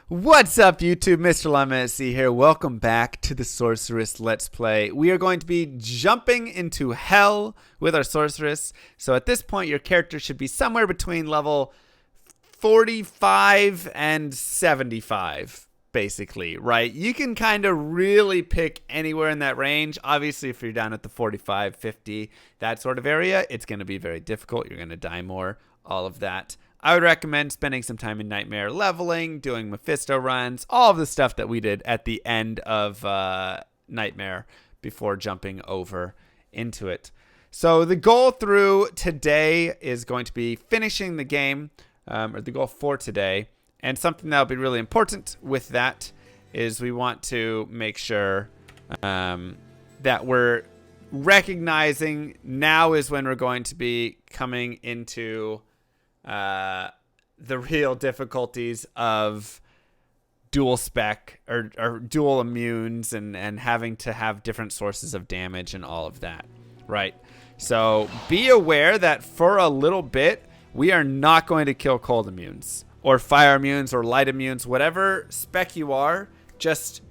What's up, YouTube? Mr. LMSC here. Welcome back to the Sorceress Let's Play. We are going to be jumping into hell with our Sorceress. So at this point, your character should be somewhere between level 45 and 75, basically, right? You can kind of really pick anywhere in that range. Obviously, if you're down at the 45, 50, that sort of area, it's going to be very difficult. You're going to die more, all of that. I would recommend spending some time in Nightmare leveling, doing Mephisto runs, all of the stuff that we did at the end of Nightmare before jumping over into it. So the goal through today is going to be finishing the game, or the goal for today. And something that will be really important with that is we want to make sure that we're recognizing now is when we're going to be coming into the real difficulties of dual spec or dual immunes and having to have different sources of damage and all of that, right? So be aware that for a little bit, we are not going to kill cold immunes or fire immunes or light immunes, whatever spec you are, just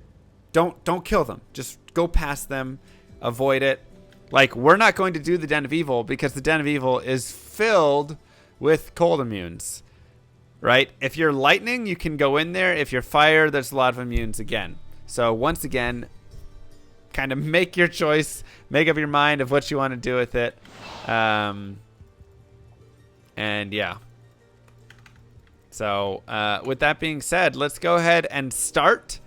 don't kill them. Just go past them, avoid it. Like, we're not going to do the Den of Evil because the Den of Evil is filled with cold immunes, right? If you're lightning, you can go in there. If you're fire, there's a lot of immunes again. So once again, kind of make your choice, make up your mind of what you want to do with it. And yeah. So with that being said, let's go ahead and start.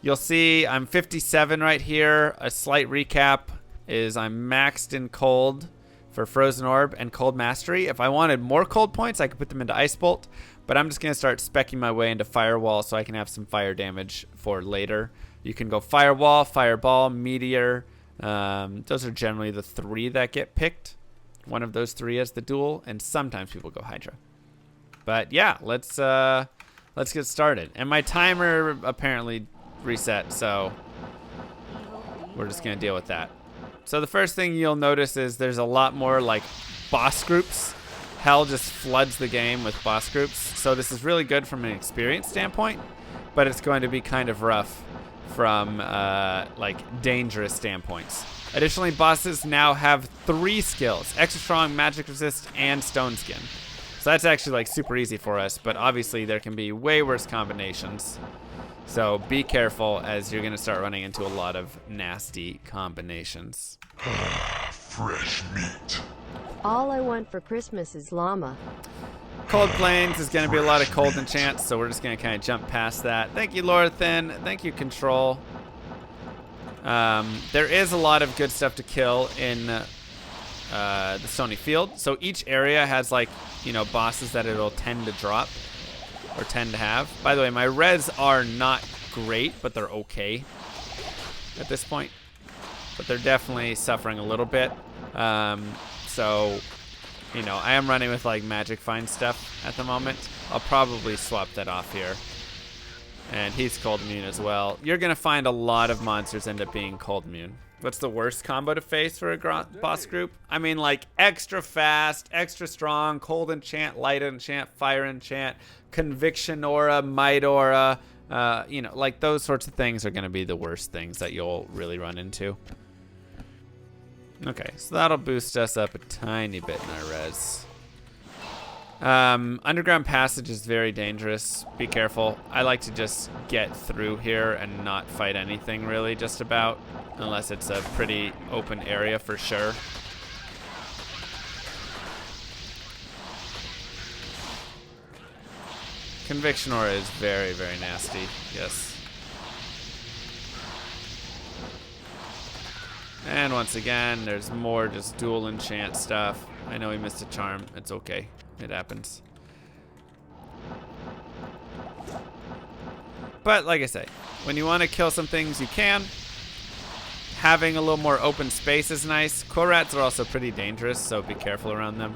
You'll see I'm 57 right here. A slight recap is I'm maxed in cold for Frozen Orb and Cold Mastery. If I wanted more cold points, I could put them into Ice Bolt, but I'm just going to start speccing my way into Firewall so I can have some fire damage for later. You can go Firewall, Fireball, Meteor. Those are generally the three that get picked. One of those three as the dual, and sometimes people go Hydra. But yeah, let's get started. And my timer apparently reset, so we're just going to deal with that. So the first thing you'll notice is there's a lot more like boss groups. Hell just floods the game with boss groups. So this is really good from an experience standpoint, but it's going to be kind of rough from like dangerous standpoints. Additionally, bosses now have 3 skills: Extra Strong, Magic Resist, and Stone Skin. So that's actually like super easy for us, but obviously there can be way worse combinations. So be careful as you're going to start running into a lot of nasty combinations. Fresh meat. All I want for Christmas is llama. Cold Plains is going to be a lot of cold enchants, so we're just going to kind of jump past that. Thank you, Lorathan. Thank you, Control. There is a lot of good stuff to kill in the Stony Field. So each area has, like, you know, bosses that it'll tend to drop. Or tend to have. By the way, my res are not great, but they're okay at this point. But they're definitely suffering a little bit. So, you know, I am running with like magic find stuff at the moment. I'll probably swap that off here. And he's cold immune as well. You're going to find a lot of monsters end up being cold immune. What's the worst combo to face for a boss group? I mean, like, extra fast, extra strong, cold enchant, light enchant, fire enchant, conviction aura, might aura. You know, like, those sorts of things are going to be the worst things that you'll really run into. Okay, so that'll boost us up a tiny bit in our res. Underground passage is very dangerous. Be careful. I like to just get through here and not fight anything really, just about. Unless it's a pretty open area for sure. Conviction aura is very, very nasty. Yes. And once again, there's more just dual enchant stuff. I know he missed a charm. It's okay. It happens. But like I say, when you want to kill some things, you can. Having a little more open space is nice. Korats are also pretty dangerous, so be careful around them.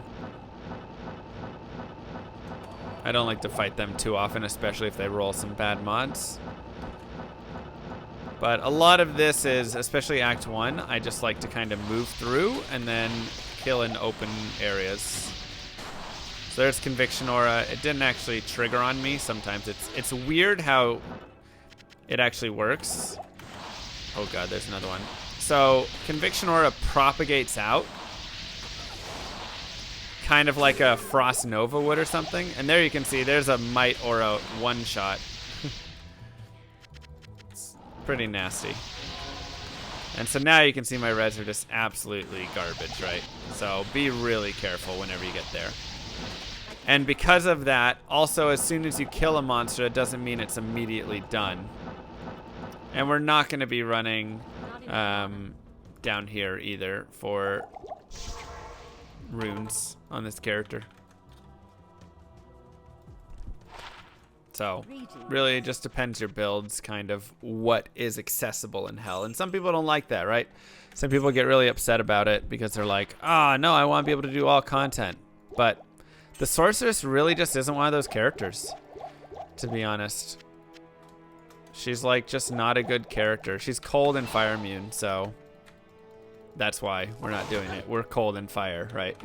I don't like to fight them too often, especially if they roll some bad mods. But a lot of this is, especially Act 1, I just like to kind of move through and then kill in open areas. So there's Conviction Aura. It didn't actually trigger on me. Sometimes it's weird how it actually works. Oh god, there's another one. So Conviction Aura propagates out, kind of like a Frost Nova would or something. And there you can see there's a Might Aura one shot. It's pretty nasty. And so now you can see my reds are just absolutely garbage, right? So be really careful whenever you get there. And because of that, also as soon as you kill a monster, it doesn't mean it's immediately done. And we're not going to be running down here either for runes on this character. So really it just depends your builds, kind of what is accessible in hell. And some people don't like that, right? Some people get really upset about it because they're like, oh no, I want to be able to do all content. But the sorceress really just isn't one of those characters, to be honest. She's like just not a good character. She's cold and fire immune, so that's why we're not doing it. We're cold and fire, right?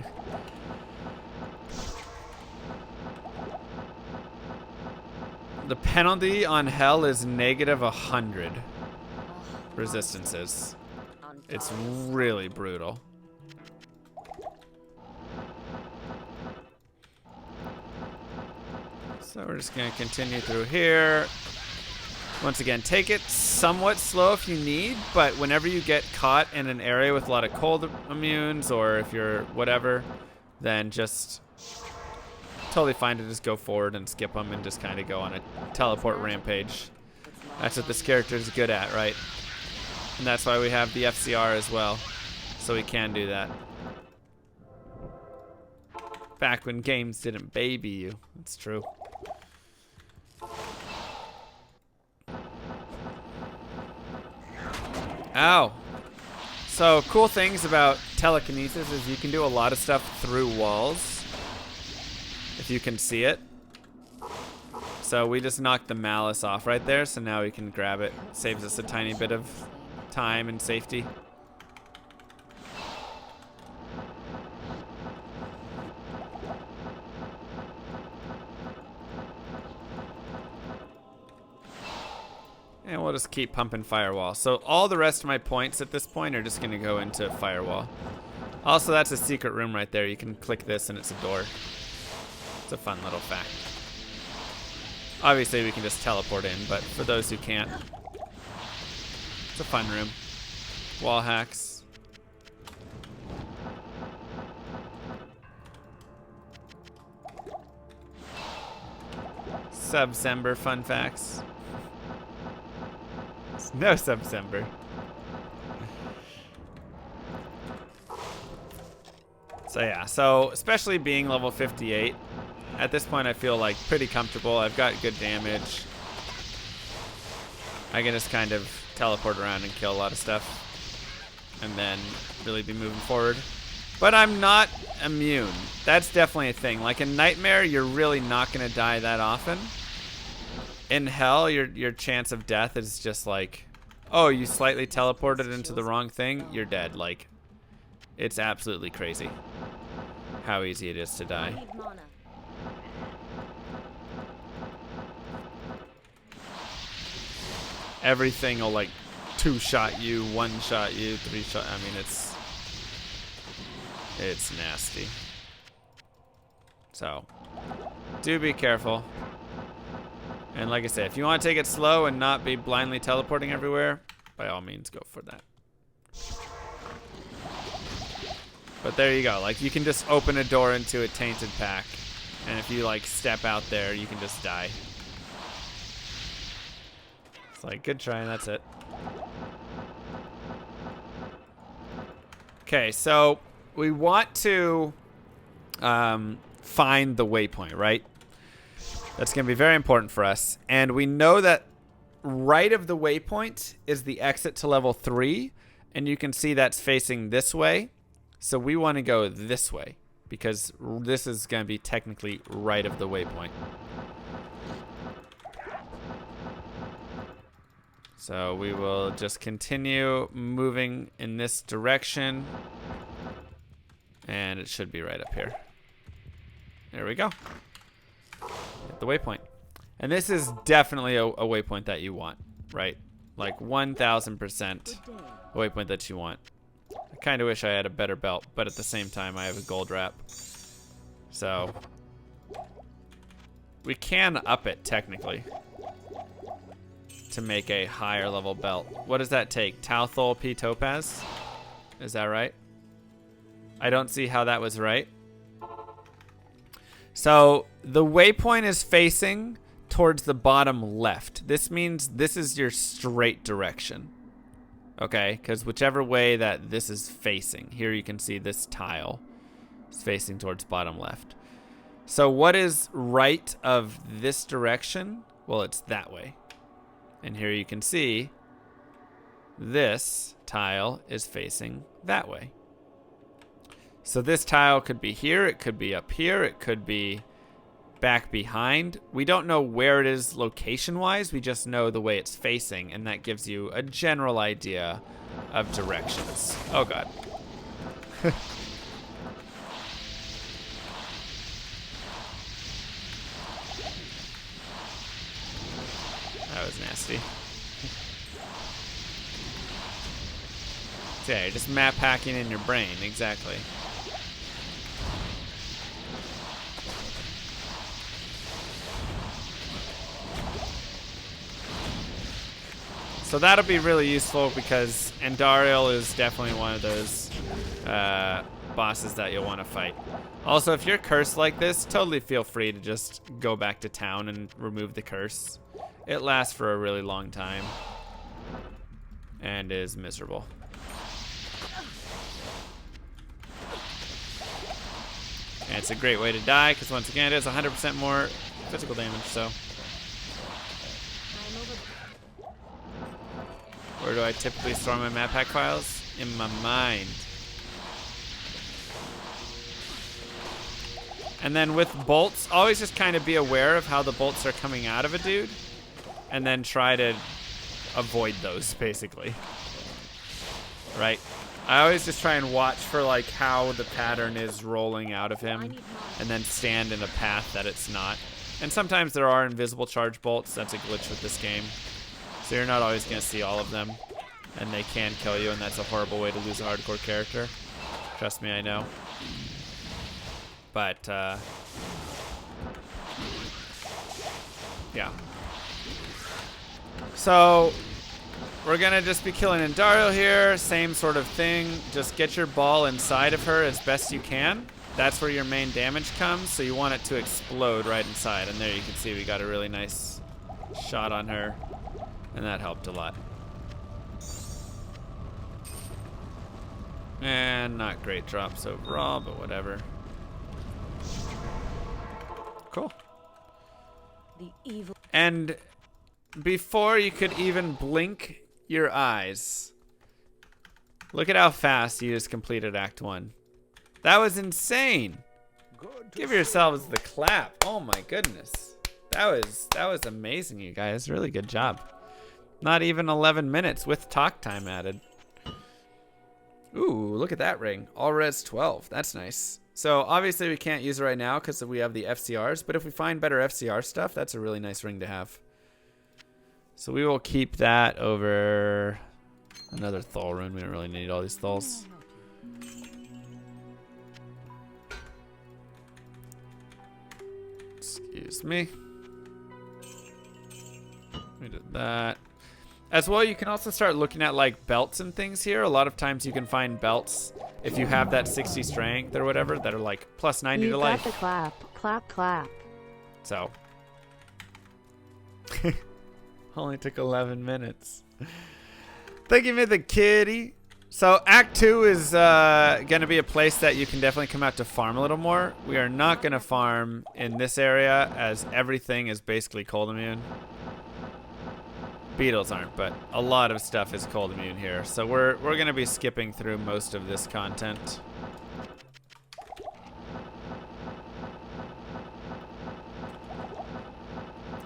The penalty on hell is -100 resistances. It's really brutal. So we're just going to continue through here. Once again, take it somewhat slow if you need, but whenever you get caught in an area with a lot of cold immunes, or if you're whatever, then just totally fine to just go forward and skip them and just kind of go on a teleport rampage. That's what this character is good at, right? And that's why we have the FCR as well, so we can do that. Back when games didn't baby you. It's true. Ow. So cool things about telekinesis is you can do a lot of stuff through walls, if you can see it. So we just knocked the malice off right there, so now we can grab it. Saves us a tiny bit of time and safety. And we'll just keep pumping Firewall. So all the rest of my points at this point are just going to go into Firewall. Also, that's a secret room right there. You can click this and it's a door. It's a fun little fact. Obviously, we can just teleport in, but for those who can't, it's a fun room. Wall hacks. Subsember fun facts. No Subsember. So yeah, so especially being level 58, at this point I feel like pretty comfortable. I've got good damage. I can just kind of teleport around and kill a lot of stuff and then really be moving forward. But I'm not immune. That's definitely a thing. Like in Nightmare, you're really not going to die that often. In Hell, your chance of death is just like, oh, you slightly teleported into the wrong thing, you're dead. Like, it's absolutely crazy how easy it is to die. Everything will like 2-shot you, 1-shot you, 3-shot. I mean, it's nasty. So, do be careful. And like I said, if you want to take it slow and not be blindly teleporting everywhere, by all means go for that. But there you go. Like, you can just open a door into a tainted pack. And if you like step out there, you can just die. It's like, good try, and that's it. Okay, so we want to find the waypoint, right? That's going to be very important for us. And we know that right of the waypoint is the exit to level 3. And you can see that's facing this way. So we want to go this way because this is going to be technically right of the waypoint. So we will just continue moving in this direction. And it should be right up here. There we go. Hit the waypoint. And this is definitely a waypoint that you want, right? Like 1000% a waypoint that you want. I kind of wish I had a better belt, but at the same time I have a gold wrap. So we can up it technically to make a higher level belt. What does that take? Tauthol P Topaz? Is that right? I don't see how that was right. So the waypoint is facing towards the bottom left. This means this is your straight direction. Okay, because whichever way that this is facing, here you can see this tile is facing towards bottom left. So what is right of this direction? Well, it's that way. And here you can see this tile is facing that way. So this tile could be here, it could be up here, it could be back behind. We don't know where it is location-wise, we just know the way it's facing, and that gives you a general idea of directions. Oh god. That was nasty. So yeah, you're just map hacking in your brain, exactly. So that'll be really useful because Andariel is definitely one of those bosses that you'll want to fight. Also, if you're cursed like this, totally feel free to just go back to town and remove the curse. It lasts for a really long time and is miserable. And it's a great way to die because once again it is 100% more physical damage, so. Where do I typically store my map hack files? In my mind. And then with bolts, always just kind of be aware of how the bolts are coming out of a dude. And then try to avoid those, basically. Right? I always just try and watch for like how the pattern is rolling out of him. And then stand in a path that it's not. And sometimes there are invisible charge bolts. That's a glitch with this game. So you're not always going to see all of them. And they can kill you, and that's a horrible way to lose a hardcore character. Trust me, I know. But, yeah. So, we're going to just be killing Andariel here. Same sort of thing. Just get your ball inside of her as best you can. That's where your main damage comes, so you want it to explode right inside. And there you can see we got a really nice shot on her. And that helped a lot. And not great drops overall, but whatever. Cool. The evil. And before you could even blink your eyes, look at how fast you just completed Act 1. That was insane. Give yourselves the clap. Oh my goodness. That was amazing, you guys. Really good job. Not even 11 minutes with talk time added. Ooh, look at that ring. All res 12. That's nice. So obviously we can't use it right now because we have the FCRs, but if we find better FCR stuff, that's a really nice ring to have. So we will keep that over another Thol rune. We don't really need all these Thols. Excuse me. We did that. As well, you can also start looking at like belts and things here. A lot of times you can find belts if you have that 60 strength or whatever that are like plus 90 to life. You got the clap, clap, clap. So. Only took 11 minutes. Thank you, the kitty. So Act 2 is going to be a place that you can definitely come out to farm a little more. We are not going to farm in this area as everything is basically cold immune. Beetles aren't, but a lot of stuff is cold immune here. So we're going to be skipping through most of this content.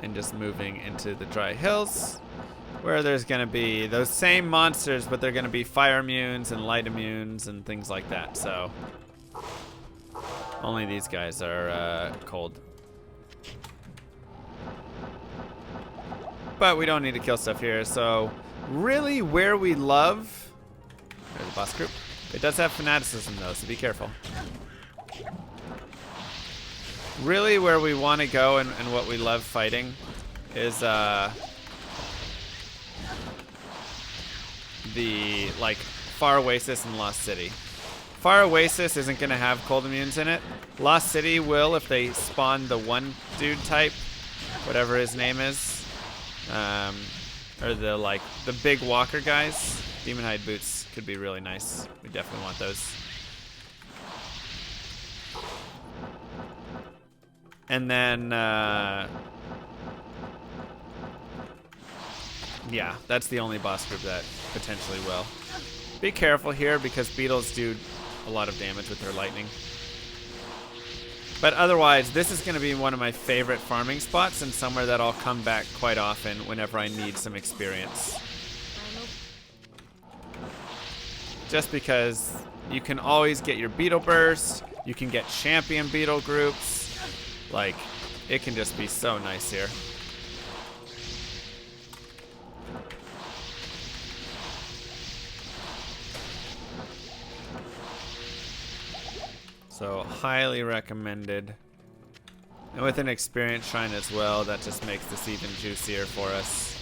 And just moving into the dry hills, where there's going to be those same monsters, but they're going to be fire immunes and light immunes and things like that. So Only these guys are cold. But we don't need to kill stuff here, so really where we love... There's the boss group. It does have fanaticism though, so be careful. Really where we want to go and what we love fighting is the like Far Oasis and Lost City. Far Oasis isn't going to have cold immunes in it. Lost City will if they spawn the one dude type, whatever his name is. Or the big walker guys. Demon Hide boots could be really nice. We definitely want those. And then, yeah, that's the only boss group that potentially will. Be careful here because beetles do a lot of damage with their lightning. But otherwise, this is going to be one of my favorite farming spots and somewhere that I'll come back quite often whenever I need some experience. Just because you can always get your beetle burst, you can get champion beetle groups. Like, it can just be so nice here. So, highly recommended. And with an experience shrine as well, that just makes this even juicier for us.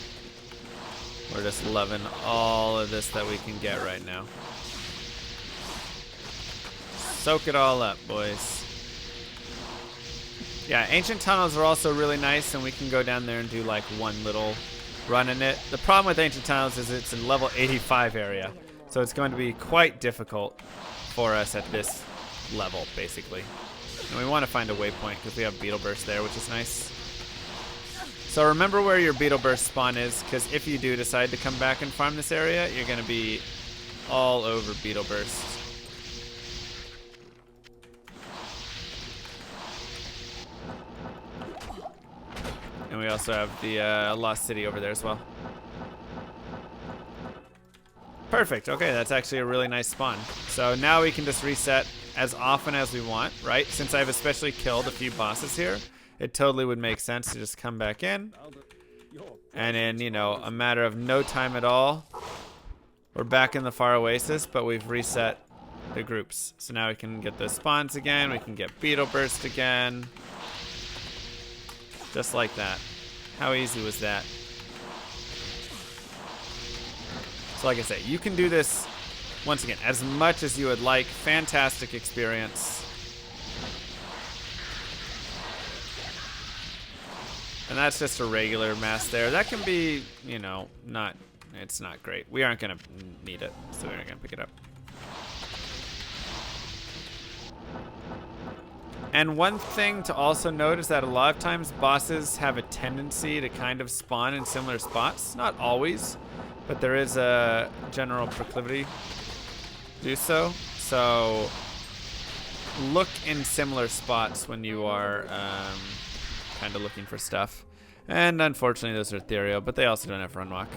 We're just loving all of this that we can get right now. Soak it all up, boys. Yeah, ancient tunnels are also really nice, and we can go down there and do like one little run in it. The problem with ancient tunnels is it's in level 85 area, so it's going to be quite difficult for us at this level, basically. And we want to find a waypoint because we have beetle burst there, which is nice. So remember where your beetle burst spawn is, because if you do decide to come back and farm this area, you're going to be all over beetle burst. And we also have the Lost City over there as well. Perfect. Okay, that's actually a really nice spawn. So now we can just reset as often as we want, right? Since I've especially killed a few bosses here, it totally would make sense to just come back in. And in, you know, a matter of no time at all, we're back in the Far Oasis, but we've reset the groups. So now we can get those spawns again. We can get Beetle Burst again. Just like that. How easy was that? So like I say, you can do this, once again, as much as you would like. Fantastic experience. And that's just a regular mass there. That can be, you know, it's not great. We aren't going to need it, so we're not going to pick it up. And one thing to also note is that a lot of times bosses have a tendency to kind of spawn in similar spots. Not always, but there is a general proclivity to do so. So look in similar spots when you are kind of looking for stuff. And unfortunately those are ethereal, but they also don't have run walk.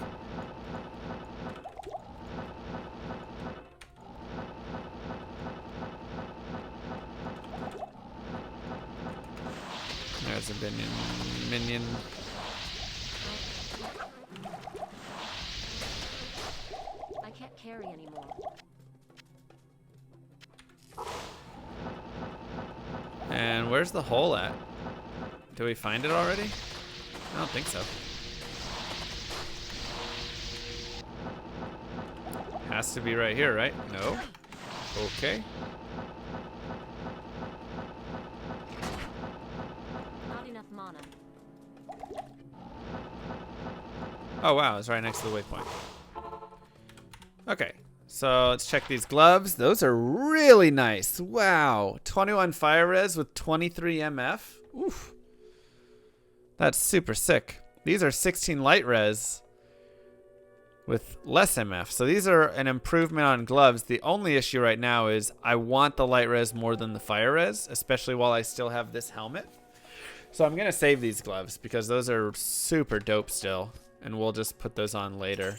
There's a minion. I can't carry anymore. And where's the hole at? Do we find it already? I don't think so. Has to be right here, right? No? Okay. Mana. Oh wow, it's right next to the waypoint. Okay, so let's check these gloves. Those are really nice. Wow, 21 fire res with 23 MF. Oof. That's super sick. These are 16 light res with less MF. So these are an improvement on gloves. The only issue right now is I want the light res more than the fire res, especially while I still have this helmet. So I'm going to save these gloves because those are super dope still. And we'll just put those on later.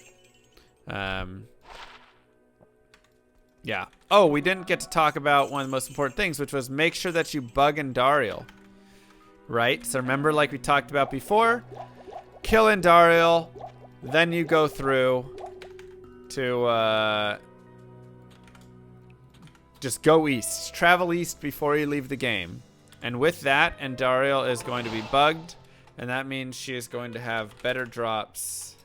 Yeah. Oh, we didn't get to talk about one of the most important things, which was make sure that you bug Andariel. Right? So remember, like we talked about before, kill Andariel, then you go through to just go east. Travel east before you leave the game. And with that, Andariel is going to be bugged, and that means she is going to have better drops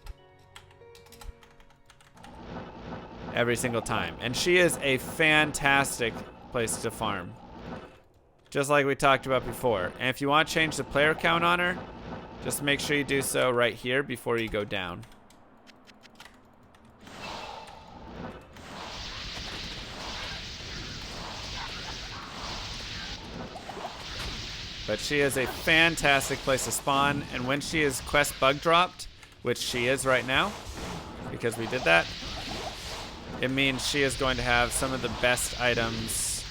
every single time. And she is a fantastic place to farm, just like we talked about before. And if you want to change the player count on her, just make sure you do so right here before you go down. But she is a fantastic place to spawn, and when she is quest bug dropped, which she is right now, because we did that, it means she is going to have some of the best items,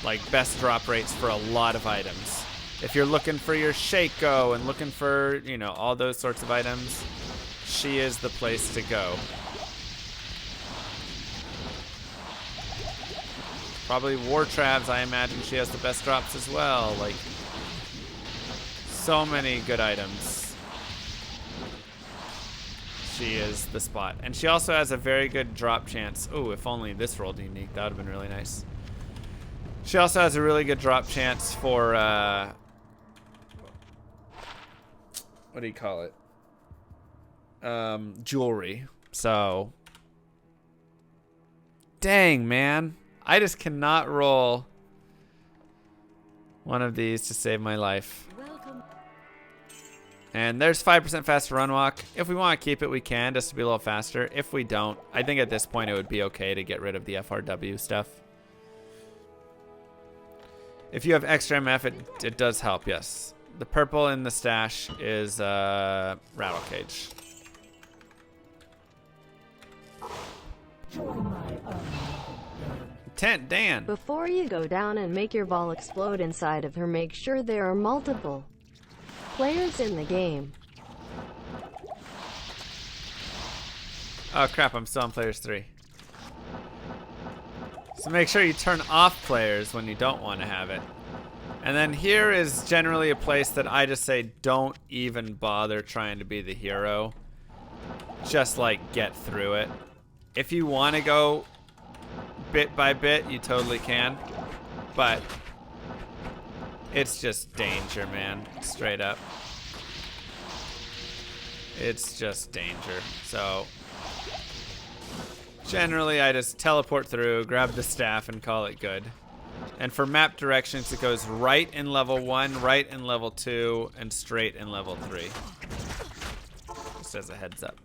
like best drop rates for a lot of items. If you're looking for your Shaco and looking for, you know, all those sorts of items, she is the place to go. Probably War Travs, I imagine she has the best drops as well. Like, so many good items. She is the spot. And she also has a very good drop chance. Oh, if only this rolled unique, that would have been really nice. She also has a really good drop chance for, what do you call it? Jewelry. So, dang, man. I just cannot roll one of these to save my life. Welcome. And there's 5% faster run walk. If we want to keep it, we can, just to be a little faster. If we don't, I think at this point it would be okay to get rid of the FRW stuff. If you have extra MF, it does help, yes. The purple in the stash is Rattle Cage. Tent Dan. Before you go down and make your ball explode inside of her, make sure there are multiple players in the game. Oh crap, I'm still on players 3. So make sure you turn off players when you don't want to have it. And then here is generally a place that I just say don't even bother trying to be the hero. Just like get through it. If you want to go bit by bit, you totally can. But it's just danger, man. Straight up. It's just danger. So generally I just teleport through, grab the staff, and call it good. And for map directions, it goes right in level 1, right in level 2, and straight in level 3. Just as a heads up.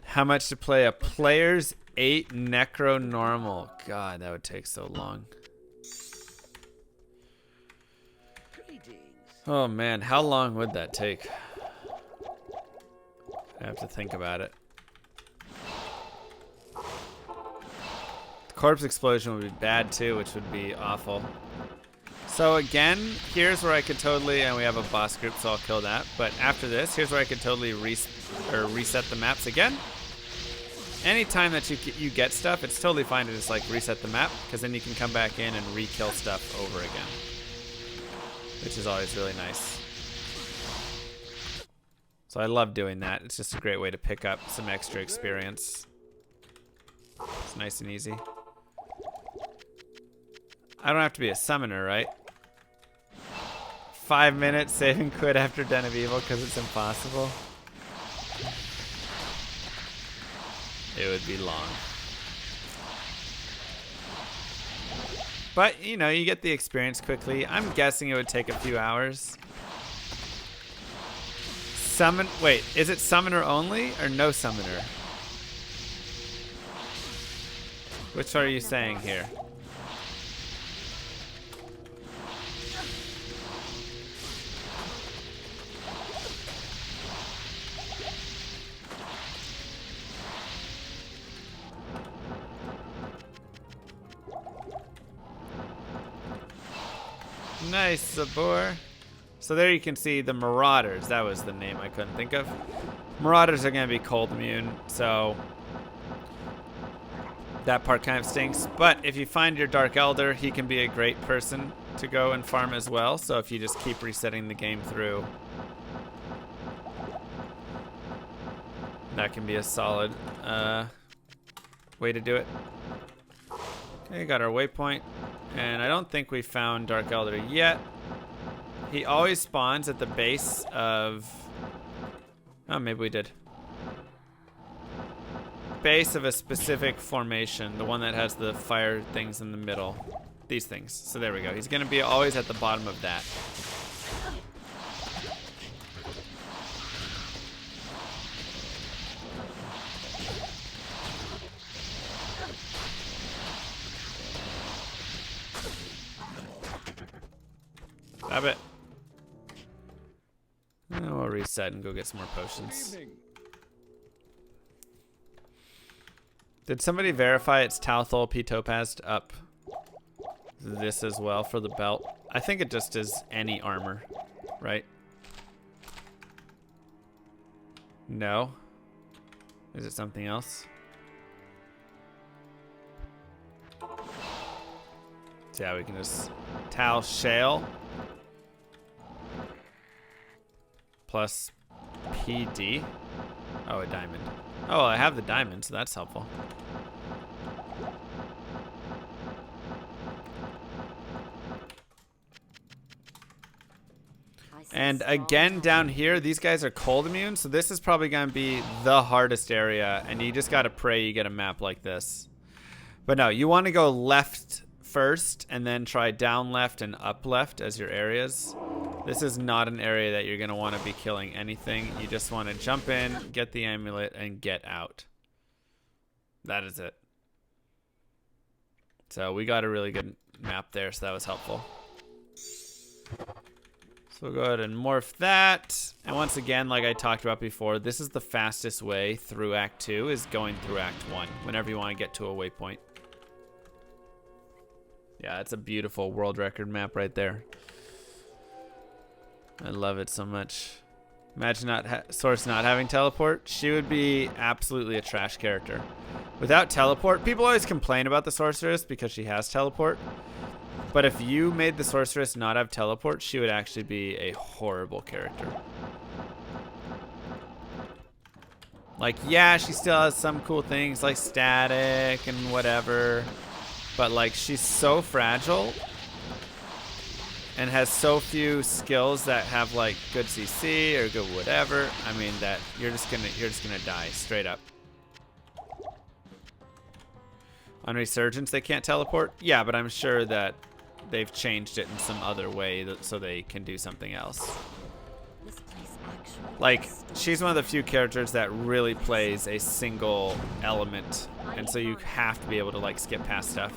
How much to play a player's 8 Necro normal? God, that would take so long. Oh man, how long would that take? I have to think about it. Corpse explosion would be bad too, which would be awful. So again, here's where I could totally, and we have a boss group, so I'll kill that. But after this, here's where I could totally reset the maps again. Anytime that you get stuff, it's totally fine to just like reset the map, because then you can come back in and re-kill stuff over again, which is always really nice. So I love doing that. It's just a great way to pick up some extra experience. It's nice and easy. I don't have to be a summoner, right? 5 minutes saving quit after Den of Evil because it's impossible. It would be long. But, you know, you get the experience quickly. I'm guessing it would take a few hours. Summon, wait, is it summoner only or no summoner? Which are you saying here? Nice, Zabor. So there you can see the Marauders. That was the name I couldn't think of. Marauders are going to be cold immune, so That part kind of stinks. But if you find your Dark Elder, he can be a great person to go and farm as well. So if you just keep resetting the game through, that can be a solid way to do it. Okay, got our waypoint. And I don't think we found Dark Elder yet. He always spawns at the base of... Oh, maybe we did. Base of a specific formation. The one that has the fire things in the middle. These things. So there we go. He's going to be always at the bottom of that. Grab it. And we'll reset and go get some more potions. Did somebody verify it's Talthol P Topaz up this as well for the belt? I think it just is any armor, right? No. Is it something else? So yeah, we can just Tal Shale plus PD. Oh, a diamond. Oh, I have the diamond, so that's helpful. And again, down here, these guys are cold immune, so this is probably going to be the hardest area, and you just got to pray you get a map like this. But no, you want to go left first, and then try down left and up left as your areas. This is not an area that you're going to want to be killing anything. You just want to jump in, get the amulet, and get out. That is it. So we got a really good map there, so that was helpful. So we'll go ahead and morph that. And once again, like I talked about before, this is the fastest way through Act 2 is going through Act 1 whenever you want to get to a waypoint. Yeah, it's a beautiful world record map right there. I love it so much. Imagine Source not having teleport. She would be absolutely a trash character. Without teleport, people always complain about the Sorceress because she has teleport. But if you made the Sorceress not have teleport, she would actually be a horrible character. Like, yeah, she still has some cool things like static and whatever. But, like, she's so fragile and has so few skills that have, like, good CC or good whatever. I mean, that you're just gonna die straight up. On Resurgence, they can't teleport? Yeah, but I'm sure that they've changed it in some other way so they can do something else. Like, she's one of the few characters that really plays a single element, and so you have to be able to, like, skip past stuff.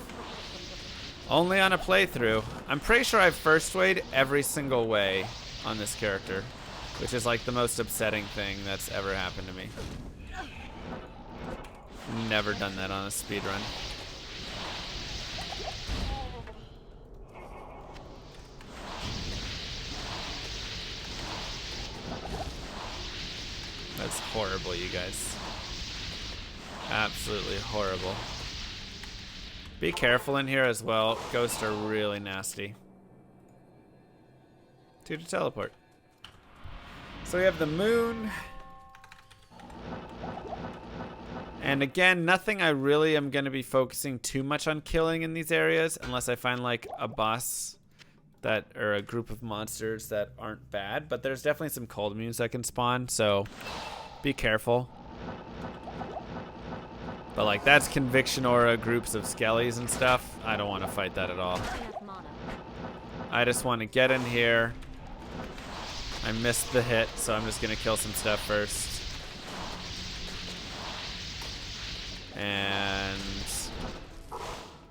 Only on a playthrough. I'm pretty sure I've first wayed every single way on this character, which is, like, the most upsetting thing that's ever happened to me. Never done that on a speedrun. That's horrible, you guys. Absolutely horrible. Be careful in here as well. Ghosts are really nasty. 2 to teleport. So we have the moon. And again, nothing I really am going to be focusing too much on killing in these areas unless I find like a boss that or a group of monsters that aren't bad. But there's definitely some cold immunes that can spawn, so be careful. But like that's conviction aura groups of skellies and stuff. I don't want to fight that at all. I just want to get in here. I missed the hit, so I'm just going to kill some stuff first. And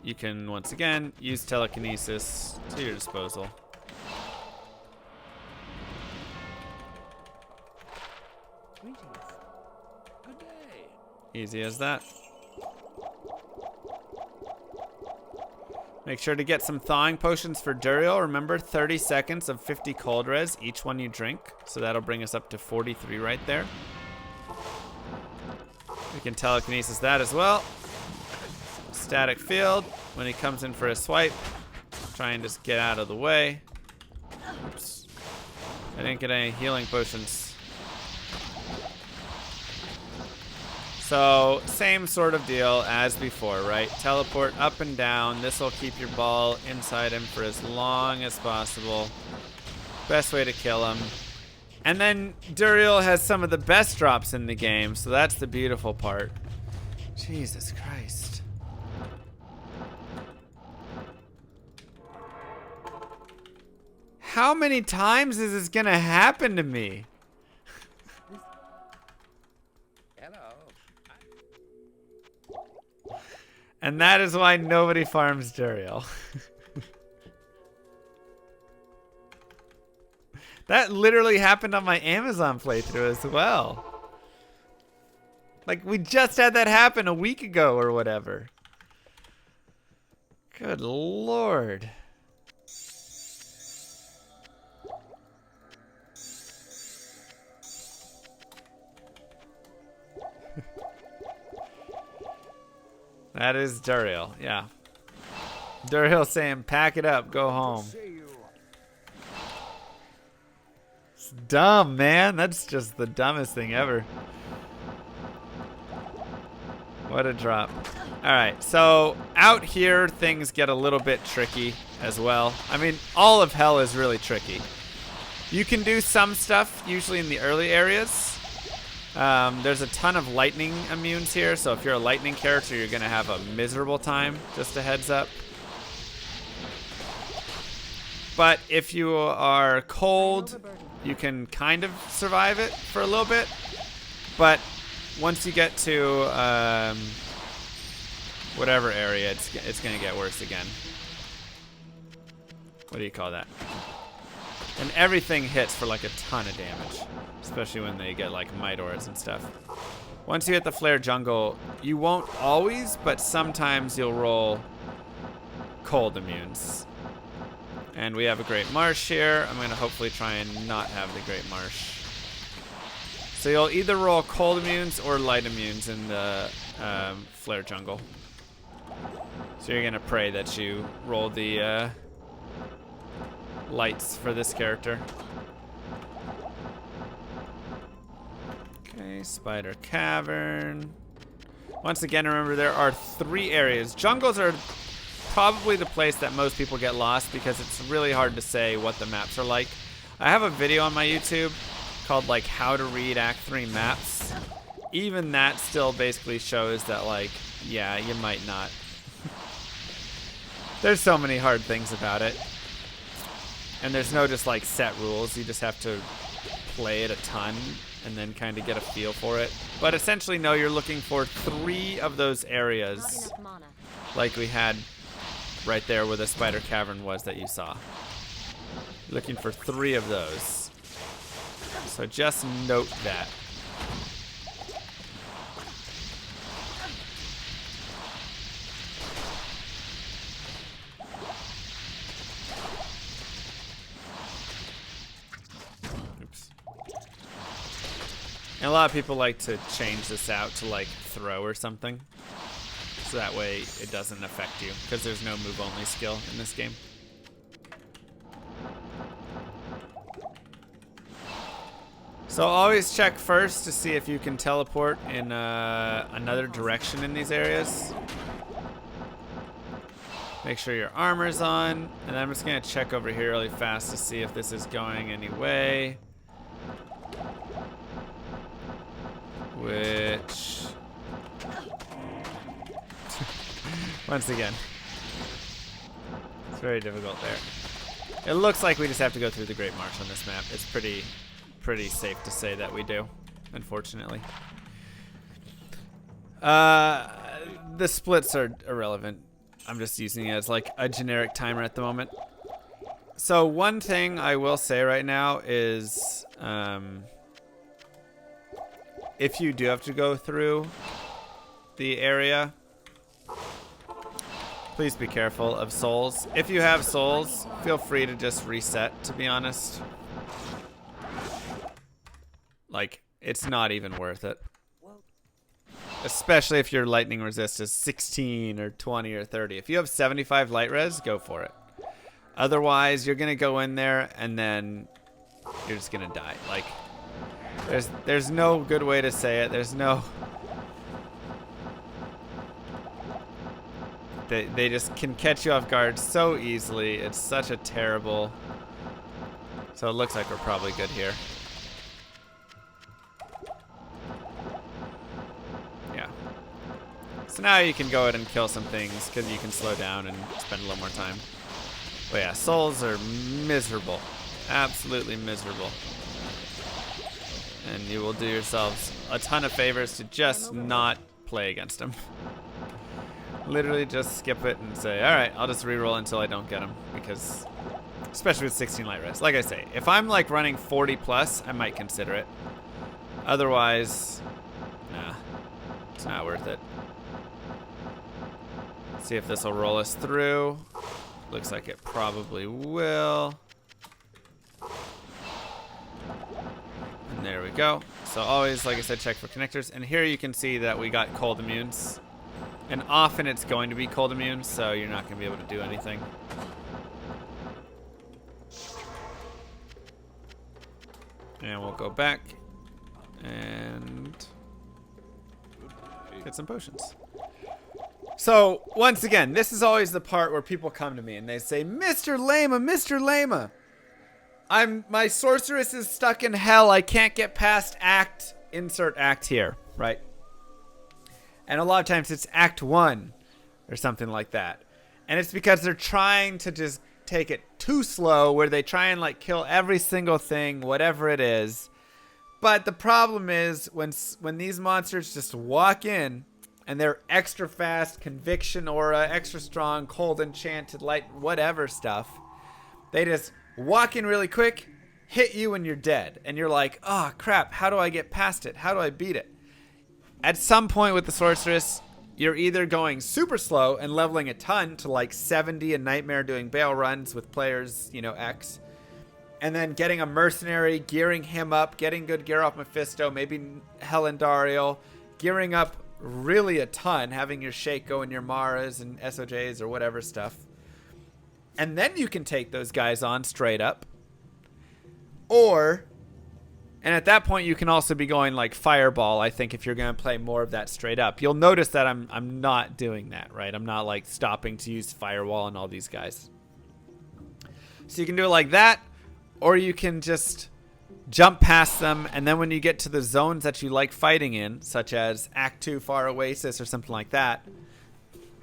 you can, once again, use telekinesis to your disposal. Easy as that. Make sure to get some thawing potions for Duriel. Remember, 30 seconds of 50 cold res, each one you drink. So that'll bring us up to 43 right there. We can telekinesis that as well. static field when he comes in for a swipe. Try and just get out of the way. Oops. I didn't get any healing potions. So, same sort of deal as before, right? Teleport up and down. This will keep your ball inside him for as long as possible. Best way to kill him. And then Duriel has some of the best drops in the game, so that's the beautiful part. Jesus Christ. How many times is this gonna happen to me? And that is why nobody farms Duriel. That literally happened on my Amazon playthrough as well. Like, we just had that happen a week ago or whatever. Good Lord. That is Duriel, yeah. Duriel saying, pack it up, go home. It's dumb, man. That's just the dumbest thing ever. What a drop. Alright, so out here things get a little bit tricky as well. I mean, all of hell is really tricky. You can do some stuff, usually in the early areas. There's a ton of lightning immunes here, so if you're a lightning character, you're going to have a miserable time, just a heads up. But if you are cold, you can kind of survive it for a little bit. But once you get to whatever area, it's going to get worse again. What do you call that? And everything hits for like a ton of damage, especially when they get like might auras and stuff. Once you hit the flare jungle, you won't always, but sometimes you'll roll cold immunes. And we have a Great Marsh here. I'm going to hopefully try and not have the Great Marsh. So you'll either roll cold immunes or light immunes in the flare jungle. So you're going to pray that you roll the lights for this character. Okay, Spider Cavern. Once again, remember there are 3 areas. Jungles are probably the place that most people get lost because it's really hard to say what the maps are like. I have a video on my YouTube called like how to read Act 3 maps. Even that still basically shows that like, yeah, you might not. There's so many hard things about it. And there's no just like set rules. You just have to play it a ton and then kind of get a feel for it. But essentially, no, you're looking for 3 of those areas like we had right there where the Spider Cavern was that you saw. Looking for 3 of those. So just note that. And a lot of people like to change this out to like throw or something. So that way it doesn't affect you, because there's no move only skill in this game. So always check first to see if you can teleport in another direction in these areas. Make sure your armor's on. And I'm just going to check over here really fast to see if this is going any way. Which... once again. It's very difficult there. It looks like we just have to go through the Great Marsh on this map. It's pretty safe to say that we do, unfortunately. The splits are irrelevant. I'm just using it as like a generic timer at the moment. So one thing I will say right now is if you do have to go through the area, please be careful of souls. If you have souls, feel free to just reset, to be honest. Like, it's not even worth it. especially if your lightning resist is 16 or 20 or 30. If you have 75 light res, go for it. Otherwise, you're gonna go in there and then you're just gonna die. Like, there's no good way to say it. There's no. They just can catch you off guard so easily. It's such a terrible. So it looks like we're probably good here. Yeah. So now you can go ahead and kill some things because you can slow down and spend a little more time. But yeah, souls are miserable. Absolutely miserable. And you will do yourselves a ton of favors to just not play against them. Literally just skip it and say, alright, I'll just reroll until I don't get them. Because, especially with 16 light res. Like I say, if I'm like running 40 plus, I might consider it. Otherwise, nah, it's not worth it. See if this will roll us through. Looks like it probably will. And there we go. So always, like I said, check for connectors. And here you can see that we got cold immunes. And often it's going to be cold immune, so you're not going to be able to do anything. And we'll go back and get some potions. So, once again, this is always the part where people come to me and they say, Mr. Lama, Mr. Lama, my sorceress is stuck in hell. I can't get past insert act here, right? And a lot of times it's act 1 or something like that. And it's because they're trying to just take it too slow, where they try and like kill every single thing, whatever it is. But the problem is when these monsters just walk in and they're extra fast, conviction aura, extra strong, cold enchanted, light, whatever stuff, they just walk in really quick, hit you, and you're dead. And you're like, oh crap, how do I get past it? How do I beat it? At some point with the sorceress, you're either going super slow and leveling a ton to like 70 a nightmare doing Baal runs with players, X, and then getting a mercenary, gearing him up, getting good gear off Mephisto, maybe Andariel, gearing up really a ton, having your Shake go in your Maras and SOJs or whatever stuff. And then you can take those guys on straight up. And at that point, you can also be going like Fireball, I think, if you're going to play more of that straight up. You'll notice that I'm not doing that, right? I'm not like stopping to use Firewall and all these guys. So you can do it like that, or you can just jump past them, and then when you get to the zones that you like fighting in, such as Act 2 Far Oasis or something like that,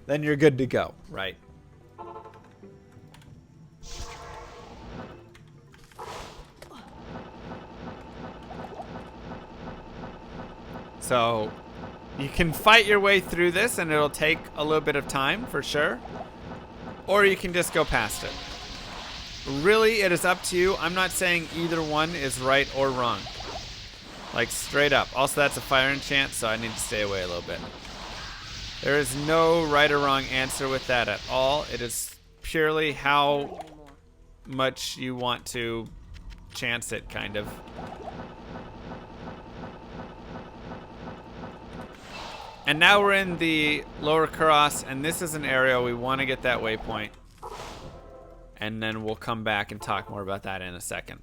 then you're good to go, right? So you can fight your way through this and it'll take a little bit of time for sure. Or you can just go past it. Really, it is up to you. I'm not saying either one is right or wrong. Like straight up. Also, that's a fire enchant, so I need to stay away a little bit. There is no right or wrong answer with that at all. It is purely how much you want to chance it, kind of. And now we're in the Lower Kuros, and this is an area we want to get that waypoint. And then we'll come back and talk more about that in a second.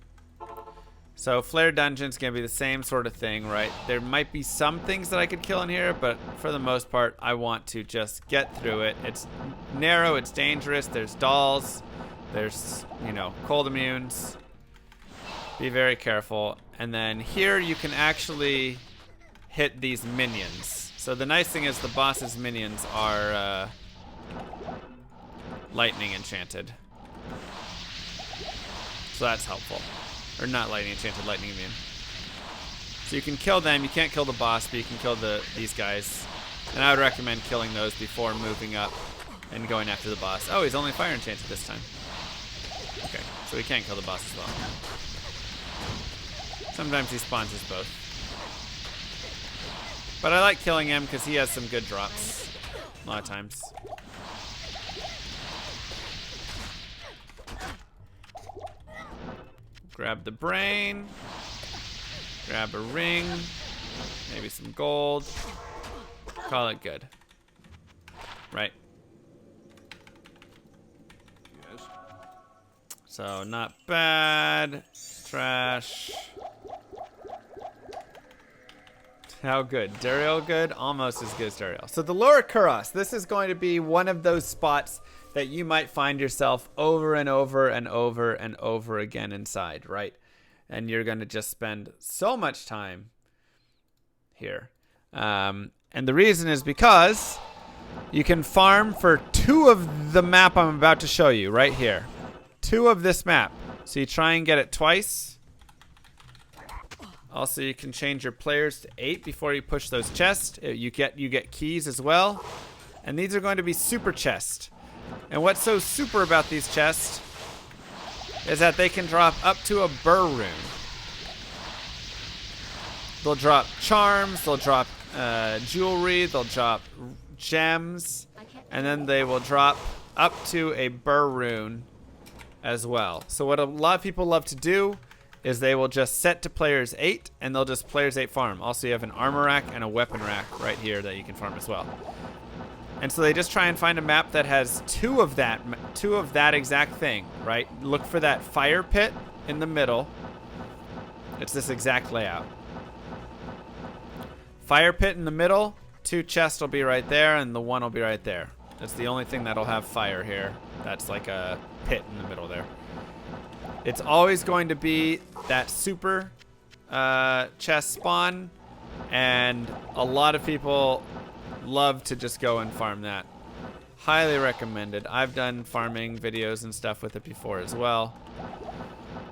So Flare Dungeon's going to be the same sort of thing, right? There might be some things that I could kill in here, but for the most part, I want to just get through it. It's narrow, it's dangerous, there's dolls, there's, cold immunes. Be very careful. And then here you can actually hit these minions. So the nice thing is the boss's minions are lightning enchanted. So that's helpful. Or not lightning enchanted, lightning immune. So you can kill them. You can't kill the boss, but you can kill these guys. And I would recommend killing those before moving up and going after the boss. Oh, he's only fire enchanted this time. Okay, so we can't kill the boss as well. Sometimes he spawns as both. But I like killing him because he has some good drops a lot of times. Grab the brain. Grab a ring. Maybe some gold. Call it good. Right. Yes. So not bad. Trash. How good? Duriel good? Almost as good as Duriel. So the Lower Kuros, this is going to be one of those spots that you might find yourself over and over and over and over again inside, right? And you're going to just spend so much time here. And the reason is because you can farm for 2 of the map I'm about to show you right here. 2 of this map. So you try and get it twice. Also, you can change your players to 8 before you push those chests. You get keys as well. And these are going to be super chests. And what's so super about these chests is that they can drop up to a burr rune. They'll drop charms, they'll drop jewelry, they'll drop gems, and then they will drop up to a burr rune as well. So what a lot of people love to do is they will just set to players 8 and they'll just players 8 farm. Also, you have an armor rack and a weapon rack right here that you can farm as well. And so they just try and find a map that has 2 of that exact thing, right? Look for that fire pit in the middle. It's this exact layout. Fire pit in the middle, 2 chests will be right there, and the 1 will be right there. That's the only thing that'll have fire here. That's like a pit in the middle there. It's always going to be that super chest spawn, and a lot of people love to just go and farm that. Highly recommended. I've done farming videos and stuff with it before as well.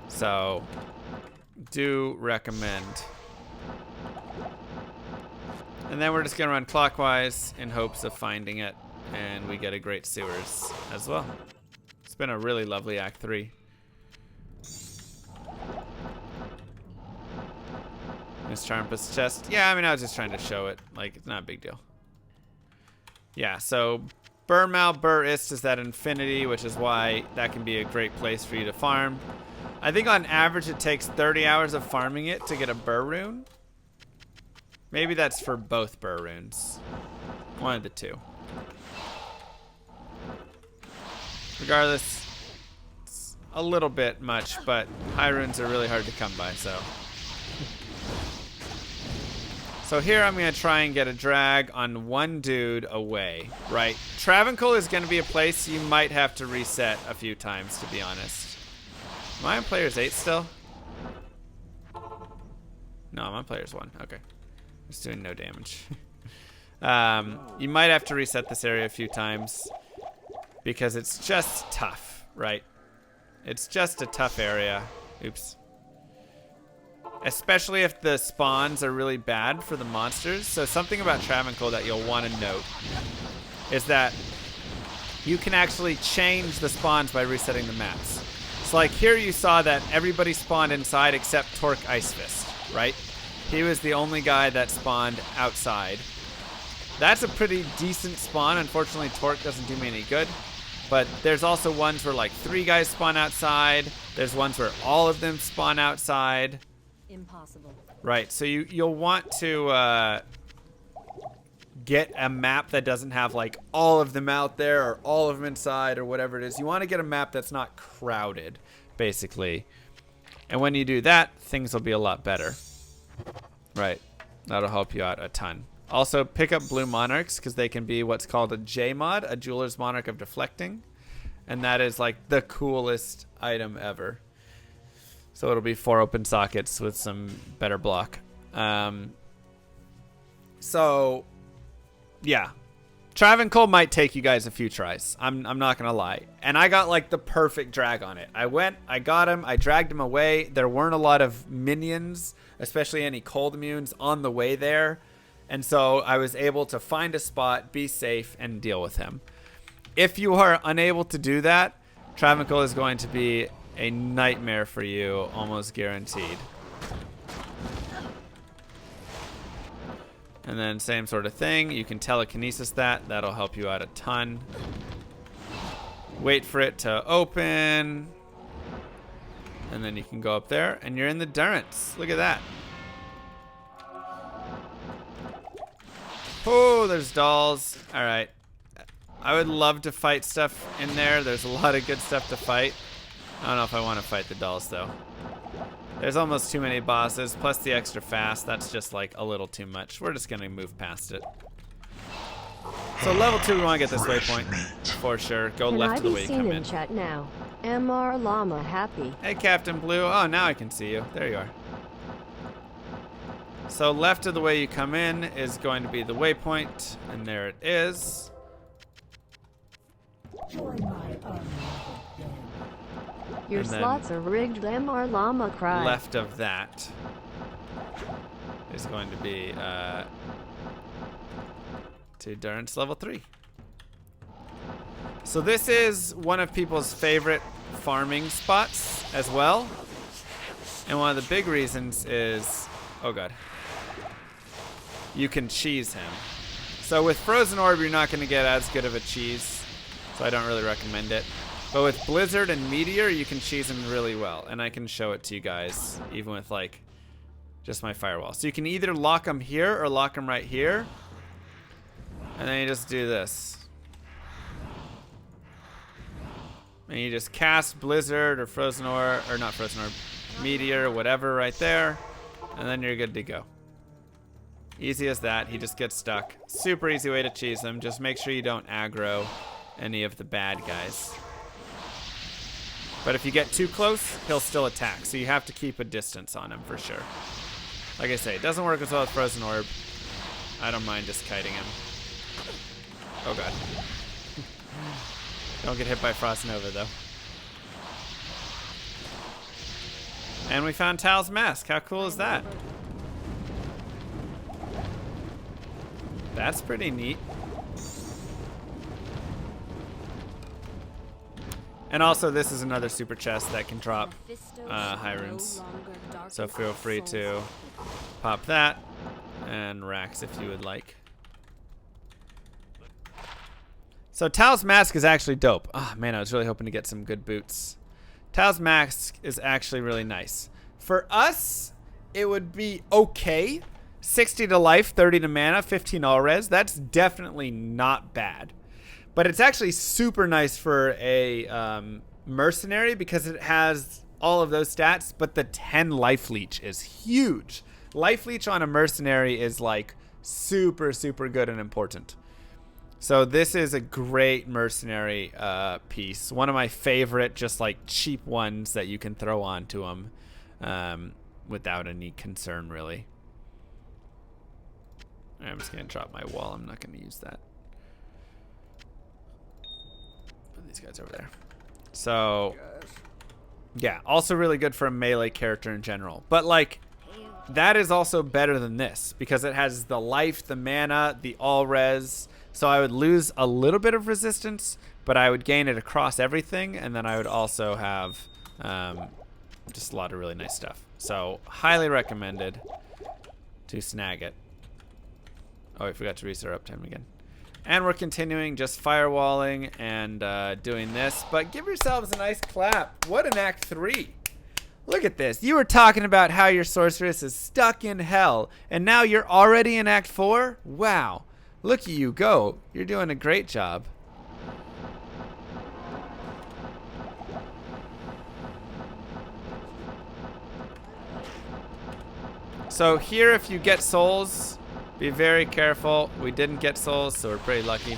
So, do recommend. And then we're just going to run clockwise in hopes of finding it, and we get a great sewers as well. It's been a really lovely Act 3. Miss Charmpus chest. Yeah, I mean, I was just trying to show it. Like, it's not a big deal. Yeah, so Burmal Bur Ist is that infinity, which is why that can be a great place for you to farm. I think on average it takes 30 hours of farming it to get a Bur rune. Maybe that's for both Bur runes. One of the 2. Regardless, it's a little bit much, but high runes are really hard to come by, so. So here I'm going to try and get a drag on 1 dude away, right? Travincal is going to be a place you might have to reset a few times, to be honest. Am I on players 8 still? No, I'm on players 1. Okay. It's doing no damage. You might have to reset this area a few times because it's just tough, right? It's just a tough area. Oops. Especially if the spawns are really bad for the monsters. So something about Travincal that you'll want to note is that you can actually change the spawns by resetting the maps. So like here you saw that everybody spawned inside except Torque Ice Fist, right? He was the only guy that spawned outside. That's a pretty decent spawn. Unfortunately, Torque doesn't do me any good. But there's also ones where like 3 guys spawn outside. There's ones where all of them spawn outside. Impossible. Right, so you'll want to get a map that doesn't have like all of them out there or all of them inside or whatever it is. You want to get a map that's not crowded, basically. And when you do that, things will be a lot better. Right, that'll help you out a ton. Also, pick up blue monarchs because they can be what's called a J mod, a Jeweler's Monarch of Deflecting. And that is like the coolest item ever. So it'll be 4 open sockets with some better block. So, yeah. Travincal might take you guys a few tries. I'm not going to lie. And I got like the perfect drag on it. I went, I got him, I dragged him away. There weren't a lot of minions, especially any cold immunes, on the way there. And so I was able to find a spot, be safe, and deal with him. If you are unable to do that, Travincal is going to be a nightmare for you, almost guaranteed. And then same sort of thing. You can telekinesis that. That'll help you out a ton. Wait for it to open. And then you can go up there and you're in the Durance. Look at that. Oh, there's dolls. All right. I would love to fight stuff in there. There's a lot of good stuff to fight. I don't know if I want to fight the dolls, though. There's almost too many bosses, plus the extra fast. That's just like a little too much. We're just going to move past it. So level 2, we want to get this waypoint for sure. Go left to the way you come in. Chat now. MR Llama happy. Hey, Captain Blue. Oh, now I can see you. There you are. So left of the way you come in is going to be the waypoint, and there it is. Your And then slots are rigged, MR Llama cry. left of that is going to be to Durance level 3. So this is one of people's favorite farming spots as well. And one of the big reasons is, oh god, you can cheese him. So with Frozen Orb, you're not going to get as good of a cheese, so I don't really recommend it. But with Blizzard and Meteor, you can cheese him really well. And I can show it to you guys, even with like just my firewall. So you can either lock him here or lock him right here. And then you just do this. And you just cast Blizzard or Frozen Orb, or not Frozen Orb, Meteor, whatever right there. And then you're good to go. Easy as that. He just gets stuck. Super easy way to cheese him. Just make sure you don't aggro any of the bad guys. But if you get too close, he'll still attack. So you have to keep a distance on him for sure. Like I say, it doesn't work as well with Frozen Orb. I don't mind just kiting him. Oh god. Don't get hit by Frost Nova though. And we found Tal's mask. How cool is that? That's pretty neat. And also, this is another super chest that can drop high runes. So feel free to pop that and racks if you would like. So Tal's mask is actually dope. Oh man, I was really hoping to get some good boots. Tal's mask is actually really nice. For us, it would be okay. 60 to life, 30 to mana, 15 all res. That's definitely not bad. But it's actually super nice for a mercenary because it has all of those stats, but the 10 life leech is huge. Life leech on a mercenary is like super, super good and important. So this is a great mercenary piece. One of my favorite just like cheap ones that you can throw onto them without any concern really. I'm just going to drop my wall. I'm not going to use that. Put these guys over there. So, yeah, also really good for a melee character in general. But, like, that is also better than this because it has the life, the mana, the all-res. So I would lose a little bit of resistance, but I would gain it across everything. And then I would also have just a lot of really nice stuff. So, highly recommended to snag it. Oh, I forgot to reset our uptime again. And we're continuing just firewalling and doing this. But give yourselves a nice clap. What an Act 3. Look at this. You were talking about how your sorceress is stuck in hell. And now you're already in Act 4? Wow. Look at you go. You're doing a great job. So here, if you get souls, be very careful. We didn't get souls, so we're pretty lucky.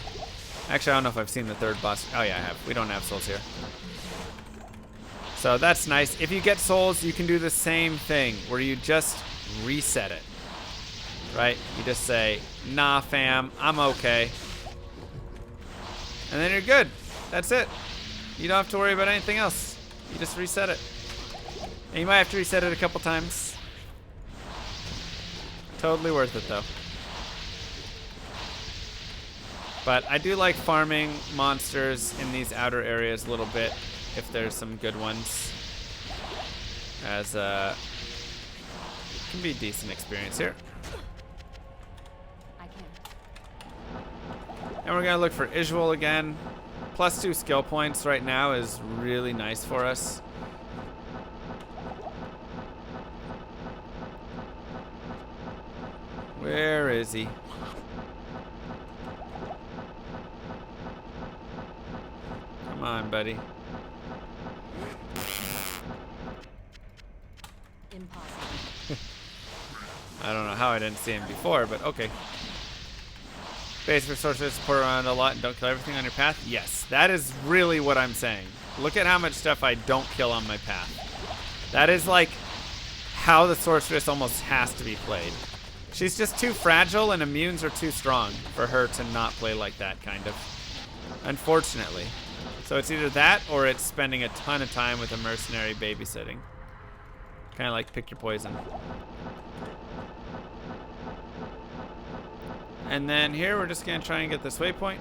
Actually, I don't know if I've seen the third boss. Oh yeah, I have. We don't have souls here. So that's nice. If you get souls, you can do the same thing where you just reset it. Right? You just say, nah fam, I'm okay. And then you're good. That's it. You don't have to worry about anything else. You just reset it. And you might have to reset it a couple times. Totally worth it though. But I do like farming monsters in these outer areas a little bit if there's some good ones. As it can be a decent experience here. And we're gonna look for Isual again. +2 skill points right now is really nice for us. Where is he? Come on, buddy. Impossible. I don't know how I didn't see him before, but okay. Base for sorcerers, support around a lot and don't kill everything on your path? Yes, that is really what I'm saying. Look at how much stuff I don't kill on my path. That is like how the sorceress almost has to be played. She's just too fragile and immunes are too strong for her to not play like that, kind of. Unfortunately. So it's either that or it's spending a ton of time with a mercenary babysitting. Kind of like pick your poison. And then here we're just going to try and get this waypoint.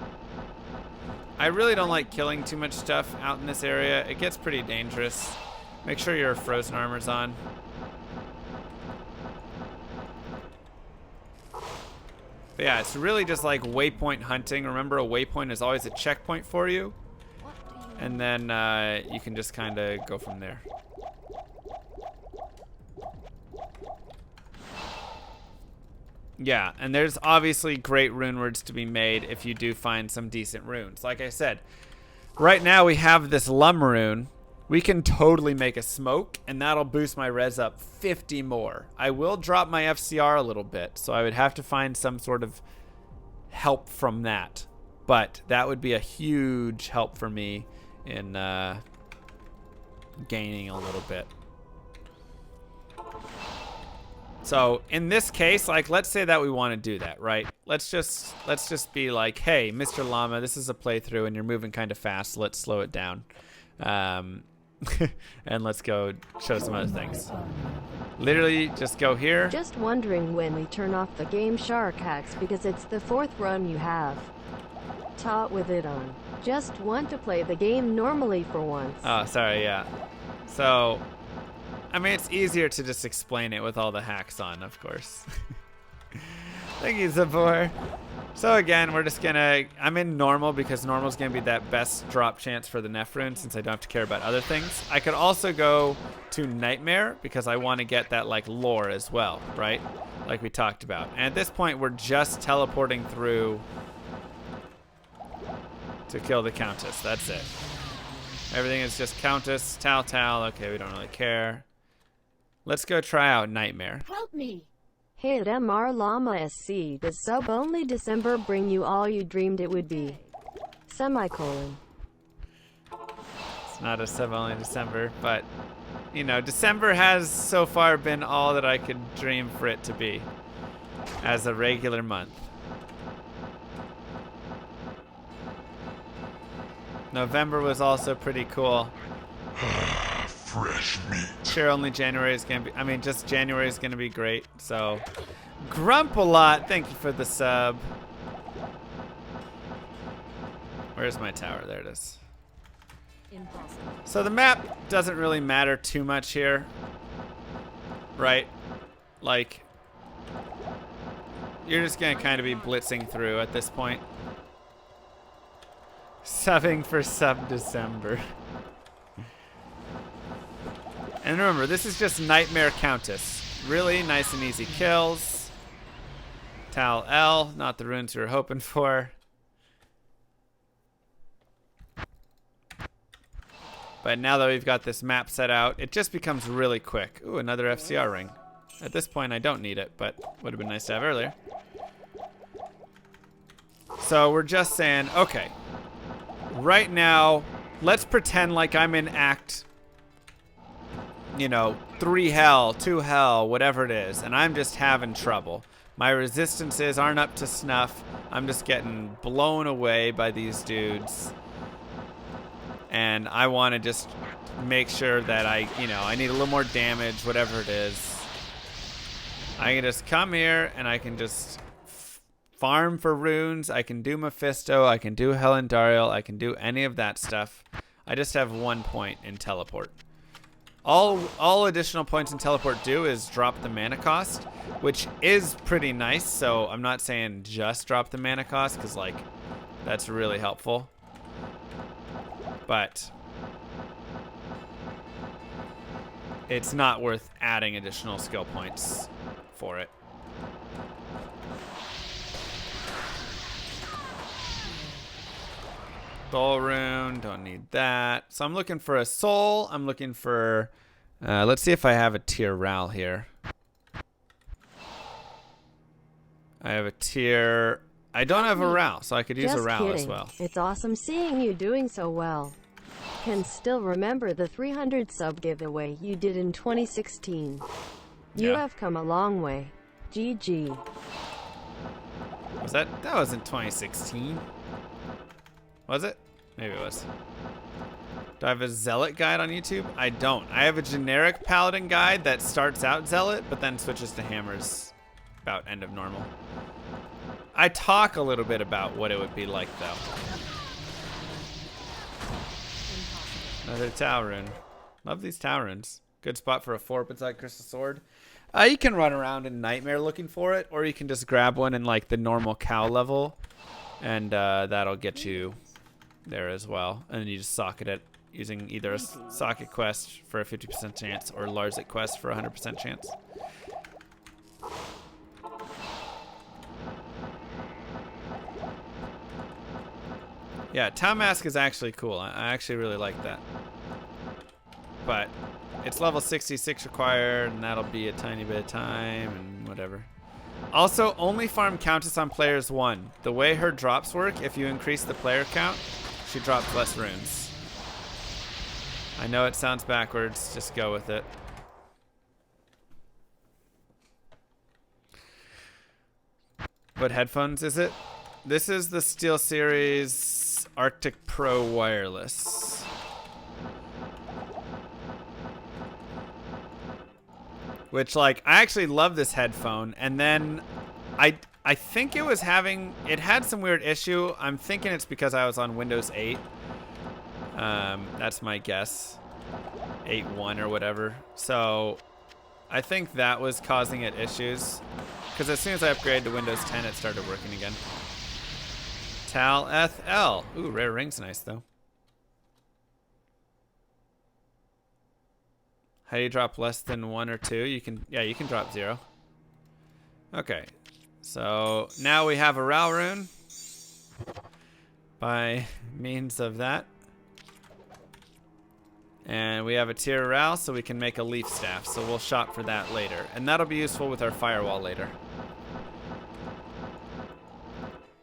I really don't like killing too much stuff out in this area. It gets pretty dangerous. Make sure your frozen armor's on. But yeah, it's really just like waypoint hunting. Remember, a waypoint is always a checkpoint for you. And then you can just kind of go from there. Yeah, and there's obviously great rune words to be made if you do find some decent runes. Like I said, right now we have this Lum rune. We can totally make a smoke, and that'll boost my res up 50 more. I will drop my FCR a little bit, so I would have to find some sort of help from that. But that would be a huge help for me in gaining a little bit. So in this case, like, let's say that we want to do that, right? Let's just be like, hey, Mr. Llama, this is a playthrough and you're moving kind of fast. Let's slow it down. And let's go show some other things. Literally just go here. Just wondering when we turn off the Game Shark hacks because it's the 4th run you have. Taught with it on. Just want to play the game normally for once. Oh, sorry, yeah. So, I mean, it's easier to just explain it with all the hacks on, of course. Thank you, Zabor. So again, we're just gonna, I'm in normal because normal's gonna be that best drop chance for the Neph rune since I don't have to care about other things. I could also go to Nightmare because I want to get that like lore as well, right? Like we talked about. And at this point, we're just teleporting through to kill the Countess. That's it. Everything is just Countess, Tal. Okay, we don't really care. Let's go try out Nightmare. Help me! Hit MR Llama SC. Does sub only December bring you all you dreamed it would be? Semicolon. It's not a sub only December, but you know, December has so far been all that I could dream for it to be as a regular month. November was also pretty cool. Fresh meat. Sure, only January is gonna be, I mean, just January is gonna be great. So, Grump-a-lot, thank you for the sub. Where's my tower? There it is. Impossible. So the map doesn't really matter too much here, right? Like, you're just gonna kind of be blitzing through at this point. Subbing for sub December. And remember, this is just Nightmare Countess. Really nice and easy kills. Tal L, not the runes we were hoping for. But now that we've got this map set out, it just becomes really quick. Ooh, another FCR ring. At this point, I don't need it, but would have been nice to have earlier. So we're just saying, okay, right now, let's pretend like I'm in Act, you know, 3 hell, 2 hell, whatever it is, and I'm just having trouble. My resistances aren't up to snuff. I'm just getting blown away by these dudes. And I want to just make sure that I need a little more damage, whatever it is. I can just come here and I can just farm for runes. I can do Mephisto. I can do Hell Andariel. I can do any of that stuff. I just have 1 point in teleport. All additional points in teleport do is drop the mana cost, which is pretty nice. So I'm not saying just drop the mana cost because, like, that's really helpful. But it's not worth adding additional skill points for it. Soul rune, don't need that. So I'm looking for a soul. I'm looking for, let's see if I have a tier Ral here. I have a tier, I don't have a Ral, so I could use a Just Ral as kidding. well. It's awesome seeing you doing so well. Can still remember the 300 sub giveaway you did in 2016. You Yeah. have come a long way. GG. Was that was in 2016? Was it? Maybe it was. Do I have a Zealot guide on YouTube? I don't. I have a generic Paladin guide that starts out Zealot, but then switches to Hammers about end of normal. I talk a little bit about what it would be like, though. Another Tau rune. Love these Tau runes. Good spot for a 4-up inside Crystal Sword. You can run around in Nightmare looking for it, or you can just grab one in like the normal cow level, and that'll get you there as well. And then you just socket it using either a socket quest for a 50% chance or Larzik quest for a 100% chance. Yeah, Tau Mask is actually cool. I actually really like that. But it's level 66 required, and that'll be a tiny bit of time and whatever. Also, only farm Countess on players 1. The way her drops work, if you increase the player count, she drops less runes. I know it sounds backwards, just go with it. What headphones is it? This is the SteelSeries Arctic Pro Wireless. Which, like, I actually love this headphone, and then I think it had some weird issue. I'm thinking it's because I was on Windows 8. That's my guess. 8.1 or whatever. So I think that was causing it issues. Because as soon as I upgraded to Windows 10, it started working again. Tal FL. Ooh, rare ring's nice, though. How do you drop less than 1 or 2? You can drop 0. Okay. So now we have a Ral rune by means of that. And we have a tier Ral, so we can make a leaf staff. So we'll shop for that later. And that'll be useful with our firewall later.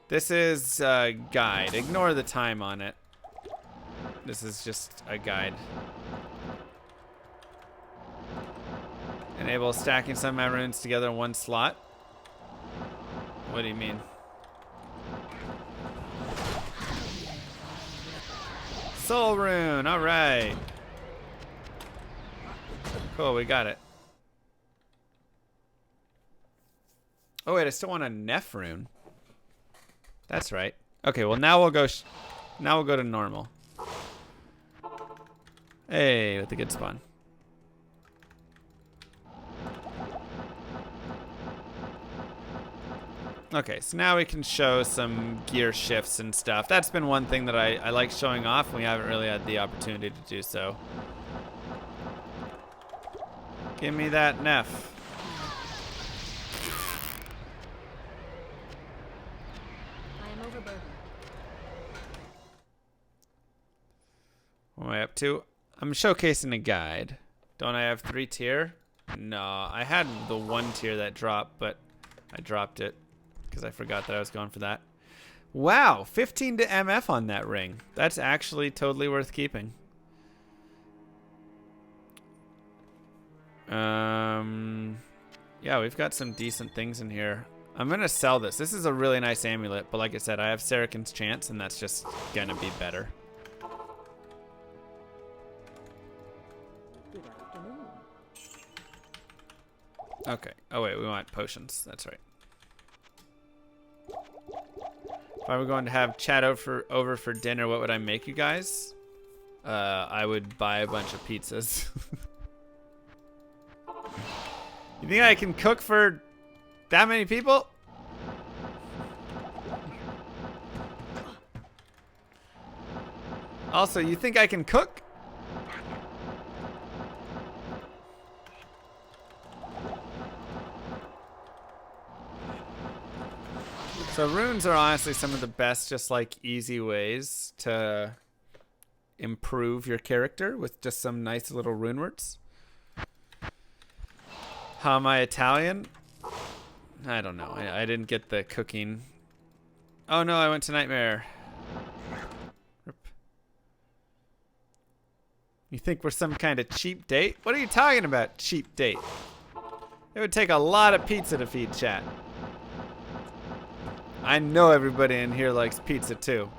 This is a guide. Ignore the time on it. This is just a guide. Enable stacking some of my runes together in one slot. What do you mean? Soul rune, alright. Cool, we got it. Oh wait, I still want a Neph rune. That's right. Okay, well now we'll go to normal. Hey, with a good spawn. Okay, so now we can show some gear shifts and stuff. That's been one thing that I like showing off. We haven't really had the opportunity to do so. Give me that Neph. I am overburdened. What am I up to? I'm showcasing a guide. Don't I have 3 tier? No, I had the 1 tier that dropped, but I dropped it because I forgot that I was going for that. Wow, 15 to MF on that ring. That's actually totally worth keeping. Yeah, we've got some decent things in here. I'm gonna sell this. This is a really nice amulet, but like I said, I have Sarakin's Chance, and that's just gonna be better. Good afternoon. Okay. Oh wait, we want potions. That's right. If I were going to have chat over for dinner, what would I make you guys? I would buy a bunch of pizzas. You think I can cook for that many people? Also, you think I can cook? So runes are honestly some of the best, just like easy ways to improve your character with just some nice little rune words. How am I Italian? I don't know. I didn't get the cooking. Oh no, I went to Nightmare. Rip. You think we're some kind of cheap date? What are you talking about, cheap date? It would take a lot of pizza to feed chat. I know everybody in here likes pizza too.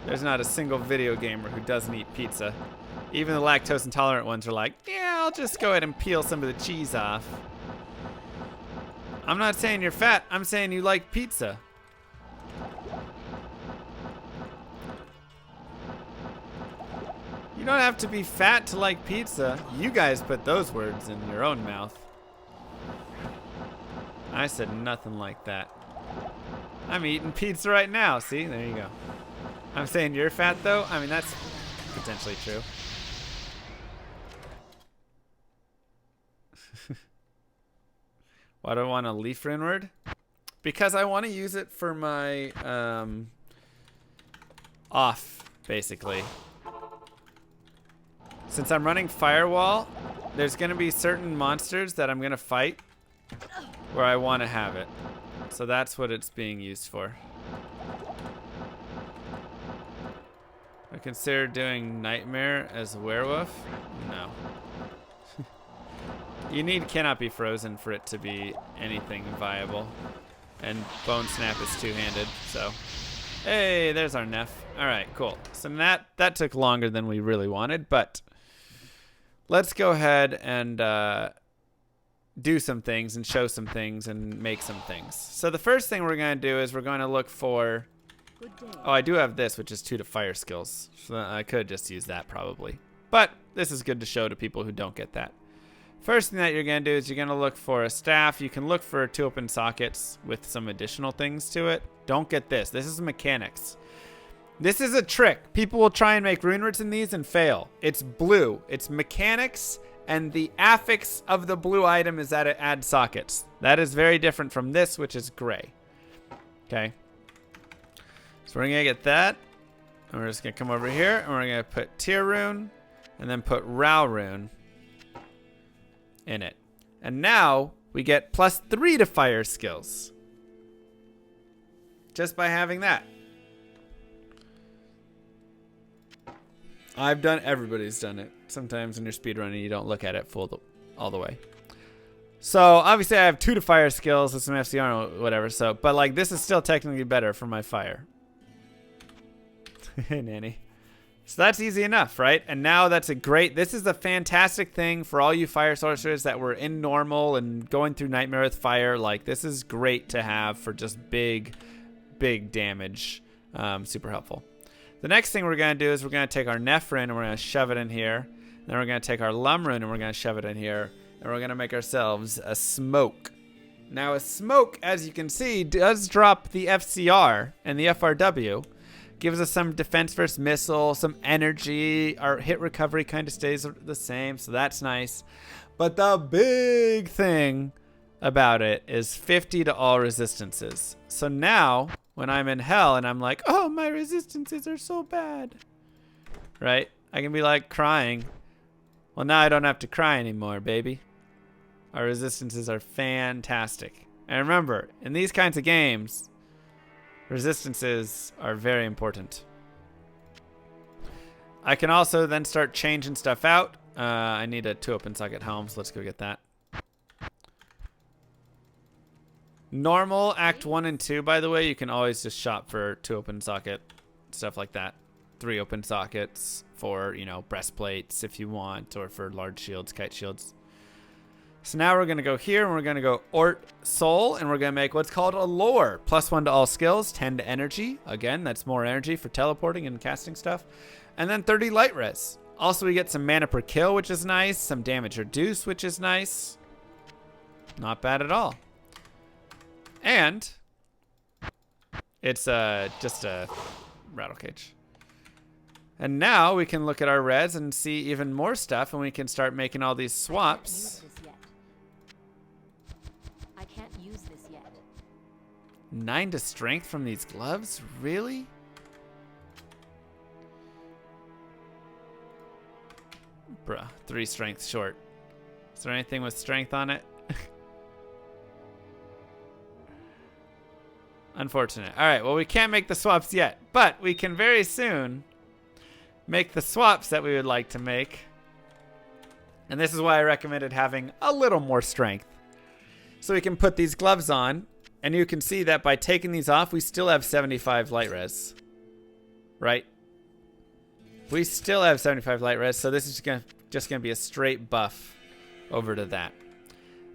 There's not a single video gamer who doesn't eat pizza. Even the lactose intolerant ones are like, yeah, I'll just go ahead and peel some of the cheese off. I'm not saying you're fat, I'm saying you like pizza. You don't have to be fat to like pizza. You guys put those words in your own mouth. I said nothing like that. I'm eating pizza right now. See, there you go. I'm saying you're fat though. I mean, that's potentially true. Why do I want a leaf rune word? Because I want to use it for my off, basically. Since I'm running Firewall, there's going to be certain monsters that I'm going to fight where I want to have it. So that's what it's being used for. I consider doing Nightmare as a werewolf? No. You cannot be frozen for it to be anything viable. And Bone Snap is two-handed, so. Hey, there's our Neff. Alright, cool. So that took longer than we really wanted, but let's go ahead and do some things and show some things and make some things. So the first thing we're going to do is we're going to look for... Oh, I do have this, which is 2 to fire skills. So I could just use that probably. But this is good to show to people who don't get that. First thing that you're going to do is you're going to look for a staff. You can look for 2 open sockets with some additional things to it. Don't get this. This is mechanics. This is a trick. People will try and make rune words in these and fail. It's blue. It's mechanics, and the affix of the blue item is that it adds sockets. That is very different from this, which is gray. Okay. So we're going to get that. And we're just going to come over here, and we're going to put tier rune, and then put Rao rune in it. And now we get +3 to fire skills. Just by having that. Everybody's done it. Sometimes when you're speedrunning, you don't look at it all the way. So obviously I have 2 to fire skills with some FCR or whatever. So, but like this is still technically better for my fire. Hey, Nanny. So that's easy enough, right? And now this is a fantastic thing for all you fire sorcerers that were in normal and going through Nightmare with fire. Like this is great to have for just big damage. Super helpful. The next thing we're going to do is we're going to take our Nephrin and we're going to shove it in here. Then we're going to take our Lumrun and we're going to shove it in here. And we're going to make ourselves a Smoke. Now a Smoke, as you can see, does drop the FCR and the FRW. Gives us some defense versus missile, some energy. Our hit recovery kind of stays the same, so that's nice. But the big thing about it is 50 to all resistances. So now, when I'm in hell and I'm like, oh, my resistances are so bad, right? I can be like crying. Well, now I don't have to cry anymore, baby. Our resistances are fantastic. And remember, in these kinds of games, resistances are very important. I can also then start changing stuff out. I need a 2 open socket helm, so let's go get that. Normal Act 1 and 2, by the way, you can always just shop for 2 open socket, stuff like that. 3 open sockets for, breastplates if you want, or for large shields, kite shields. So now we're going to go here, and we're going to go Ort Soul, and we're going to make what's called a Lore. +1 to all skills, 10 to energy. Again, that's more energy for teleporting and casting stuff. And then 30 light res. Also, we get some mana per kill, which is nice. Some damage reduced, which is nice. Not bad at all. And it's just a rattle cage. And now we can look at our res and see even more stuff, and we can start making all these swaps. 9 to strength from these gloves? Really? Bruh, 3 strength short. Is there anything with strength on it? Unfortunate. All right, well, we can't make the swaps yet, but we can very soon make the swaps that we would like to make. And this is why I recommended having a little more strength. So we can put these gloves on, and you can see that by taking these off, we still have 75 light res. Right? We still have 75 light res, so this is just gonna be a straight buff over to that.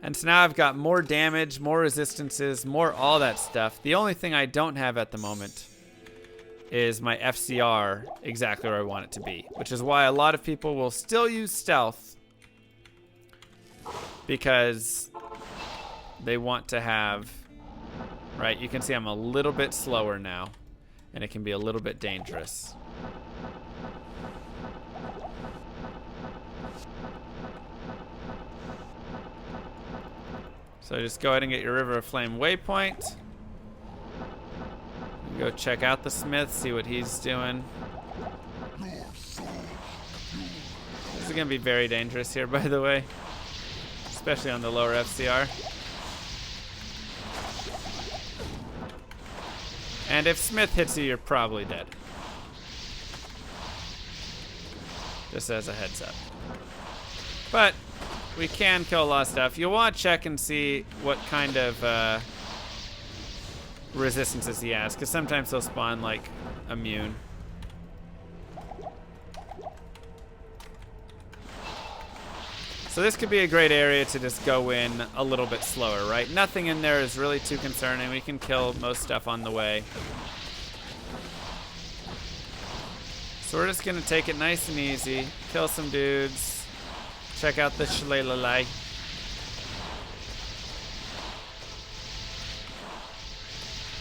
And so now I've got more damage, more resistances, more all that stuff. The only thing I don't have at the moment is my FCR exactly where I want it to be, which is why a lot of people will still use stealth because they want to have, right? You can see I'm a little bit slower now, and it can be a little bit dangerous. So just go ahead and get your River of Flame waypoint. Go check out the Smith, see what he's doing. This is going to be very dangerous here, by the way. Especially on the lower FCR. And if Smith hits you, you're probably dead. Just as a heads up. But we can kill a lot of stuff. You'll want to check and see what kind of resistances he has, because sometimes they'll spawn like immune. So this could be a great area to just go in a little bit slower, right? Nothing in there is really too concerning. We can kill most stuff on the way. So we're just gonna take it nice and easy, kill some dudes. Check out the shillelagh.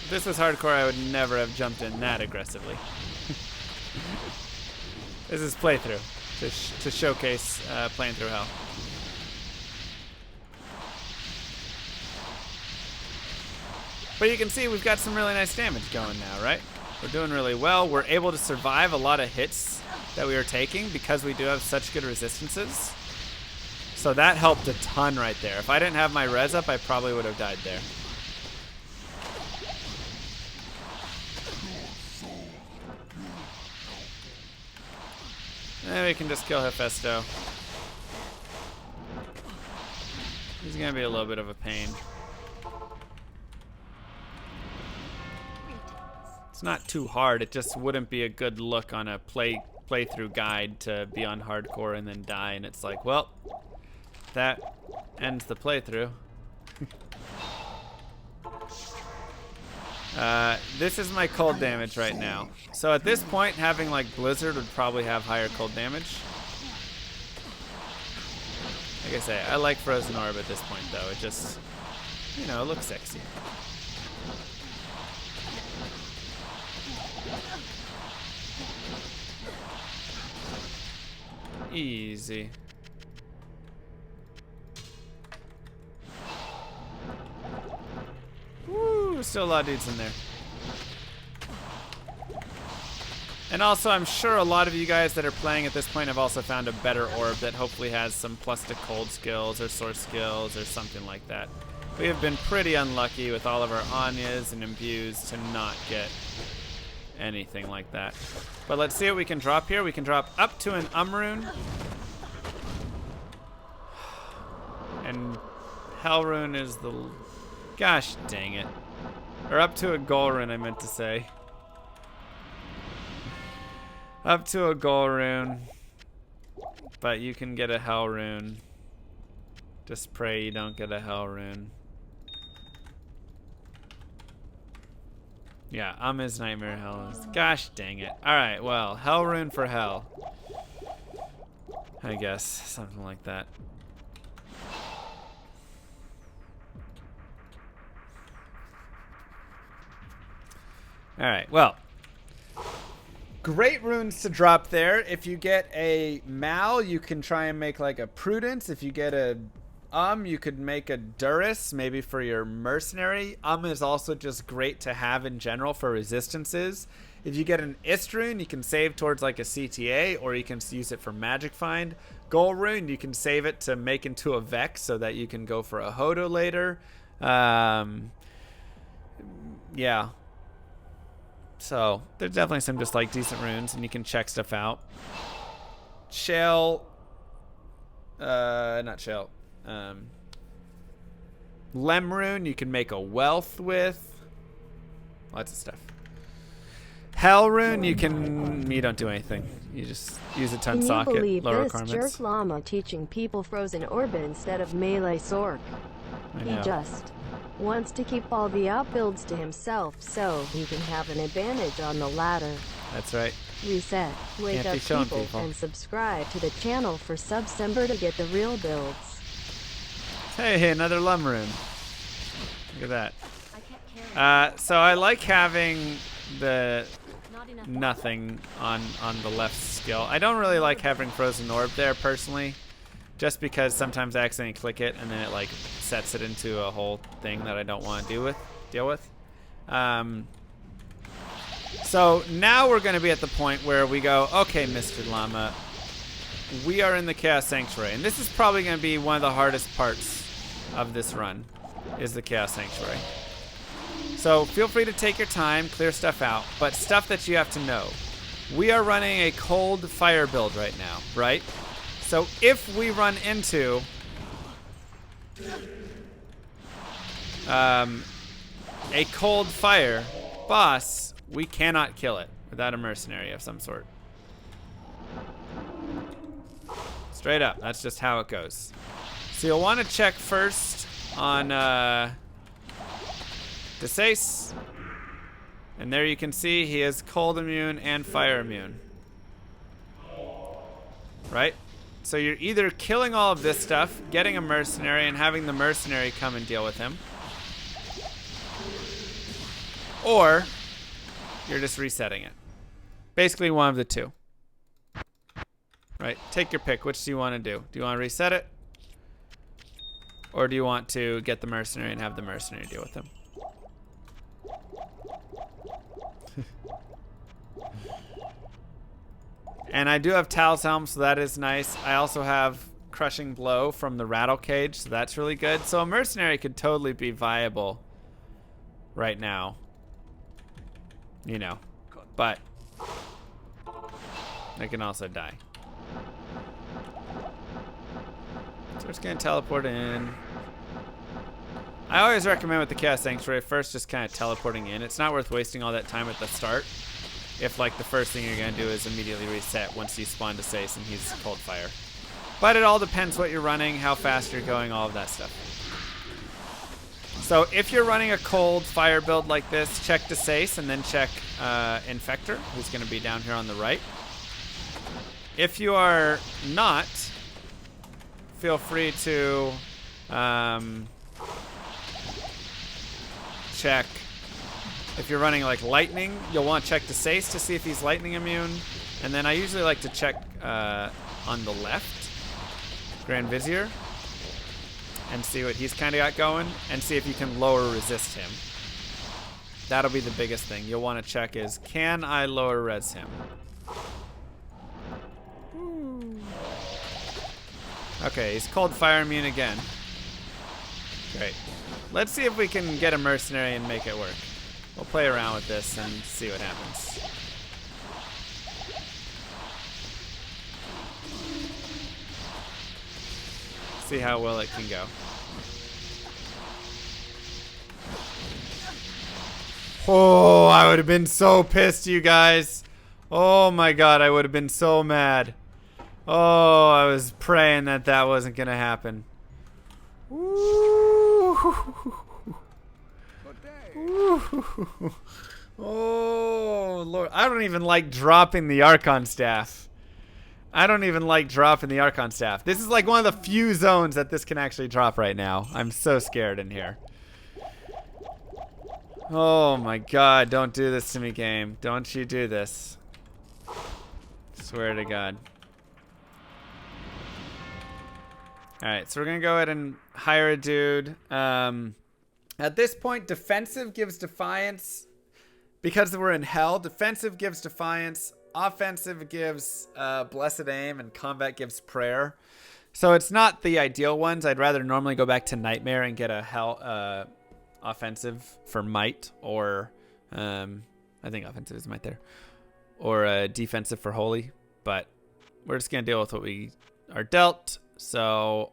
If this was hardcore, I would never have jumped in that aggressively. This is playthrough to showcase playing through hell. But you can see we've got some really nice damage going now, right? We're doing really well. We're able to survive a lot of hits that we are taking because we do have such good resistances. So that helped a ton right there. If I didn't have my res up, I probably would have died there. And we can just kill Mephisto. He's gonna be a little bit of a pain. It's not too hard. It just wouldn't be a good look on a playthrough guide to be on hardcore and then die. And it's like, well, that ends the playthrough. This is my cold damage right now. So at this point, having like Blizzard would probably have higher cold damage. Like I say, I like Frozen Orb at this point though. It just, you know, it looks sexy. Easy. Woo, still a lot of dudes in there. And also, I'm sure a lot of you guys that are playing at this point have also found a better orb that hopefully has some plus to cold skills or source skills or something like that. We have been pretty unlucky with all of our Anyas and imbues to not get anything like that. But let's see what we can drop here. We can drop up to an Rune. And Hell Rune is the... Gosh dang it. Or up to a Goal Rune, I meant to say. Up to a Goal Rune. But you can get a Hell Rune. Just pray you don't get a Hell Rune. Yeah, His Nightmare Hell is... Gosh dang it. Alright, well, Hell Rune for Hell. I guess, something like that. Alright, well. Great runes to drop there. If you get a Mal, you can try and make like a Prudence. If you get a you could make a Durance, maybe for your mercenary. Is also just great to have in general for resistances. If you get an Ist rune, you can save towards like a CTA, or you can use it for magic find. Gold rune, you can save it to make into a Vex so that you can go for a Hodo later. Yeah. So there's definitely some just like decent runes, and you can check stuff out. Shell, not shell. Lem rune, you can make a wealth with. Lots of stuff. Hell rune, you don't do anything. You just use a ton socket, Can you believe lower this requirements. jerk llama teaching people frozen orb instead of melee sword? He just wants to keep all the outbuilds to himself so he can have an advantage on the ladder. That's right. Reset, wake Can't be up showing people, people. and subscribe to the channel for Subsember to get the real builds. Hey, another Lum rune. Look at that. I can't carry So I like having the not enough. nothing on the left skill. I don't really like having Frozen Orb there personally, just because sometimes I accidentally click it and then it like sets it into a whole thing that I don't want to deal with. So now we're going to be at the point where we go, okay, Mr. Llama, we are in the Chaos Sanctuary, and this is probably going to be one of the hardest parts of this run, is the Chaos Sanctuary. So feel free to take your time, clear stuff out, but stuff that you have to know. We are running a cold fire build right now, right? So if we run into a cold fire boss, we cannot kill it without a mercenary of some sort. Straight up, that's just how it goes. So you'll want to check first on Desace. And there you can see he is cold immune and fire immune. Right? So you're either killing all of this stuff, getting a mercenary, and having the mercenary come and deal with him. Or you're just resetting it. Basically one of the two. Right? Take your pick. Which do you want to do? Do you want to reset it? Or do you want to get the mercenary and have the mercenary deal with him? And I do have Tal's Helm, so that is nice. I also have Crushing Blow from the Rattle Cage, so that's really good. So a mercenary could totally be viable right now. You know. But they can also die. So we're just going to teleport in. I always recommend with the Chaos Sanctuary, first just kind of teleporting in. It's not worth wasting all that time at the start. If like the first thing you're going to do is immediately reset once you spawn to Sace and he's cold fire. But it all depends what you're running, how fast you're going, all of that stuff. So if you're running a cold fire build like this, check to Sace and then check Infector, who's going to be down here on the right. If you are not, feel free to check. If you're running like lightning, you'll want to check to Sace to see if he's lightning immune. And then I usually like to check on the left, Grand Vizier, and see what he's kind of got going, and see if you can lower resist him. That'll be the biggest thing you'll want to check is, can I lower res him? Okay, he's cold fire immune again. Great. Let's see if we can get a mercenary and make it work. We'll play around with this and see what happens. See how well it can go. Oh, I would have been so pissed, you guys. Oh my god, I would have been so mad. Oh, I was praying that that wasn't going to happen. Ooh. Oh, Lord. I don't even like dropping the Archon Staff. I don't even like dropping the Archon Staff. This is like one of the few zones that this can actually drop right now. I'm so scared in here. Oh my god, don't do this to me, game. Don't you do this. Swear to God. Alright, so we're going to go ahead and hire a dude. At this point, defensive gives defiance. Because we're in hell, defensive gives defiance. Offensive gives blessed aim. And combat gives prayer. So it's not the ideal ones. I'd rather normally go back to nightmare and get a hell offensive for might. Or I think offensive is might there. Or a defensive for holy. But we're just going to deal with what we are dealt. So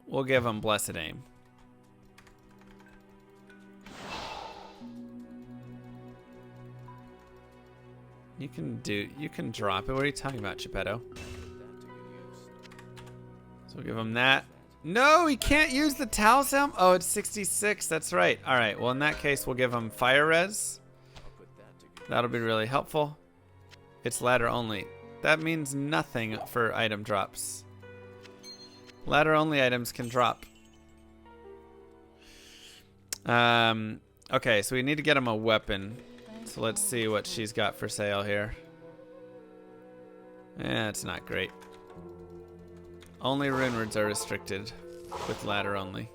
we'll give him blessed aim. You can drop it. What are you talking about, Geppetto? So we'll give him that. No, he can't use the Talsam. Oh, it's 66. That's right. All right. Well, in that case, we'll give him fire res. That'll be really helpful. It's ladder only. That means nothing for item drops. Ladder only items can drop. Okay, so we need to get him a weapon. So let's see what she's got for sale here. Yeah, it's not great. Only runewords are restricted with ladder only.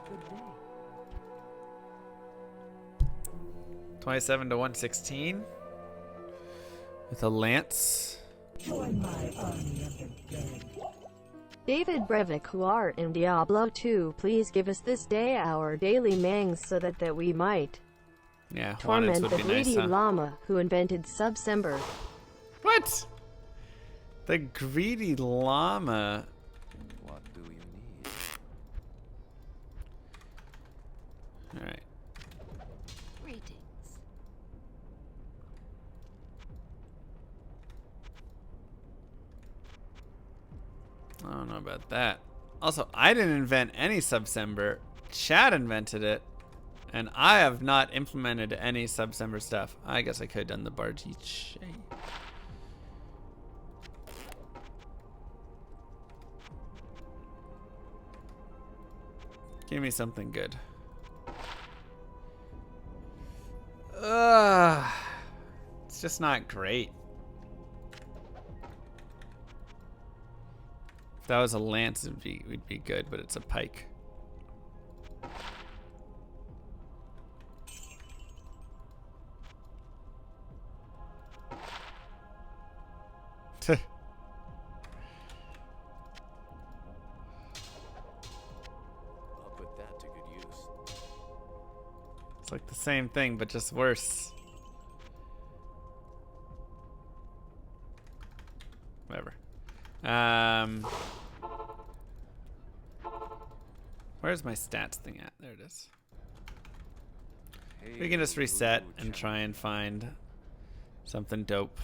Good day. 27 to 116 with a lance. David Brevik, who are in Diablo 2, please give us this day our daily mangs so that we might Yeah, torment would the be greedy nice, huh? llama who invented Subsember. What? The greedy llama. What do you need? All right. Greetings. I don't know about that. Also, I didn't invent any Subsember. Chad invented it. And I have not implemented any Subsember stuff. I guess I could have done the Bargiche. Give me something good. It's just not great. If that was a lance, we'd be good, but it's a pike. I'll put that to good use. It's like the same thing, but just worse. Whatever. Where's my stats thing at? There it is. We can just reset and try and find something dope.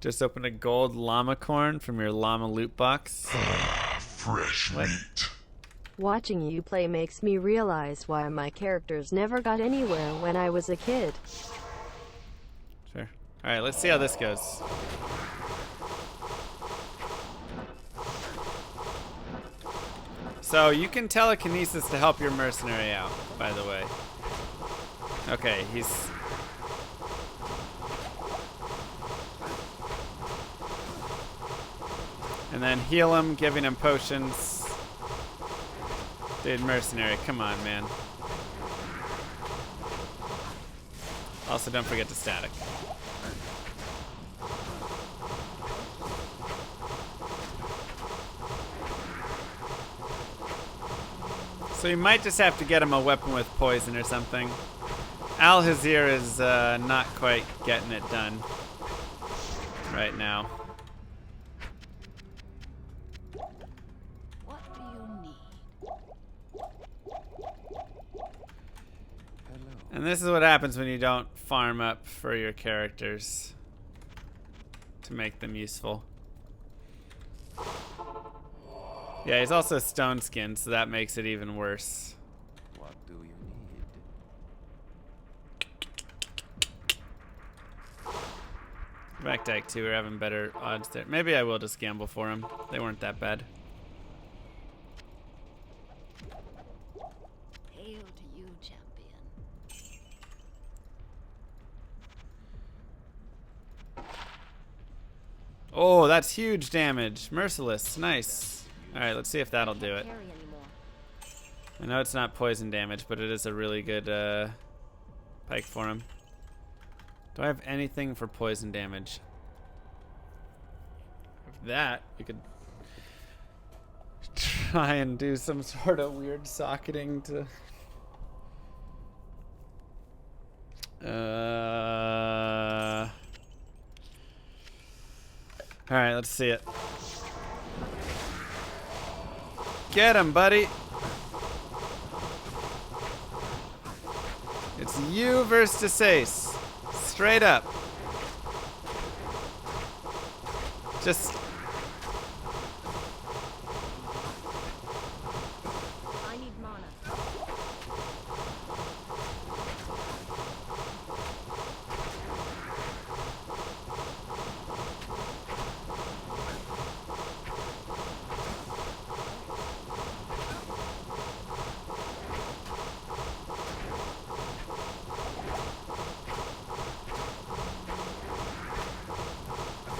Just opened a gold llama corn from your llama loot box. Fresh What? meat. Watching you play makes me realize why my characters never got anywhere when I was a kid. Sure. All right, let's see how this goes. So you can telekinesis to help your mercenary out, by the way. Okay, he's... And then heal him, giving him potions. Dude, mercenary, come on, man. Also, don't forget to static. So you might just have to get him a weapon with poison or something. Al-Hazir is not quite getting it done right now. What do you need? Hello. And this is what happens when you don't farm up for your characters to make them useful. Yeah, he's also stone skinned, so that makes it even worse. What do you need? Back to Act 2, we're having better odds there. Maybe I will just gamble for him. They weren't that bad. Hail to you, champion. Oh, that's huge damage. Merciless. Nice. Alright, let's see if that'll do it. Carry anymore. I know it's not poison damage, but it is a really good pike for him. Do I have anything for poison damage? If that, we could try and do some sort of weird socketing to... Alright, let's see it. Get him, buddy. It's you versus Ace. Straight up. Just... I need mana.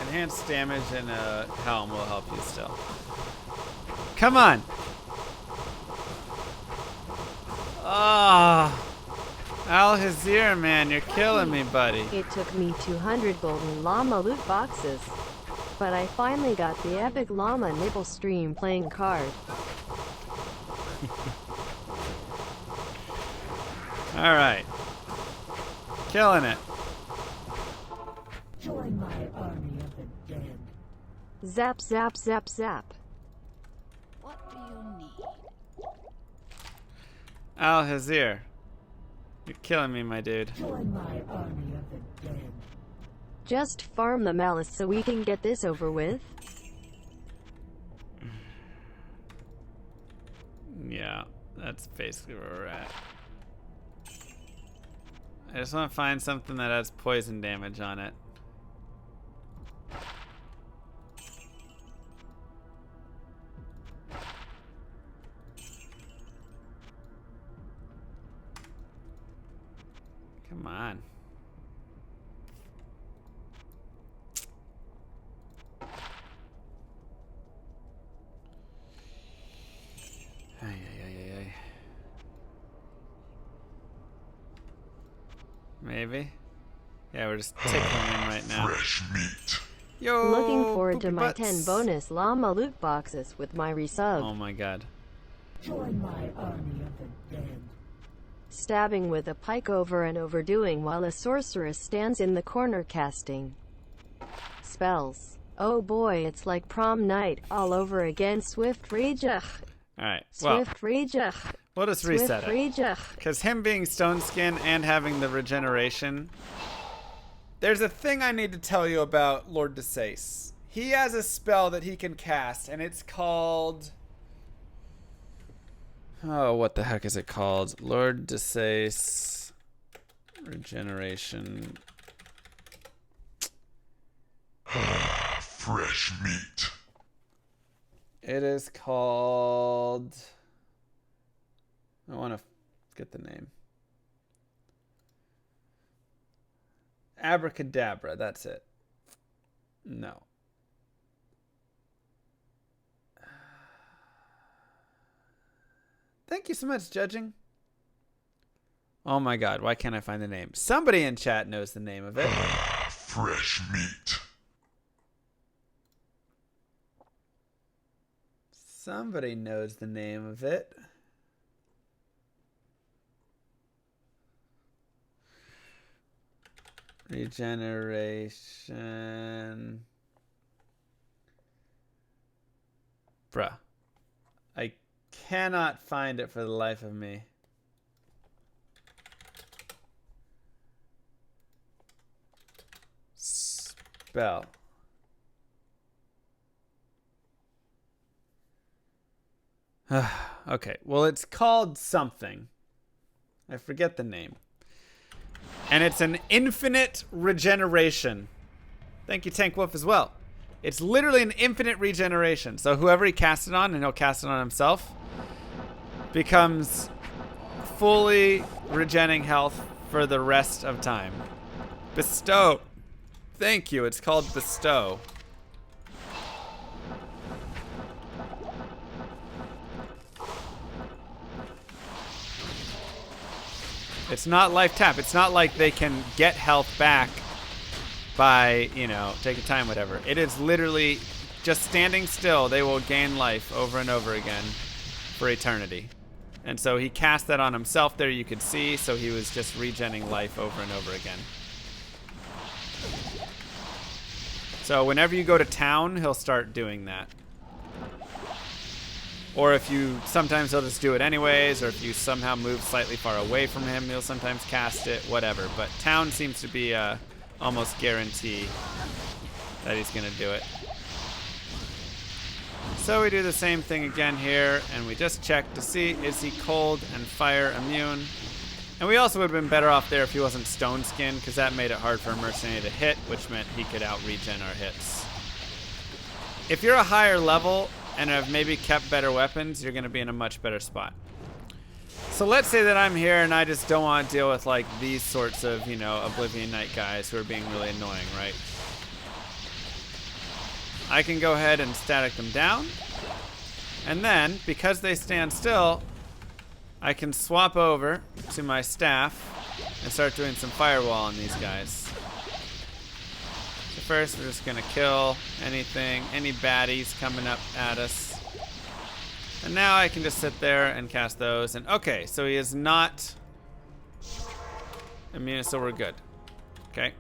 Enhanced damage and a helm will help you still. Come on! Ah, Al-Hazir, man, you're killing me, buddy. It took me 200 golden llama loot boxes. But I finally got the epic llama nibble stream playing card. Alright. Killing it. Join my army of the dead. Zap, zap, zap, zap. What do you need? Al-Hazir. You're killing me, my dude. Join my army of the dead. Just farm the malice so we can get this over with. Yeah, that's basically where we're at. I just want to find something that has poison damage on it. Come on. Ay, ay, ay, ay. Maybe. Yeah, we're just tickling him right now. Fresh meat. Yo, Looking forward to poopy my butts. 10 bonus llama loot boxes with my resub. Oh my god. Join my army of the dead. Stabbing with a pike over and overdoing while a sorceress stands in the corner casting spells. Oh boy, it's like prom night all over again. Swift rage. Alright, well, Swift rage. we'll just reset Swift it. rage. Because him being stone skin and having the regeneration. There's a thing I need to tell you about Lord Desace. He has a spell that he can cast, and it's called... Oh, what the heck is it called? Lord Desace regeneration. Fresh meat. It is called... I want to get the name. Abracadabra, that's it. No. Thank you so much, judging. Oh my god, why can't I find the name? Somebody in chat knows the name of it. Fresh meat. Somebody knows the name of it. Regeneration. Bruh. I cannot find it for the life of me. Spell. Okay, well, it's called something. I forget the name. And it's an infinite regeneration. Thank you, Tank Wolf, as well. It's literally an infinite regeneration. So whoever he casts it on, and he'll cast it on himself, becomes fully regenerating health for the rest of time. Bestow. Thank you. It's called Bestow. It's not life tap. It's not like they can get health back by, you know, taking time, whatever. It is literally just standing still. They will gain life over and over again for eternity. And so he cast that on himself there, you could see, so he was just regenerating life over and over again. So whenever you go to town, he'll start doing that. Or if you, sometimes he'll just do it anyways, or if you somehow move slightly far away from him, he'll sometimes cast it, whatever. But town seems to be a almost guarantee that he's gonna do it. So we do the same thing again here, and we just check to see, is he cold and fire immune? And we also would have been better off there if he wasn't stone skinned, because that made it hard for a mercenary to hit, which meant he could out regen our hits. If you're a higher level and have maybe kept better weapons, you're gonna be in a much better spot. So let's say that I'm here and I just don't want to deal with like these sorts of, you know, Oblivion Knight guys who are being really annoying, right? I can go ahead and static them down. And then, because they stand still, I can swap over to my staff and start doing some firewall on these guys. So first we're just gonna kill anything, any baddies coming up at us. And now I can just sit there and cast those. And okay, so he is not immune, so we're good. Okay,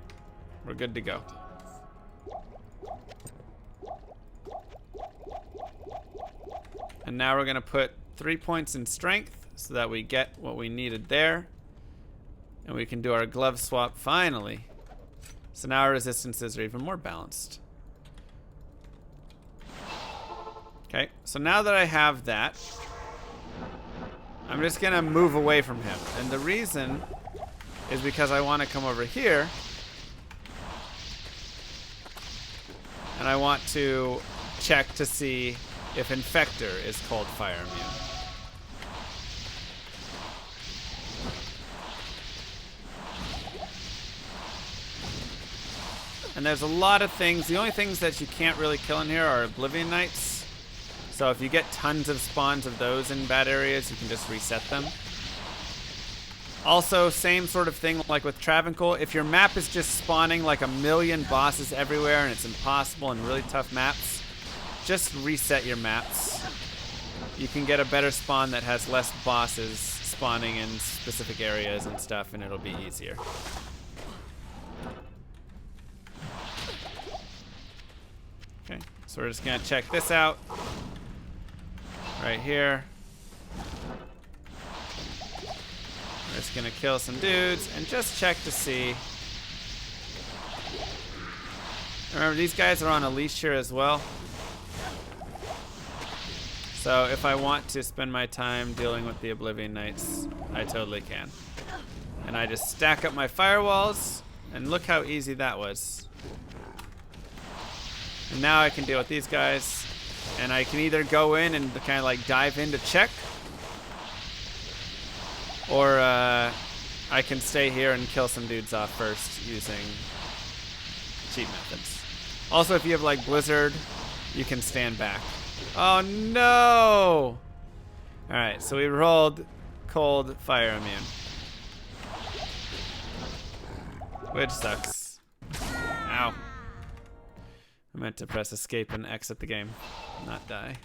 we're good to go. And now we're gonna put 3 points in strength so that we get what we needed there. And we can do our glove swap finally. So now our resistances are even more balanced. Okay, so now that I have that, I'm just gonna move away from him. And the reason is because I wanna come over here and I want to check to see if Infector is cold fire immune. And there's a lot of things. The only things that you can't really kill in here are Oblivion Knights. So if you get tons of spawns of those in bad areas, you can just reset them. Also, same sort of thing like with Travincal. If your map is just spawning like a million bosses everywhere and it's impossible in really tough maps, just reset your maps. You can get a better spawn that has less bosses spawning in specific areas and stuff, and it'll be easier. Okay, so we're just gonna check this out. Right here. We're just gonna kill some dudes and just check to see. Remember, these guys are on a leash here as well. So if I want to spend my time dealing with the Oblivion Knights, I totally can. And I just stack up my firewalls, and look how easy that was. And now I can deal with these guys, and I can either go in and kind of like dive in to check, or I can stay here and kill some dudes off first using cheat methods. Also, if you have like Blizzard, you can stand back. Oh no! Alright, so we rolled cold fire immune, which sucks. Ow. I meant to press escape and exit the game, not die.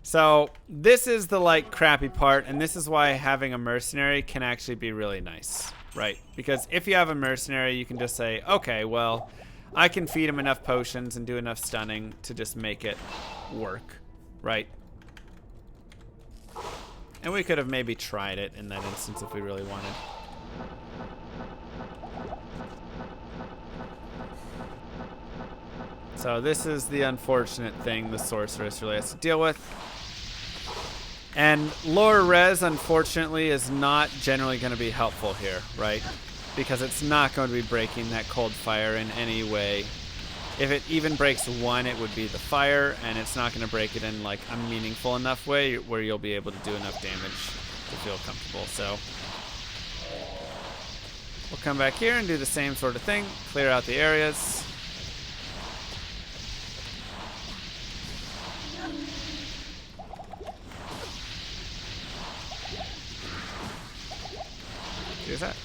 So this is the like crappy part, and this is why having a mercenary can actually be really nice, right? Because if you have a mercenary, you can just say, okay, well, I can feed him enough potions and do enough stunning to just make it work, right? And we could have maybe tried it in that instance if we really wanted. So this is the unfortunate thing the sorceress really has to deal with. And lower res, unfortunately, is not generally going to be helpful here, right? Because it's not going to be breaking that cold fire in any way. If it even breaks one, it would be the fire, and it's not going to break it in like a meaningful enough way where you'll be able to do enough damage to feel comfortable. So we'll come back here and do the same sort of thing, clear out the areas. See that?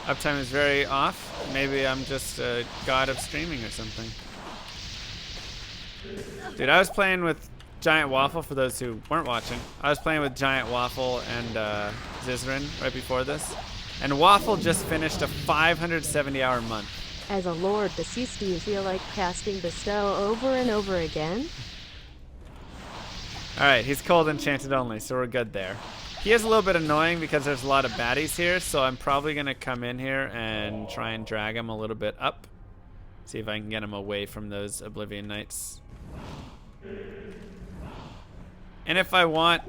Uptime is very off. Maybe I'm just a god of streaming or something. Dude, I was playing with Giant Waffle, for those who weren't watching. I was playing with Giant Waffle and Zizrin right before this. And Waffle just finished a 570-hour month. As a Lord deceased, do you feel like casting Bestow over and over again? Alright, he's cold enchanted only, so we're good there. He is a little bit annoying because there's a lot of baddies here, so I'm probably going to come in here and try and drag him a little bit up. See if I can get him away from those Oblivion Knights. And if I want...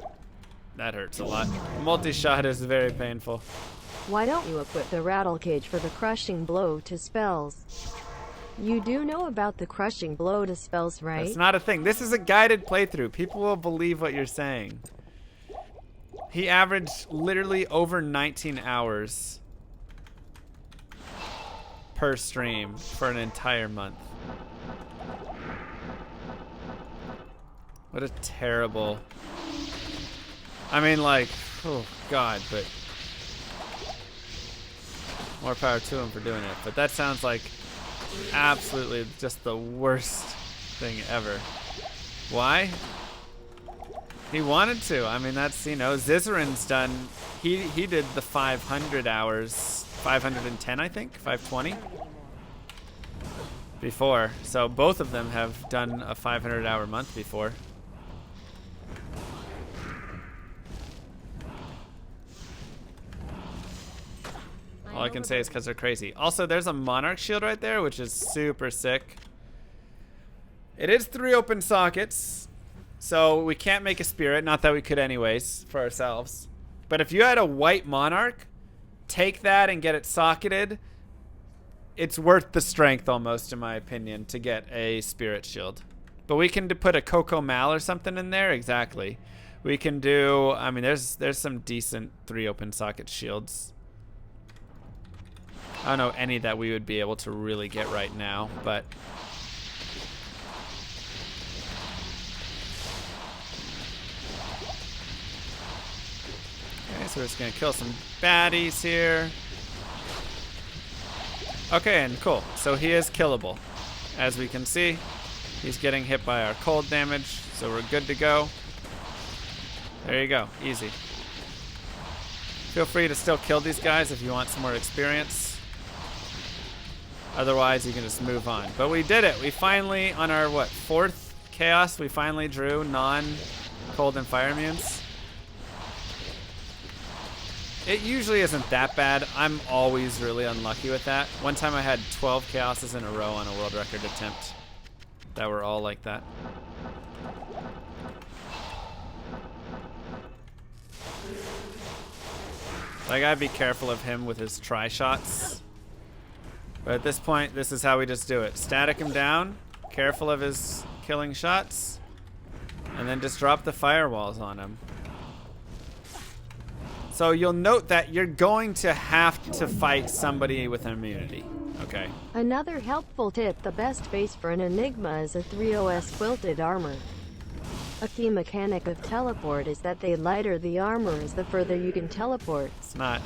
That hurts a lot. Multi-shot is very painful. Why don't you equip the Rattle Cage for the Crushing Blow to spells? You do know about the Crushing Blow to spells, right? That's not a thing. This is a guided playthrough. People will believe what you're saying. He averaged literally over 19 hours per stream for an entire month. What a terrible... I mean, like, oh God, but more power to him for doing it. But that sounds like absolutely just the worst thing ever. Why? He wanted to. I mean, that's, you know, Zizrin's done, he did the 500 hours, 510, I think, 520 before. So both of them have done a 500-hour month before. All I can say is because they're crazy. Also, there's a Monarch shield right there, which is super sick. It is 3 open sockets. So we can't make a spirit, not that we could anyways, for ourselves. But if you had a white Monarch, take that and get it socketed. It's worth the strength almost, in my opinion, to get a spirit shield. But we can put a Coco Mal or something in there, exactly. We can do, I mean, there's some decent 3 open socket shields. I don't know any that we would be able to really get right now, but... Okay, so we're just gonna kill some baddies here. Okay, and cool. So he is killable. As we can see, he's getting hit by our cold damage, so we're good to go. There you go, easy. Feel free to still kill these guys if you want some more experience. Otherwise, you can just move on. But we did it. We finally, on our, what, 4th Chaos, we finally drew non-cold and fire immunes. It usually isn't that bad. I'm always really unlucky with that. One time I had 12 Chaoses in a row on a world record attempt that were all like that. So I gotta be careful of him with his tri-shots. But at this point, this is how we just do it. Static him down, careful of his killing shots, and then just drop the firewalls on him. So you'll note that you're going to have to fight somebody with immunity. Okay. Another helpful tip: the best base for an Enigma is a 3OS quilted armor. A key mechanic of teleport is that the lighter the armor is, the further you can teleport. It's not.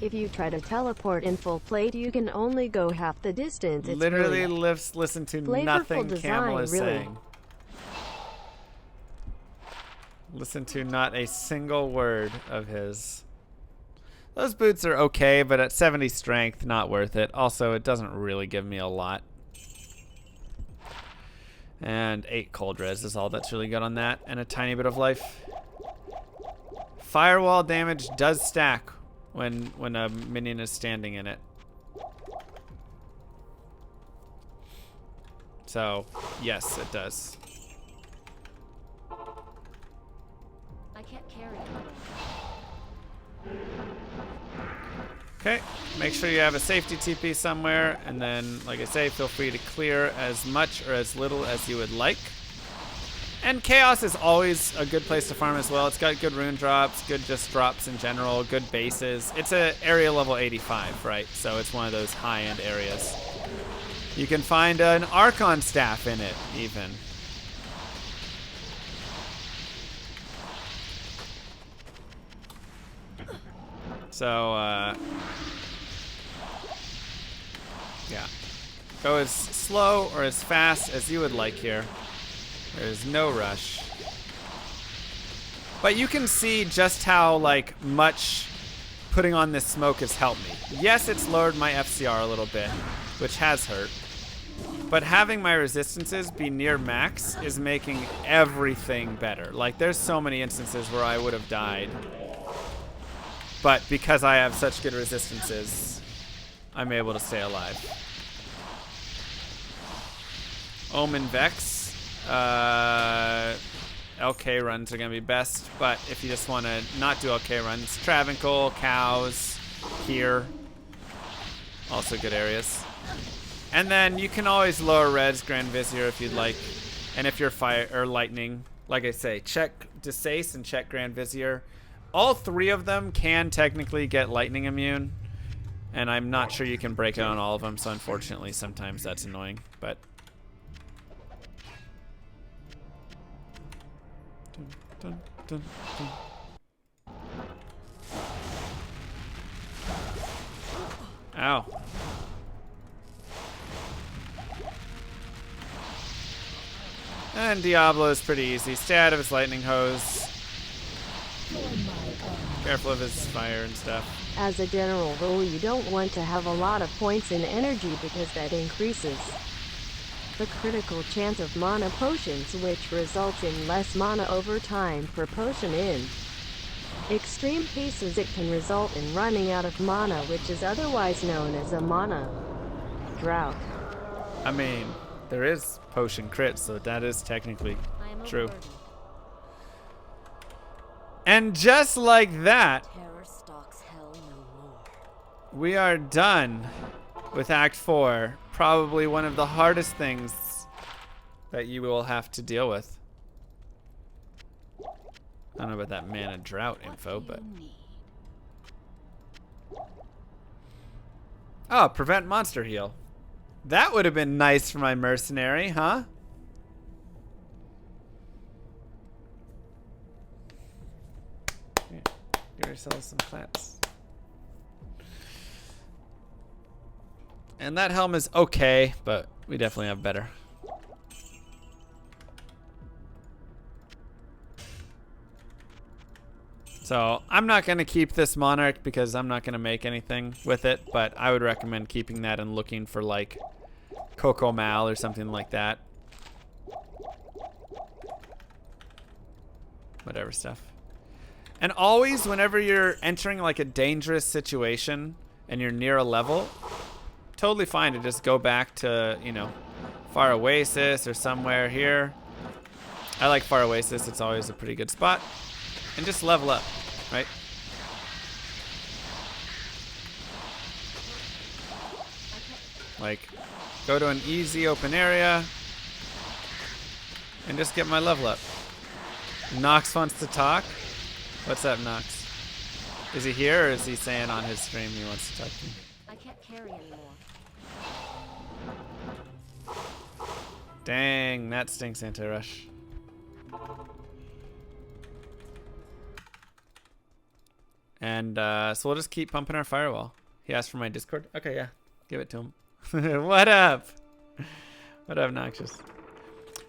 If you try to teleport in full plate, you can only go half the distance. It's Literally really listen to flavorful nothing design, Camel is really. saying. Listen to not a single word of his. Those boots are okay, but at 70 strength, not worth it. Also, it doesn't really give me a lot. And 8 cold res is all that's really good on that, and a tiny bit of life. Firewall damage does stack when a minion is standing in it. So, yes, it does. I can't carry it. Okay, make sure you have a safety TP somewhere, and then, like I say, feel free to clear as much or as little as you would like. And Chaos is always a good place to farm as well. It's got good rune drops, good just drops in general, good bases. It's a area level 85, right? So it's one of those high-end areas. You can find an Archon staff in it, even. So, Yeah. Go as slow or as fast as you would like here. There's no rush. But you can see just how, like, much putting on this smoke has helped me. Yes, it's lowered my FCR a little bit, which has hurt. But having my resistances be near max is making everything better. Like, there's so many instances where I would have died. But because I have such good resistances, I'm able to stay alive. Omen Vex. LK runs are going to be best. But if you just want to not do LK runs, Travincal, Cows, here. Also good areas. And then you can always lower Red's Grand Vizier if you'd like. And if you're fire or lightning, like I say, check Desace and check Grand Vizier. All three of them can technically get lightning immune. And I'm not sure you can break it on all of them, so unfortunately sometimes that's annoying. But dun, dun, dun. Ow. And Diablo is pretty easy. Stay out of his lightning hose. Careful of his fire and stuff. As a general rule, you don't want to have a lot of points in energy because that increases the critical chance of mana potions, which results in less mana over time per potion in extreme cases. It can result in running out of mana, which is otherwise known as a mana drought. I mean, there is potion crit, so that is technically I am true. overburdened. And just like that, Terror stalks hell no more. we are done with Act 4. Probably one of the hardest things that you will have to deal with. I don't know about that mana drought info, but... Oh, prevent monster heal. That would have been nice for my mercenary, huh? Here, give yourselves some plants. And that helm is okay, but we definitely have better. So I'm not going to keep this Monarch because I'm not going to make anything with it, but I would recommend keeping that and looking for like Coco Mal or something like that. Whatever stuff. And always, whenever you're entering like a dangerous situation and you're near a level, totally fine to just go back to, you know, Far Oasis or somewhere here. I like Far Oasis. It's always a pretty good spot. And just level up, right? Like, go to an easy open area and just get my level up. Nox wants to talk. What's up, Nox? Is he here, or is he saying on his stream he wants to talk to me? I can't carry anymore. Dang, that stinks, anti-rush. And so we'll just keep pumping our firewall. He asked for my Discord. Okay, yeah, give it to him. What up? What up, Noxious?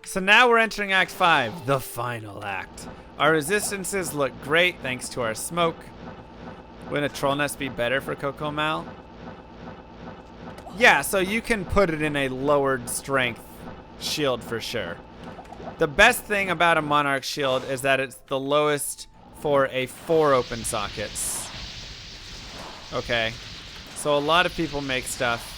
So now we're entering Act 5, the final act. Our resistances look great thanks to our smoke. Wouldn't a troll nest be better for Coco Mal? Yeah, so you can put it in a lowered strength shield for sure. The best thing about a Monarch shield is that it's the lowest for a 4 open sockets. Okay, so a lot of people make stuff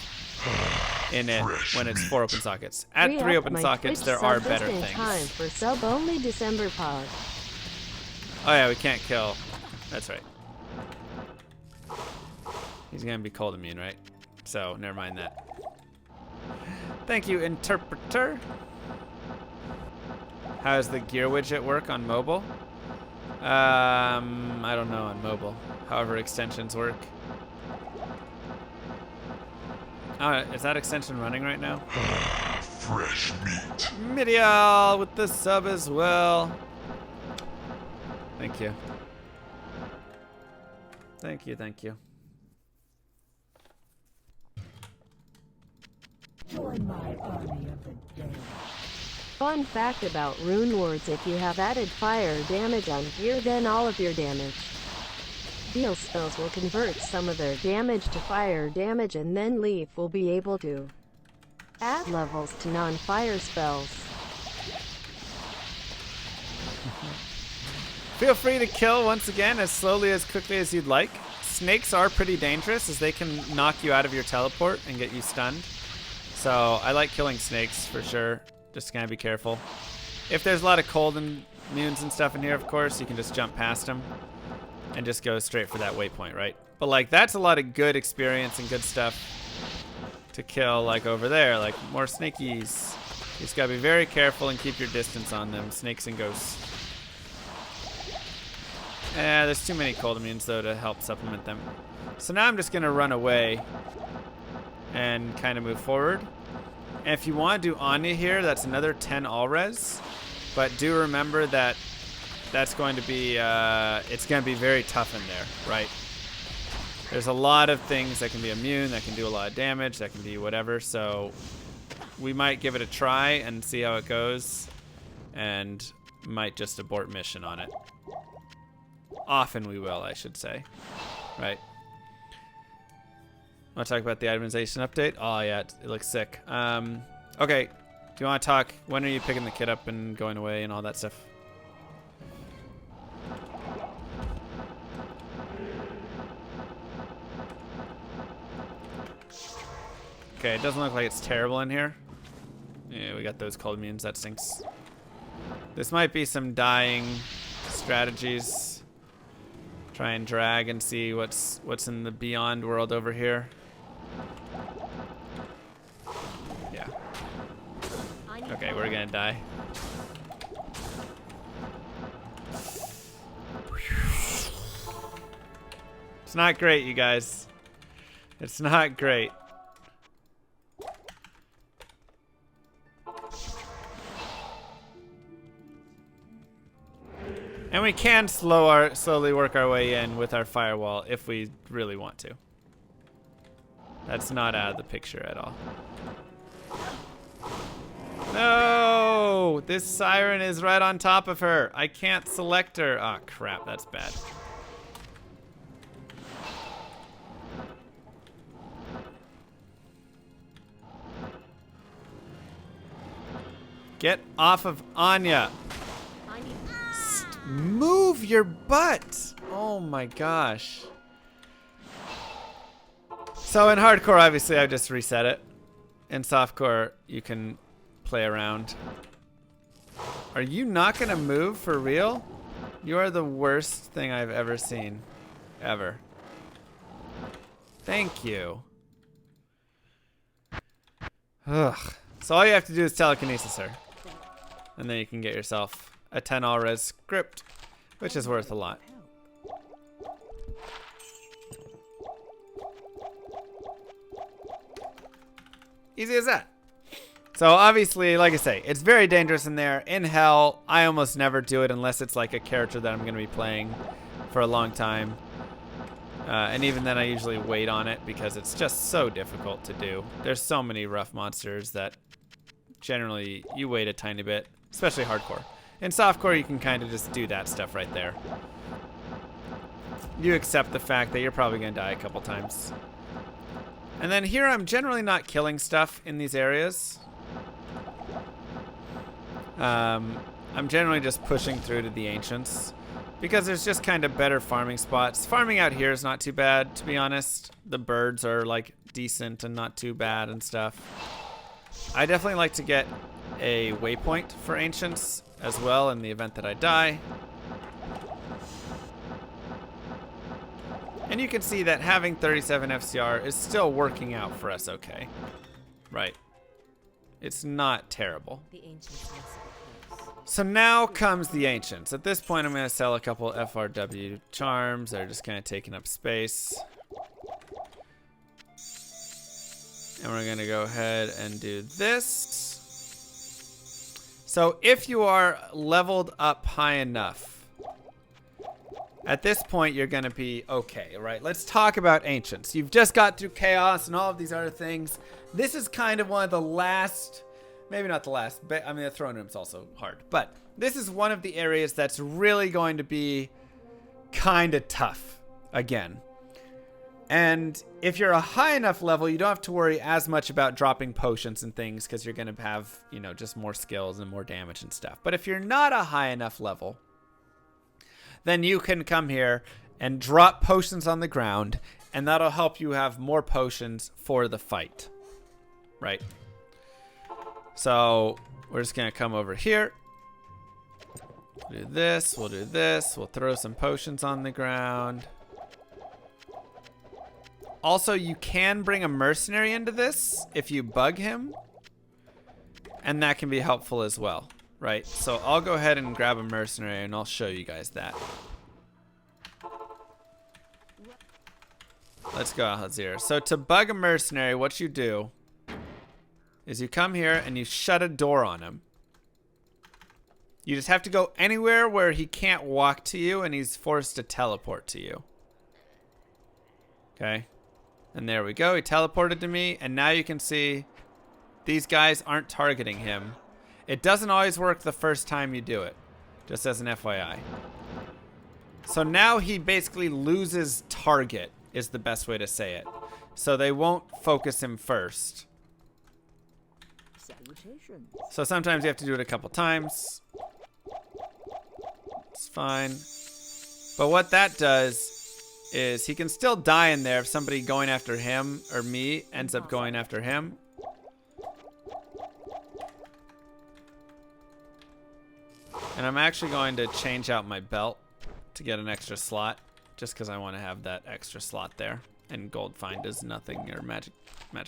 in it when it's 4 open sockets. At 3 open sockets, there are better things. Time for sub only December pod. Oh yeah, we can't kill. That's right. He's gonna be cold immune, right? So never mind that. Thank you, interpreter. How does the gear widget work on mobile? I don't know on mobile. However extensions work. Is that extension running right now? Fresh meat. Midial with the sub as well. Thank you. Thank you, thank you. Join my army of the dead. Fun fact about runewords: if you have added fire damage on gear, then all of your damage heal spells will convert some of their damage to fire damage, and then Leaf will be able to add levels to non-fire spells. Feel free to kill once again as slowly as quickly as you'd like. Snakes are pretty dangerous as they can knock you out of your teleport and get you stunned. So I like killing snakes for sure. Just gotta be careful. If there's a lot of cold and immunes and stuff in here, of course, you can just jump past them and just go straight for that waypoint, right? But like, that's a lot of good experience and good stuff to kill, like over there, like more snakies. You just gotta be very careful and keep your distance on them, snakes and ghosts. There's too many cold immunes though to help supplement them. So now I'm just gonna run away and kind of move forward. And if you want to do Anya here, that's another 10 all res. But do remember that that's going to be, it's going to be very tough in there, right? There's a lot of things that can be immune, that can do a lot of damage, that can be whatever. So we might give it a try and see how it goes, and might just abort mission on it. Often we will, I should say, right? Want to talk about the itemization update? Oh yeah, it looks sick. Okay, do you want to talk? When are you picking the kid up and going away and all that stuff? Okay, it doesn't look like it's terrible in here. Yeah, we got those cold immunes. That stinks. This might be some dying strategies. Try and drag and see what's in the beyond world over here. Yeah. Okay, we're gonna die. It's not great, you guys. It's not great. And we can slowly work our way in with our firewall if we really want to. That's not out of the picture at all. No! This siren is right on top of her. I can't select her. Oh, crap. That's bad. Get off of Anya. Move your butt! Oh my gosh. So in hardcore, obviously, I just reset it. In softcore, you can play around. Are you not gonna move for real? You are the worst thing I've ever seen. Ever. Thank you. Ugh. So all you have to do is telekinesis her. And then you can get yourself a 10 all res script, which is worth a lot. Easy as that. So obviously, like I say, it's very dangerous in there. In hell, I almost never do it unless it's like a character that I'm going to be playing for a long time. And even then I usually wait on it because it's just so difficult to do. There's so many rough monsters that generally you wait a tiny bit, especially hardcore. In softcore, you can kind of just do that stuff right there. You accept the fact that you're probably going to die a couple times. And then here, I'm generally not killing stuff in these areas. I'm generally just pushing through to the Ancients because there's just kind of better farming spots. Farming out here is not too bad, to be honest. The birds are like decent and not too bad and stuff. I definitely like to get a waypoint for Ancients as well in the event that I die. And you can see that having 37 FCR is still working out for us okay. Right. It's not terrible. So now comes the Ancients. At this point, I'm going to sell a couple FRW charms. They're just kind of taking up space. And we're going to go ahead and do this. So if you are leveled up high enough, at this point, you're going to be okay, right? Let's talk about Ancients. You've just got through Chaos and all of these other things. This is kind of one of the last, maybe not the last, but I mean, the Throne Room's also hard. But this is one of the areas that's really going to be kind of tough again. And if you're a high enough level, you don't have to worry as much about dropping potions and things because you're going to have, you know, just more skills and more damage and stuff. But if you're not a high enough level, then you can come here and drop potions on the ground, and that'll help you have more potions for the fight, right? So we're just going to come over here. Do this, we'll do this, we'll throw some potions on the ground. Also, you can bring a mercenary into this if you bug him, and that can be helpful as well. Right, so I'll go ahead and grab a mercenary and I'll show you guys that. Let's go, Hazir. So to bug a mercenary, what you do is you come here and you shut a door on him. You just have to go anywhere where he can't walk to you and he's forced to teleport to you. Okay, and there we go. He teleported to me, and now you can see these guys aren't targeting him. It doesn't always work the first time you do it, just as an FYI. So now he basically loses target, is the best way to say it. So they won't focus him first. Salutations. So sometimes you have to do it a couple times. It's fine. But what that does is he can still die in there if somebody going after him or me ends up going after him. And I'm actually going to change out my belt to get an extra slot, just because I want to have that extra slot there. And Gold Find does nothing, or Magic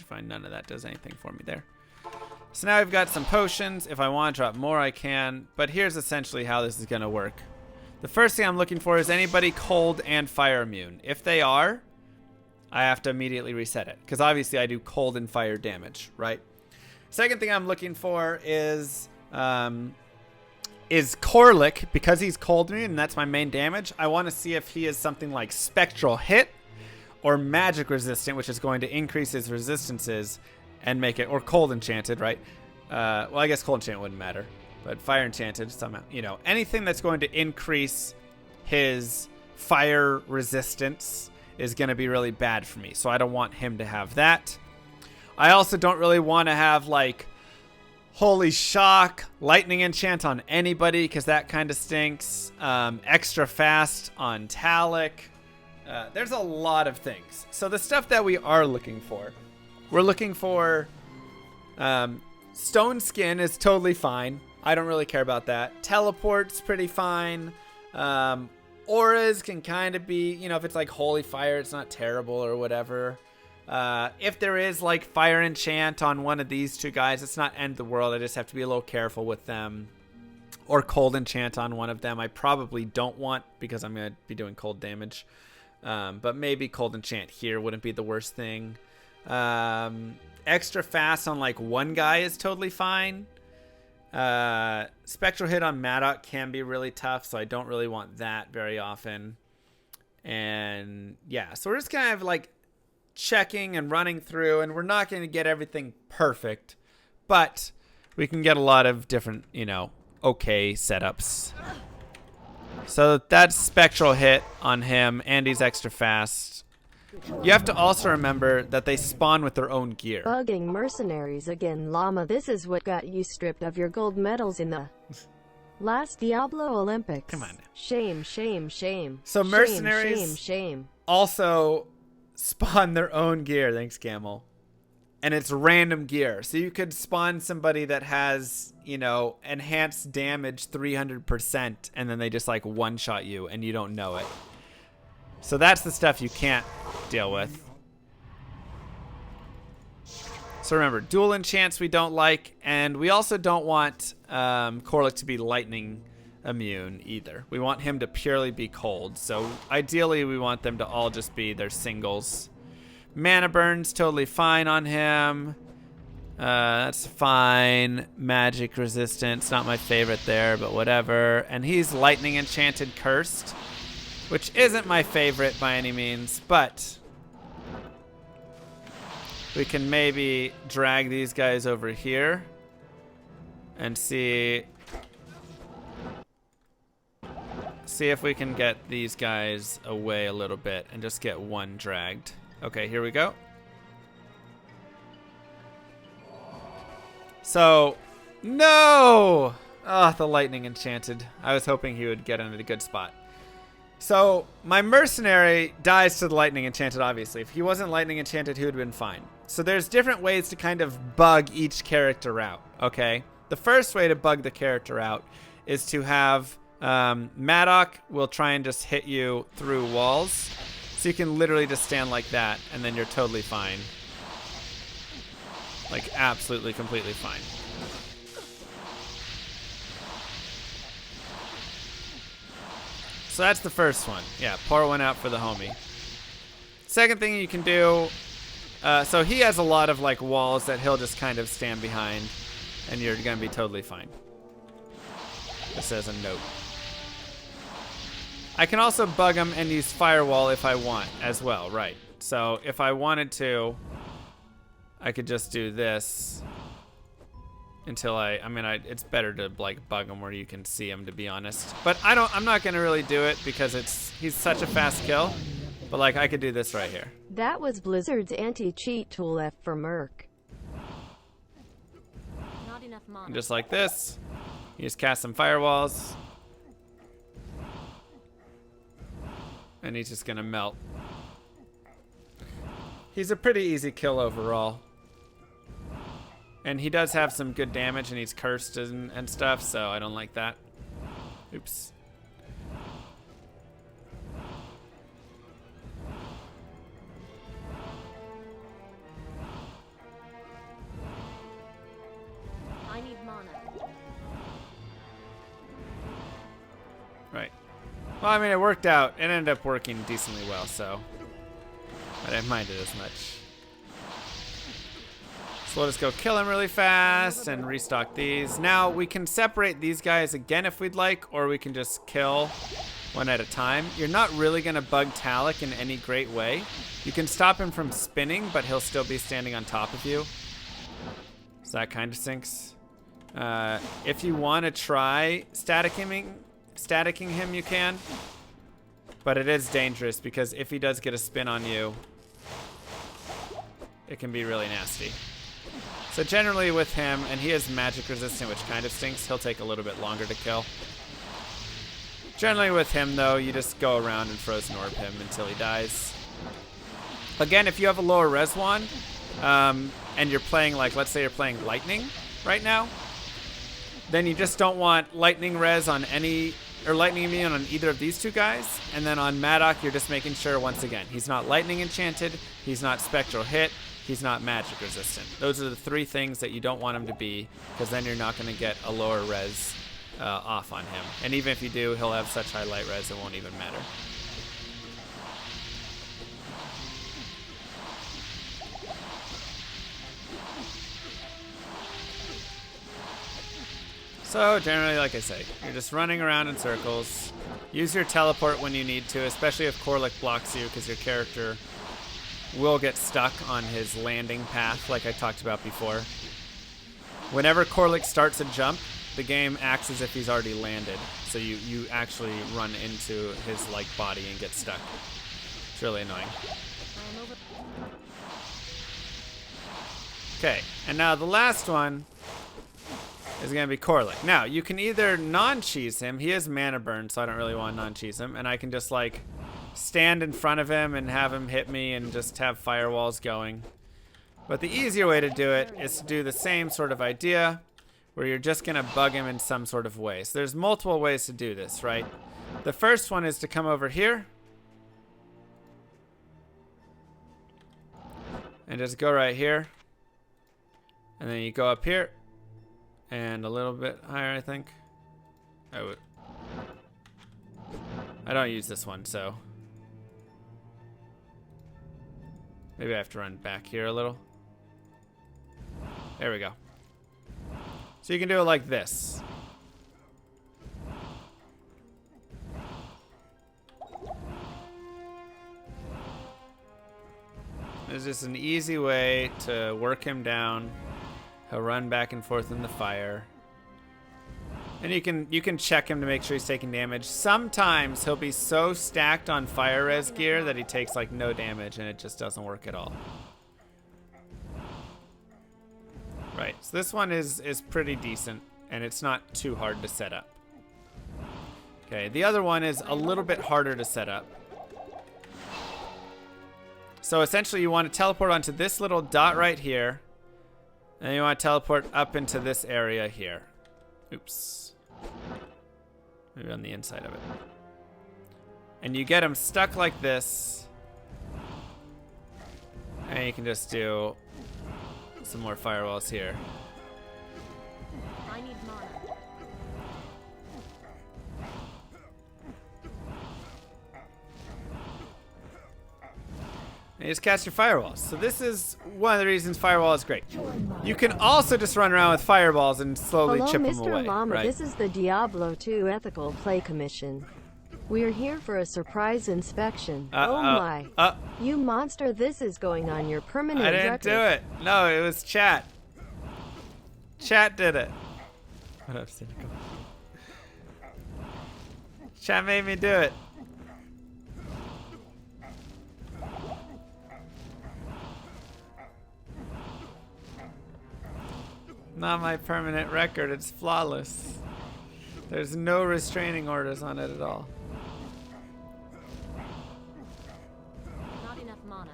Find, none of that does anything for me there. So now I've got some potions. If I want to drop more, I can. But here's essentially how this is going to work. The first thing I'm looking for is anybody cold and fire immune. If they are, I have to immediately reset it, because obviously I do cold and fire damage, right? Second thing I'm looking for is Corlic, because he's cold immune and that's my main damage. I want to see if he is something like Spectral Hit or Magic Resistant, which is going to increase his resistances and make it, or Cold Enchanted, right? Well, I guess Cold Enchanted wouldn't matter, but Fire Enchanted somehow, you know, anything that's going to increase his fire resistance is going to be really bad for me. So I don't want him to have that. I also don't really want to have like Holy Shock, Lightning Enchant on anybody, because that kind of stinks. Extra Fast on Talic. There's a lot of things. So the stuff that we are looking for, we're looking for Stone Skin is totally fine. I don't really care about that. Teleport's pretty fine. Auras can kind of be, you know, if it's like Holy Fire, it's not terrible or whatever. If there is like Fire Enchant on one of these two guys, it's not end the world. I just have to be a little careful with them. Or Cold Enchant on one of them. I probably don't want, because I'm going to be doing cold damage. But maybe Cold Enchant here wouldn't be the worst thing. Extra Fast on like one guy is totally fine. Spectral Hit on Maddock can be really tough, so I don't really want that very often. And yeah, so we're just kind of like checking and running through, and we're not going to get everything perfect, but we can get a lot of different, you know, okay setups. So that's Spectral Hit on him, and he's extra fast. You have to also remember that they spawn with their own gear. Bugging mercenaries again, Llama. This is what got you stripped of your gold medals in the last Diablo Olympics. Come on. Shame, shame, shame. So mercenaries shame, shame. also spawn their own gear. Thanks, Camel. And it's random gear. So you could spawn somebody that has, you know, enhanced damage 300%, and then they just like one-shot you and you don't know it. So that's the stuff you can't deal with. So remember, dual enchants we don't like, and we also don't want Corlic to be lightning immune either. We want him to purely be cold. So ideally we want them to all just be their singles. Mana burn's totally fine on him. That's fine. Magic resistance, not my favorite there, but whatever. And he's lightning enchanted cursed. which isn't my favorite by any means, but we can maybe drag these guys over here and see if we can get these guys away a little bit and just get one dragged. Okay, here we go. So, no! Oh, the lightning enchanted. I was hoping he would get in at a good spot. So, my mercenary dies to the lightning enchanted, obviously. If he wasn't lightning enchanted, he would have been fine. So there's different ways to kind of bug each character out, okay? The first way to bug the character out is to have Maddock will try and just hit you through walls. So you can literally just stand like that, and then you're totally fine. Like, absolutely, completely fine. So that's the first one. Yeah, pour one out for the homie. Second thing you can do, so he has a lot of like walls that he'll just kind of stand behind, and you're gonna be totally fine. This says a note. I can also bug him and use firewall if I want as well, right? So if I wanted to, I could just do this until it's better to like bug him where you can see him, to be honest. But I'm not gonna really do it because he's such a fast kill. But like I could do this right here. That was Blizzard's anti-cheat tool F for Merc. Not enough mana. And just like this, you just cast some firewalls. And he's just gonna melt. He's a pretty easy kill overall. And he does have some good damage, and he's cursed and stuff, so I don't like that. Oops. I need mana. Right. Well, I mean, it worked out. It ended up working decently well, so I didn't mind it as much. So we'll just go kill him really fast and restock these. Now, we can separate these guys again if we'd like, or we can just kill one at a time. You're not really going to bug Talik in any great way. You can stop him from spinning, but he'll still be standing on top of you. So that kind of sinks. If you want to try staticking him, you can. But it is dangerous because if he does get a spin on you, it can be really nasty. So generally with him, and he is magic resistant, which kind of stinks, he'll take a little bit longer to kill. Generally with him, though, you just go around and frozen orb him until he dies. Again, if you have a lower res wand, and you're playing, like, let's say you're playing lightning right now, then you just don't want lightning res on lightning immune on either of these two guys. And then on Maddock, you're just making sure, once again, he's not lightning enchanted, he's not spectral hit, he's not magic resistant. Those are the three things that you don't want him to be, because then you're not going to get a lower res off on him. And even if you do, he'll have such high light res, it won't even matter. So generally, like I say, you're just running around in circles. Use your teleport when you need to, especially if Korlik blocks you, because your character will get stuck on his landing path, like I talked about before. Whenever Korlik starts a jump, the game acts as if he's already landed. So you actually run into his like body and get stuck. It's really annoying. Okay, and now the last one is going to be Korlik. Now, you can either non-cheese him. He has mana burn, so I don't really want to non-cheese him. And I can just, like, stand in front of him and have him hit me and just have firewalls going. But the easier way to do it is to do the same sort of idea, where you're just going to bug him in some sort of way. So there's multiple ways to do this, right? The first one is to come over here and just go right here. And then you go up here. And a little bit higher, I think. I don't use this one, so maybe I have to run back here a little. There we go. So you can do it like this. It's just an easy way to work him down. He'll run back and forth in the fire. And you can check him to make sure he's taking damage. Sometimes he'll be so stacked on fire res gear that he takes like no damage and it just doesn't work at all. Right, so this one is pretty decent and it's not too hard to set up. Okay, the other one is a little bit harder to set up. So essentially you want to teleport onto this little dot right here. And you want to teleport up into this area here. Oops. Maybe on the inside of it. And you get them stuck like this. And you can just do some more firewalls here. I need mana. And you just cast your firewalls. So this is one of the reasons firewall is great. You can also just run around with fireballs and slowly Hello, chip them Mr. away. Llama. Right? This is the Diablo 2 Ethical Play Commission. We're here for a surprise inspection. Oh my. You monster, this is going on your permanent I didn't record. do it. No, it was chat. Chat did it. What up, Cynical? Chat made me do it. Not my permanent record, it's flawless. There's no restraining orders on it at all. Not enough mana.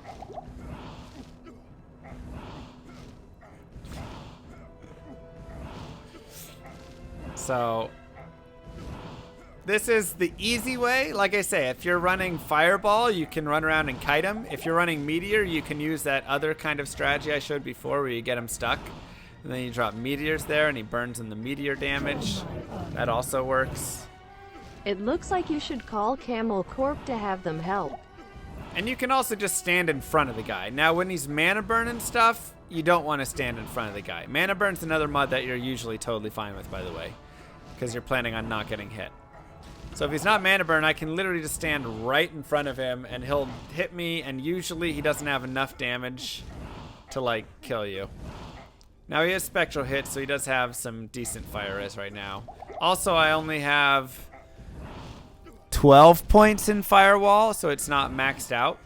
So, this is the easy way. Like I say, if you're running Fireball, you can run around and kite him. If you're running Meteor, you can use that other kind of strategy I showed before where you get him stuck. And then you drop meteors there and he burns in the meteor damage. That also works. It looks like you should call Camel Corp to have them help. And you can also just stand in front of the guy. Now when he's mana burn and stuff, you don't want to stand in front of the guy. Mana burn's another mod that you're usually totally fine with, by the way. Because you're planning on not getting hit. So if he's not mana burn, I can literally just stand right in front of him and he'll hit me, and usually he doesn't have enough damage to like kill you. Now he has spectral hits, so he does have some decent fire res right now. Also, I only have 12 points in firewall, so it's not maxed out.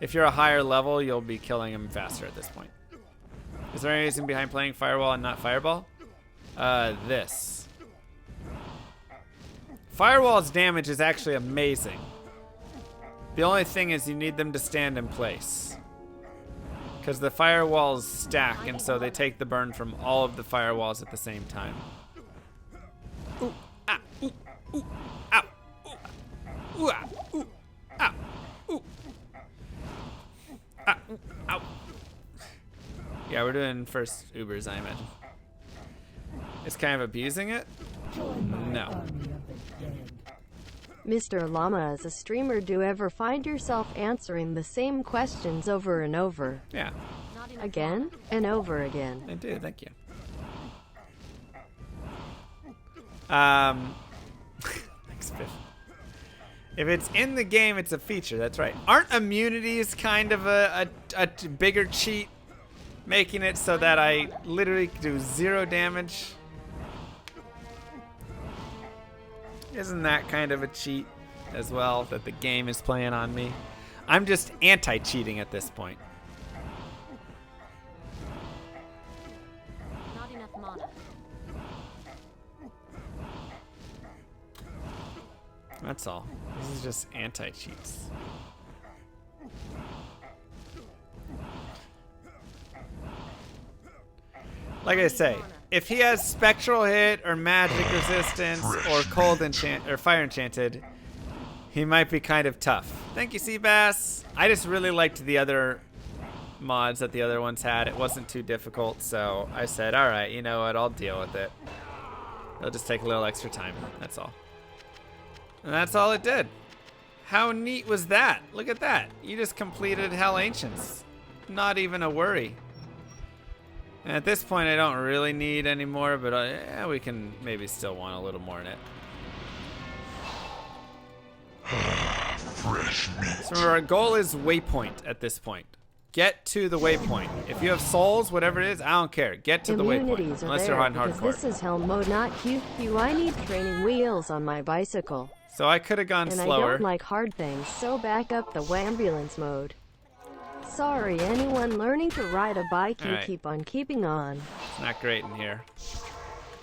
If you're a higher level, you'll be killing him faster at this point. Is there any reason behind playing firewall and not fireball? This. Firewall's damage is actually amazing. The only thing is you need them to stand in place. Because the firewalls stack, and so they take the burn from all of the firewalls at the same time. Ooh, ah, ooh, ooh, ow, ooh, ooh, ah, ooh, ow, ooh, ah, ooh, ow. Yeah, we're doing first Ubers, I imagine. It's kind of abusing it? No. Mr. Llama, as a streamer, do ever find yourself answering the same questions over and over? Yeah, Not enough Again and over again. I do, thank you. Thanks, Biff. If it's in the game, it's a feature, that's right. Aren't immunities kind of a bigger cheat? Making it so that I literally do 0 damage? Isn't that kind of a cheat as well, that the game is playing on me? I'm just anti-cheating at this point. Not enough mana. That's all. This is just anti-cheats. Like I say, if he has spectral hit or magic resistance or cold enchant or fire enchanted, he might be kind of tough. Thank you, Seabass. I just really liked the other mods that the other ones had. It wasn't too difficult, so I said, all right, you know what, I'll deal with it. It'll just take a little extra time. That's all. And that's all it did. How neat was that? Look at that. You just completed Hell Ancients. Not even a worry. And at this point, I don't really need any more, but yeah, we can maybe still want a little more in it. Fresh meat. So remember, our goal is waypoint at this point. Get to the waypoint. If you have souls, whatever it is, I don't care. Get to the waypoint. Immunities are Unless there you're on because hardcore. this is hell mode, not Q. I need training wheels on my bicycle. So I could have gone And slower. I don't like hard things, so back up the ambulance mode. Sorry, anyone learning to ride a bike, you Alright. keep on keeping on. It's not great in here.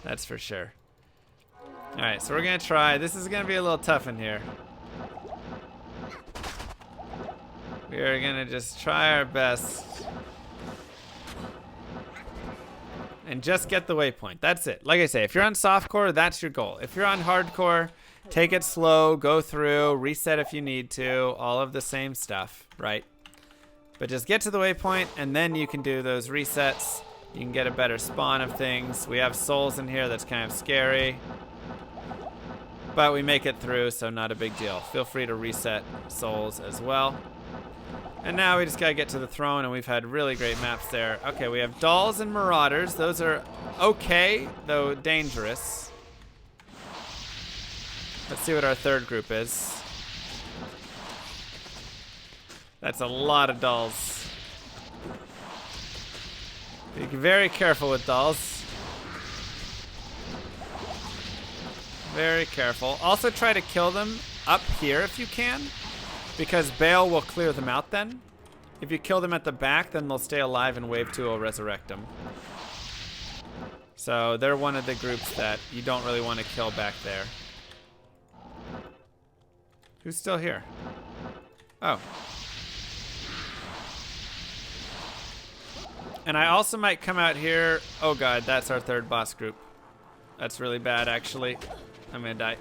That's for sure. Alright, so we're going to try. This is going to be a little tough in here. We are going to just try our best. And just get the waypoint. That's it. Like I say, if you're on softcore, that's your goal. If you're on hardcore, take it slow, go through, reset if you need to, all of the same stuff, right? But just get to the waypoint, and then you can do those resets. You can get a better spawn of things. We have souls in here, that's kind of scary. But we make it through, so not a big deal. Feel free to reset souls as well. And now we just gotta get to the throne, and we've had really great maps there. Okay, we have dolls and marauders. Those are okay, though dangerous. Let's see what our third group is. That's a lot of dolls. Be very careful with dolls. Very careful. Also try to kill them up here if you can, because Baal will clear them out then. If you kill them at the back, then they'll stay alive and wave 2 will resurrect them. So they're one of the groups that you don't really want to kill back there. Who's still here? Oh. And I also might come out here. Oh god, that's our third boss group. That's really bad, actually. I'm gonna die.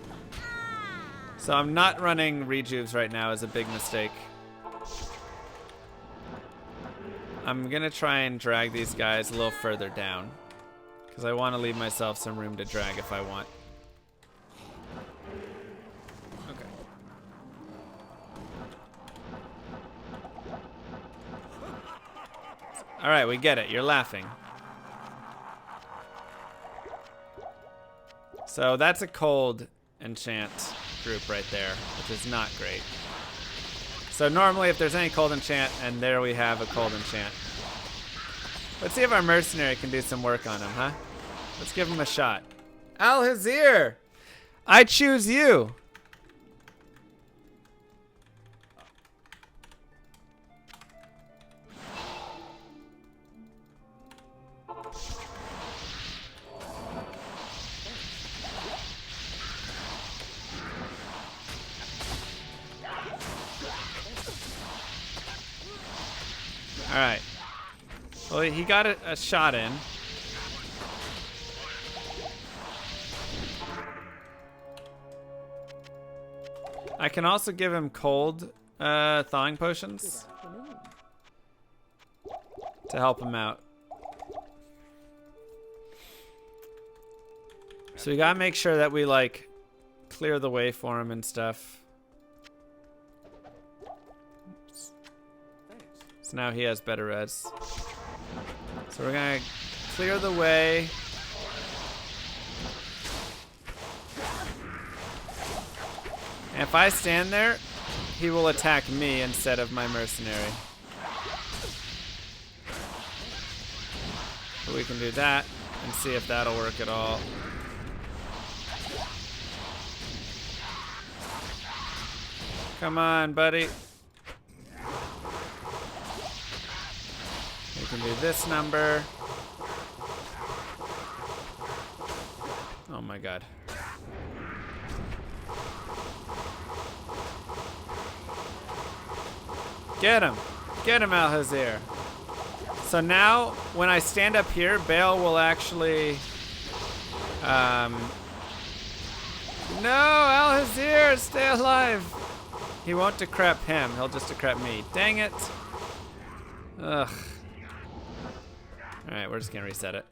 So I'm not running rejuves right now is a big mistake. I'm gonna try and drag these guys a little further down, because I want to leave myself some room to drag if I want. Okay. All right, we get it. You're laughing. So that's a cold enchant group right there, which is not great. So normally if there's any cold enchant, and there we have a cold enchant. Let's see if our mercenary can do some work on him, huh? Let's give him a shot. Al-Hazir! I choose you! Alright. Well, he got a shot in. I can also give him cold thawing potions to help him out. So we gotta make sure that we like clear the way for him and stuff. So now he has better res. So we're gonna clear the way. And if I stand there, he will attack me instead of my mercenary. So we can do that and see if that'll work at all. Come on, buddy. We can do this number. Oh my god. Get him! Get him, Al-Hazir! So now, when I stand up here, Baal will actually... No! Al-Hazir! Stay alive! He won't decrep him. He'll just decrep me. Dang it! Ugh. Alright, we're just gonna reset it.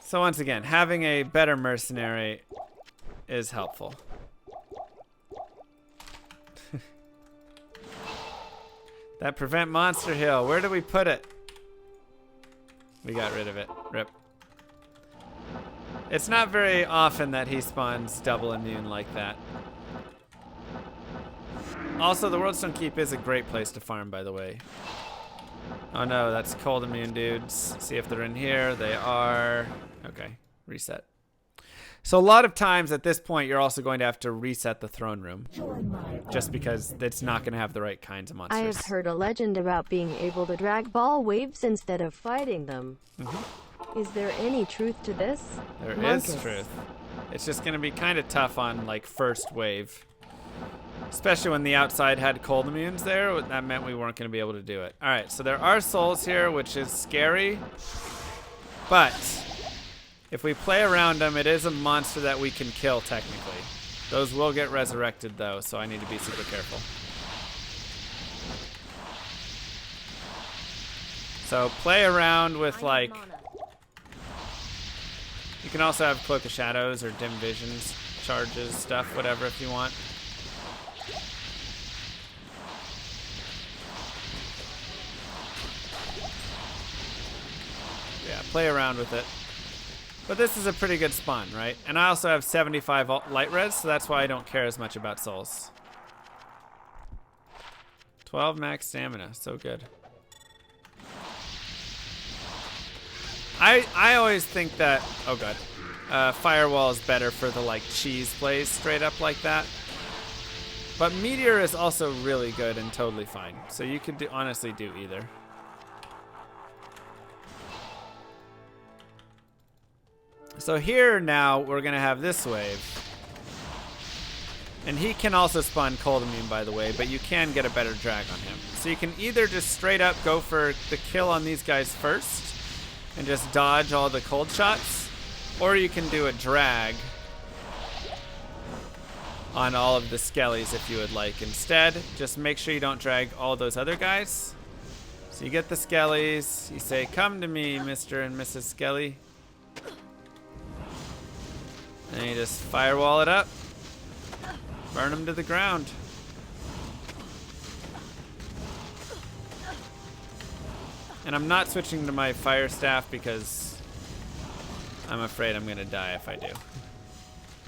So once again, having a better mercenary is helpful. That prevent monster heal. Where do we put it? We got rid of it. Rip. It's not very often that he spawns double immune like that. Also, the Worldstone Keep is a great place to farm, by the way. Oh no, that's cold immune dudes. See if they're in here. They are. Okay, reset. So a lot of times at this point, you're also going to have to reset the throne room. Just because it's not going to have the right kinds of monsters. I have heard a legend about being able to drag Baal waves instead of fighting them. Is there any truth to this? There is Monkus. truth. It's just going to be kind of tough on, like, first wave. Especially when the outside had cold immunes there. That meant we weren't going to be able to do it. All right, so there are souls here, which is scary. But if we play around them, it is a monster that we can kill, technically. Those will get resurrected, though, so I need to be super careful. So play around with, like... You can also have Cloak of Shadows or Dim Visions, charges, stuff, whatever, if you want. Yeah, play around with it. But this is a pretty good spawn, right? And I also have 75 light res, so that's why I don't care as much about souls. 12 max stamina, so good. I always think that, oh god, Firewall is better for the like cheese plays straight up like that. But Meteor is also really good and totally fine. So you could honestly do either. So here now we're gonna have this wave. And he can also spawn cold immune, by the way, but you can get a better drag on him. So you can either just straight up go for the kill on these guys first and just dodge all the cold shots, or you can do a drag on all of the skellies if you would like. Instead, just make sure you don't drag all those other guys. So you get the skellies, you say, "Come to me, Mr. and Mrs. Skelly." And you just firewall it up. Burn them to the ground. And I'm not switching to my fire staff because I'm afraid I'm going to die if I do.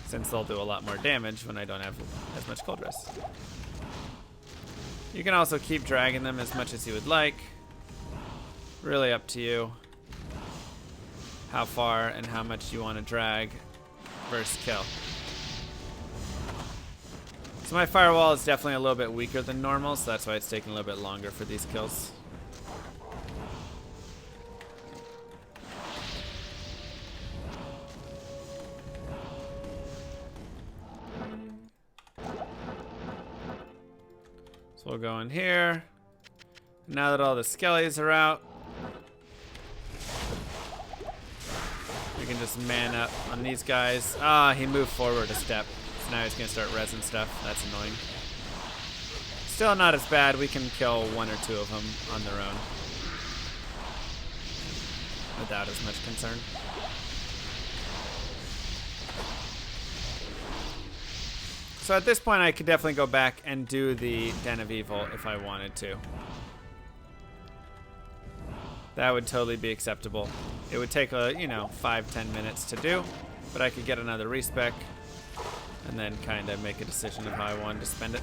Since they'll do a lot more damage when I don't have as much cold rest. You can also keep dragging them as much as you would like. Really up to you. How far and how much you want to drag versus kill. So my firewall is definitely a little bit weaker than normal, so that's why it's taking a little bit longer for these kills. So we'll go in here. Now that all the skellies are out, we can just man up on these guys. Ah, he moved forward a step. So now he's gonna start resin stuff. That's annoying. Still not as bad. We can kill one or two of them on their own without as much concern. So at this point, I could definitely go back and do the Den of Evil if I wanted to. That would totally be acceptable. It would take, 5-10 minutes to do, but I could get another respec and then kind of make a decision of how I wanted to spend it.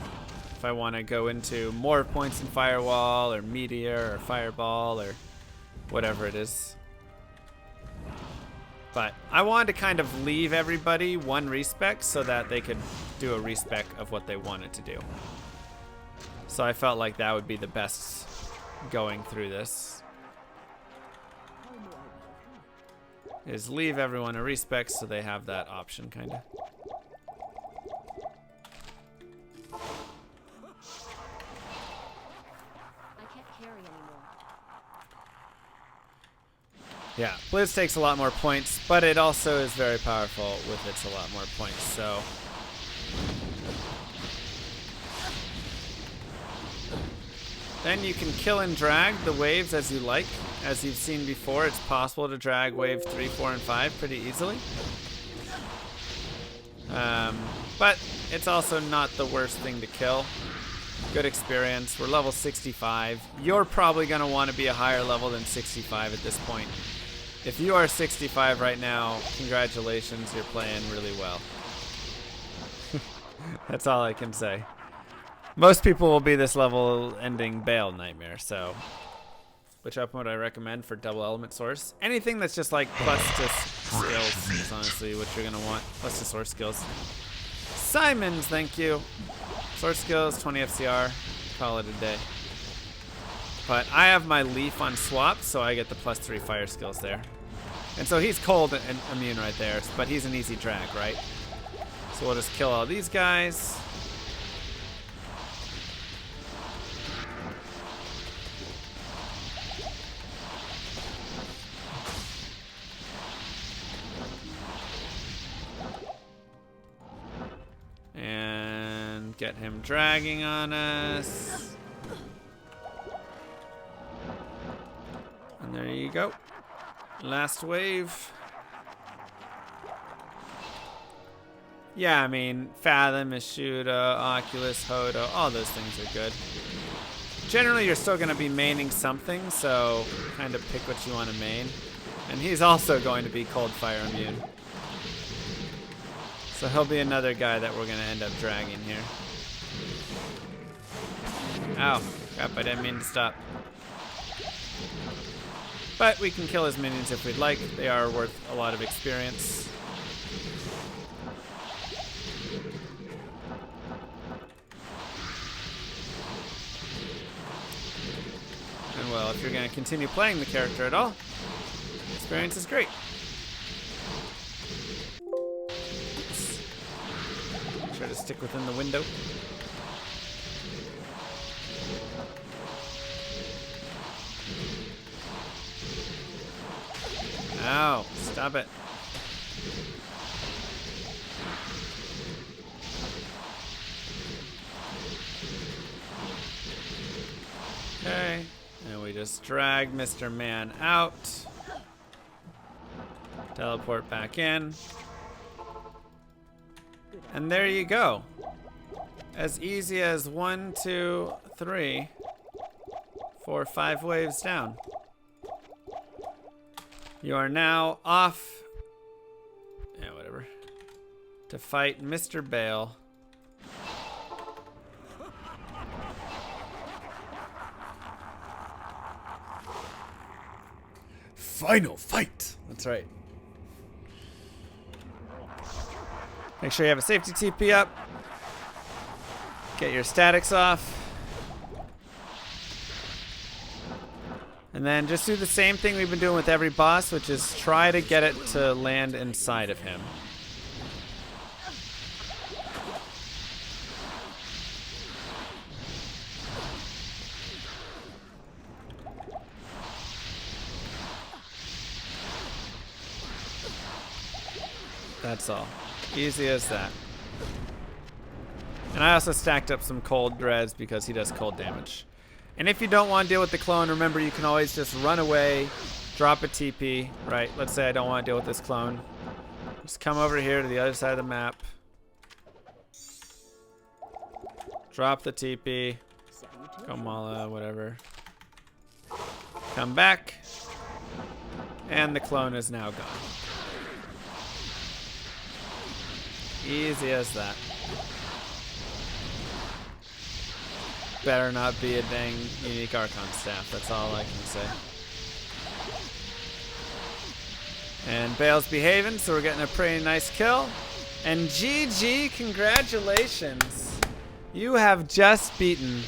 If I want to go into more points in Firewall or Meteor or Fireball or whatever it is. But I wanted to kind of leave everybody one respec so that they could do a respec of what they wanted to do. So I felt like that would be the best going through this. Is leave everyone a respec so they have that option, kind of. I can't carry anymore. Yeah, Blizz takes a lot more points, but it also is very powerful with its a lot more points, so. Then you can kill and drag the waves as you like. As you've seen before, it's possible to drag wave 3, 4, and 5 pretty easily. But it's also not the worst thing to kill. Good experience. We're level 65. You're probably going to want to be a higher level than 65 at this point. If you are 65 right now, congratulations, you're playing really well. That's all I can say. Most people will be this level ending Baal Nightmare, so which weapon would I recommend for double element source? Anything that's just like plus to skills is honestly what you're gonna want. Plus to source skills. Simons, thank you. Source skills, 20 FCR. Call it a day. But I have my leaf on swap, so I get the +3 fire skills there. And so he's cold and immune right there, but he's an easy drag, right? So we'll just kill all these guys. And get him dragging on us. And there you go. Last wave. Yeah, I mean, Fathom, Ishuda, Oculus, Hodo, all those things are good. Generally, you're still going to be maining something, so kind of pick what you want to main. And he's also going to be cold fire immune. So he'll be another guy that we're going to end up dragging here. Ow. Crap, I didn't mean to stop. But we can kill his minions if we'd like. They are worth a lot of experience. And well, if you're going to continue playing the character at all, experience is great. Try to stick within the window. Ow, stop it. Okay, and we just drag Mr. Man out. Teleport back in. And there you go. As easy as 1, 2, 3, 4, 5 waves down. You are now off, yeah, whatever, to fight Mr. Baal. Final fight. That's right. Make sure you have a safety TP up. Get your statics off. And then just do the same thing we've been doing with every boss, which is try to get it to land inside of him. That's all. Easy as that. And I also stacked up some cold dreads because he does cold damage. And if you don't want to deal with the clone, remember you can always just run away, drop a TP, right? Let's say I don't want to deal with this clone. Just come over here to the other side of the map. Drop the TP. Komala, whatever. Come back. And the clone is now gone. Easy as that. Better not be a dang unique Archon staff. That's all I can say. And Baal's behaving, so we're getting a pretty nice kill. And GG, congratulations. You have just beaten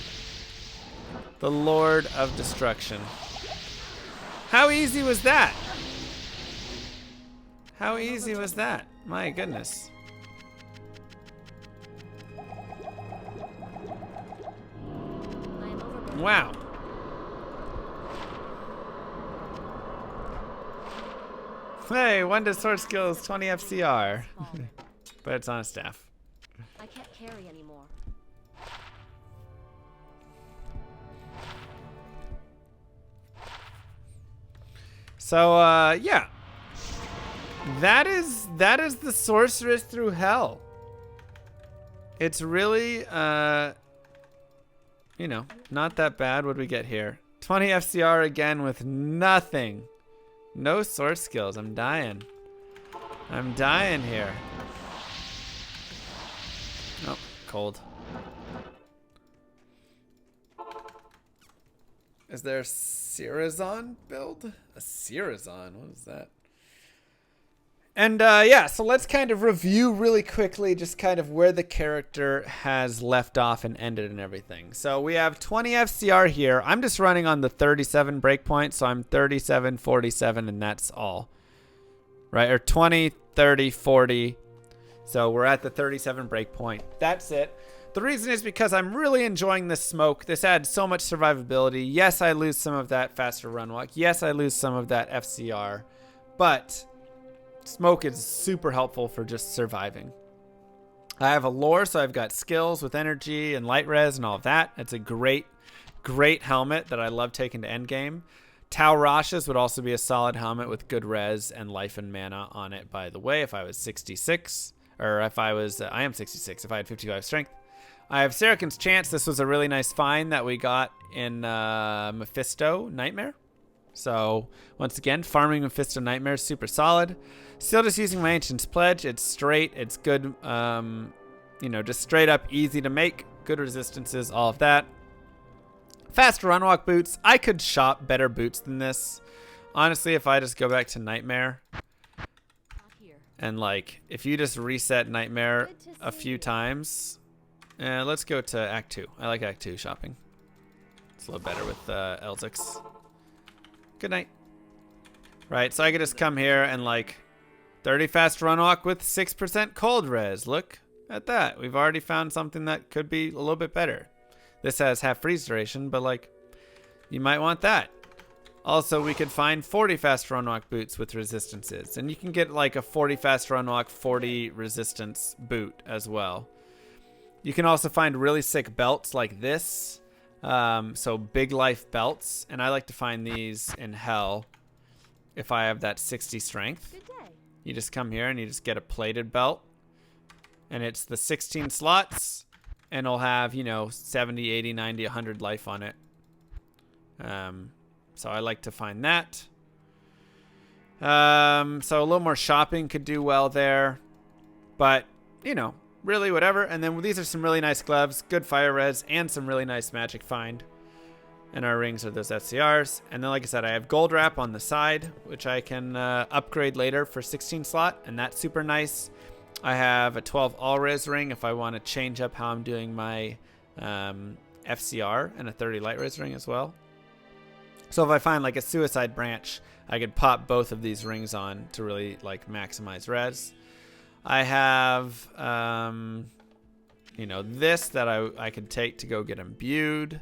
the Lord of Destruction. How easy was that? How easy was that? My goodness. Wow. Hey, 1 to sword skills, 20 FCR. But it's on a staff. I can't carry anymore. So, yeah. That is the Sorceress through Hell. It's really, you know, not that bad. What do we get here? 20 FCR again with nothing. No sword skills. I'm dying. I'm dying here. Oh, cold. Is there a Sirazon build? A Sirazon? What is that? And yeah, so let's kind of review really quickly just kind of where the character has left off and ended and everything. So we have 20 FCR here. I'm just running on the 37 breakpoint, so I'm 37, 47, and that's all. Right? Or 20, 30, 40. So we're at the 37 breakpoint. That's it. The reason is because I'm really enjoying this smoke. This adds so much survivability. Yes, I lose some of that faster run walk. Yes, I lose some of that FCR. But smoke is super helpful for just surviving. I have a lore, so I've got skills with energy and light res and all of that. It's a great, great helmet that I love taking to endgame. Tau Rashas would also be a solid helmet with good res and life and mana on it, by the way, if I was 66. Or if I was, I am 66, if I had 55 strength. I have Saracen's Chance. This was a really nice find that we got in Mephisto Nightmare. So, once again, farming Mephisto Nightmare is super solid. Still just using my Ancient's Pledge. It's straight. It's good, you know, just straight up easy to make. Good resistances, all of that. Fast run walk boots. I could shop better boots than this. Honestly, if I just go back to Nightmare. And, like, if you just reset Nightmare a few times. Let's go to Act 2. I like Act 2 shopping. It's a little better with Elzix. Good night. Right, so I could just come here and, like, 30 fast run walk with 6% cold res. Look at that. We've already found something that could be a little bit better. This has half freeze duration, but, like, you might want that. Also, we could find 40 fast run walk boots with resistances. And you can get, like, a 40 fast run walk, 40 resistance boot as well. You can also find really sick belts like this. So big life belts. And I like to find these in Hell if I have that 60 strength. Good day. You just come here and you just get a plated belt. And it's the 16 slots. And it'll have, you know, 70, 80, 90, 100 life on it. So I like to find that. So a little more shopping could do well there. But, you know, really whatever. And then these are some really nice gloves. Good fire res and some really nice magic find. And our rings are those FCRs. And then, like I said, I have gold wrap on the side, which I can upgrade later for 16 slot. And that's super nice. I have a 12 all-res ring if I want to change up how I'm doing my FCR, and a 30 light res ring as well. So if I find like a suicide branch, I could pop both of these rings on to really like maximize res. I have, you know, this that I could take to go get imbued.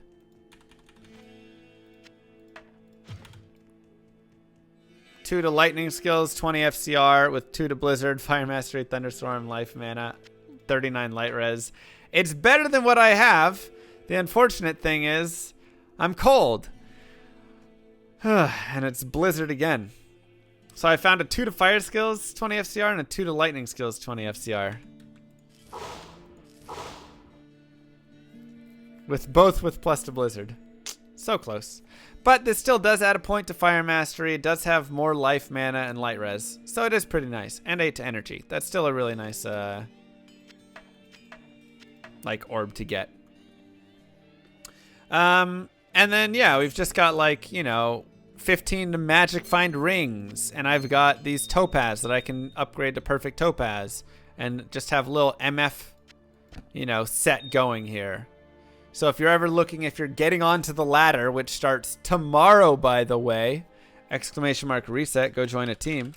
Two to lightning skills, 20 FCR with 2 to blizzard, fire mastery, thunderstorm, life mana, 39 light res. It's better than what I have. The unfortunate thing is I'm cold. And it's blizzard again. So I found a 2 to fire skills, 20 FCR, and a 2 to lightning skills, 20 FCR. With both with plus to blizzard. So close. But this still does add a point to fire mastery. It does have more life, mana, and light res. So it is pretty nice. And 8 to energy. That's still a really nice like orb to get. And then yeah, we've just got like, you know, 15 to magic find rings, and I've got these topaz that I can upgrade to perfect topaz and just have a little MF, you know, set going here. So if you're ever looking, if you're getting onto the ladder, which starts tomorrow, by the way, !reset, go join a team.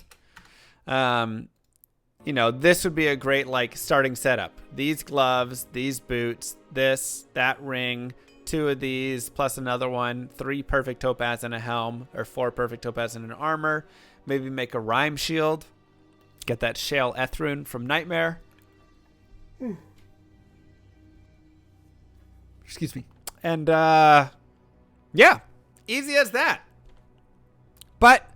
You know, this would be a great like starting setup. These gloves, these boots, this, that ring, 2 of these plus another one, 3 perfect topaz and a helm, or 4 perfect topaz and an armor. Maybe make a rhyme shield. Get that Shale Ethrune from Nightmare. Excuse me. And yeah, easy as that. But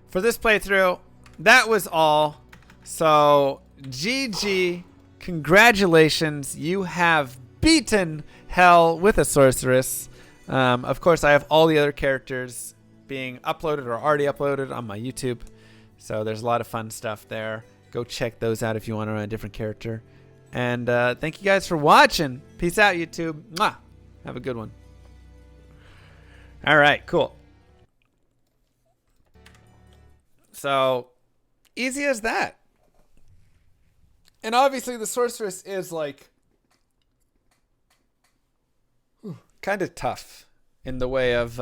for this playthrough, that was all. So GG, congratulations, you have beaten Hell with a sorceress. Of course, I have all the other characters being uploaded or already uploaded on my YouTube. So there's a lot of fun stuff there. Go check those out if you want to run a different character. And thank you guys for watching. Peace out, YouTube. Mwah. Have a good one. All right, cool. So, easy as that. And obviously the sorceress is like kind of tough in the way of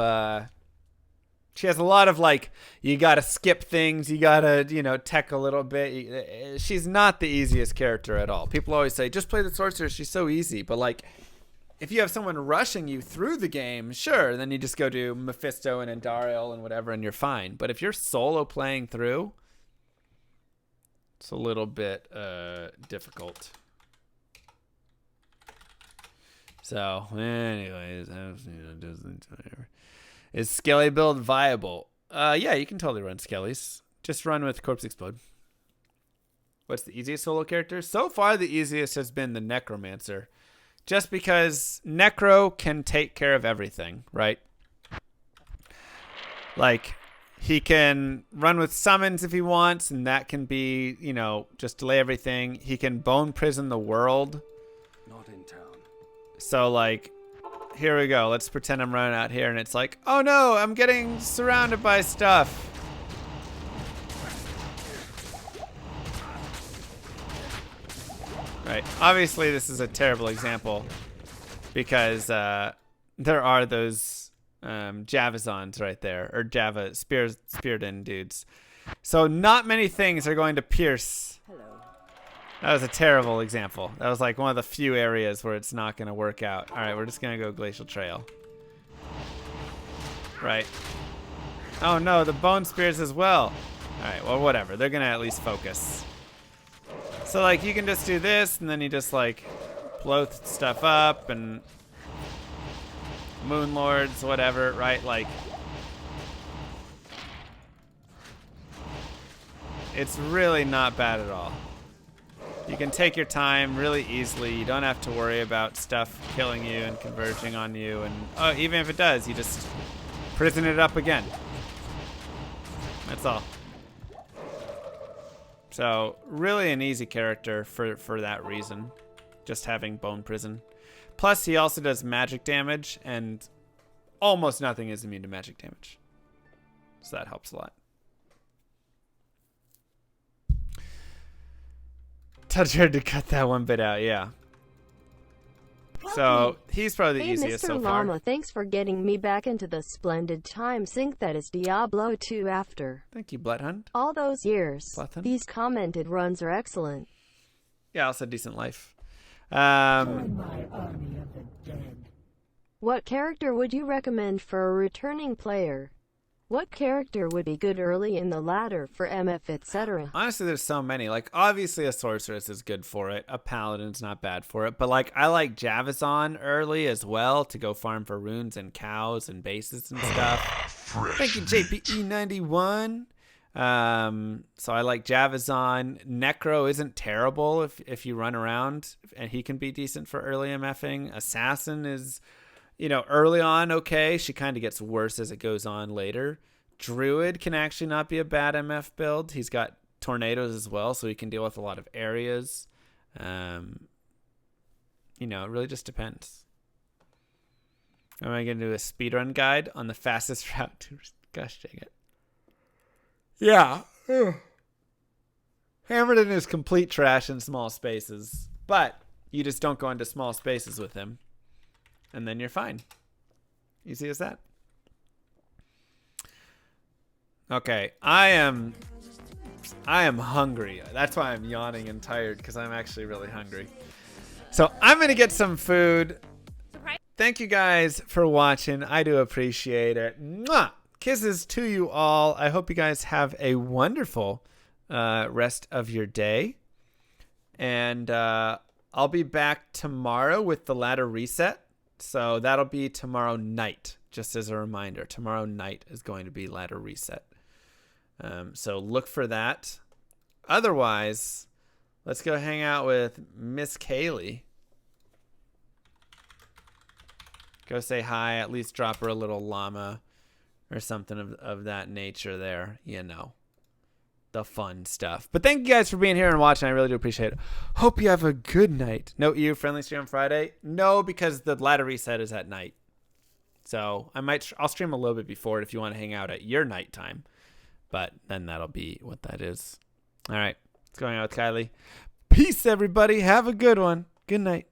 she has a lot of like, you gotta skip things, you gotta, tech a little bit. She's not the easiest character at all. People always say, just play the sorceress, she's so easy. But like, if you have someone rushing you through the game, sure, then you just go do Mephisto and Andariel and whatever and you're fine. But if you're solo playing through, it's a little bit difficult. So, anyways, is Skelly build viable? Yeah, you can totally run Skellies. Just run with Corpse Explode. What's the easiest solo character? So far, the easiest has been the Necromancer. Just because Necro can take care of everything, right? Like, he can run with summons if he wants, and that can be, just delay everything. He can bone prison the world. Not in town. So, like, here we go. Let's pretend I'm running out here, and it's like, oh no, I'm getting surrounded by stuff. Right. Obviously, this is a terrible example because there are those Javazons right there, or Java Spearden dudes. So not many things are going to pierce. Hello. That was a terrible example. That was like one of the few areas where it's not going to work out. All right, we're just going to go Glacial Trail. Right. Oh no, the Bone Spears as well. All right, well, whatever. They're going to at least focus. So, like, you can just do this, and then you just, like, blow stuff up, and Moon Lords, whatever, right? Like, it's really not bad at all. You can take your time really easily. You don't have to worry about stuff killing you and converging on you, and even if it does, you just prison it up again. That's all. So, really an easy character for that reason. Just having Bone Prison. Plus, he also does magic damage, and almost nothing is immune to magic damage. So that helps a lot. Touch hard to cut that one bit out, yeah. So, he's probably the easiest Mr. so far. Llama, thanks for getting me back into the splendid time sink that is Diablo 2 after Thank you, Bloodhunt. all those years. Bloodhunt? These commented runs are excellent. Yeah, also decent life. Join my army of the dead. What character would you recommend for a returning player? What character would be good early in the ladder for MF, etc.? Honestly, there's so many. Like, obviously, a sorceress is good for it. A paladin's not bad for it. But, like, I like Javazon early as well to go farm for runes and cows and bases and stuff. Thank you, JPE91. So I like Javazon. Necro isn't terrible if you run around, and he can be decent for early MFing. Assassin is... early on, okay. She kind of gets worse as it goes on later. Druid can actually not be a bad MF build. He's got tornadoes as well, so he can deal with a lot of areas. It really just depends. Am I going to do a speedrun guide on the fastest route to... Gosh dang it. Yeah. Hammerton is complete trash in small spaces, but you just don't go into small spaces with him. And then you're fine. Easy as that. Okay, I am hungry. That's why I'm yawning and tired, because I'm actually really hungry. So I'm going to get some food. Thank you guys for watching. I do appreciate it. Mwah! Kisses to you all. I hope you guys have a wonderful rest of your day. And I'll be back tomorrow with the ladder reset. So that'll be tomorrow night, just as a reminder. Tomorrow night is going to be ladder reset. So look for that. Otherwise, let's go hang out with Miss Kaylee. Go say hi, at least drop her a little llama or something of that nature there, the fun stuff. But thank you guys for being here and watching. I really do appreciate it. Hope you have a good night. No friendly stream on Friday? No, because the ladder reset is at night. So I'll stream a little bit before it if you want to hang out at your nighttime. But then that'll be what that is. All right. It's going out with Kylie. Peace, everybody. Have a good one. Good night.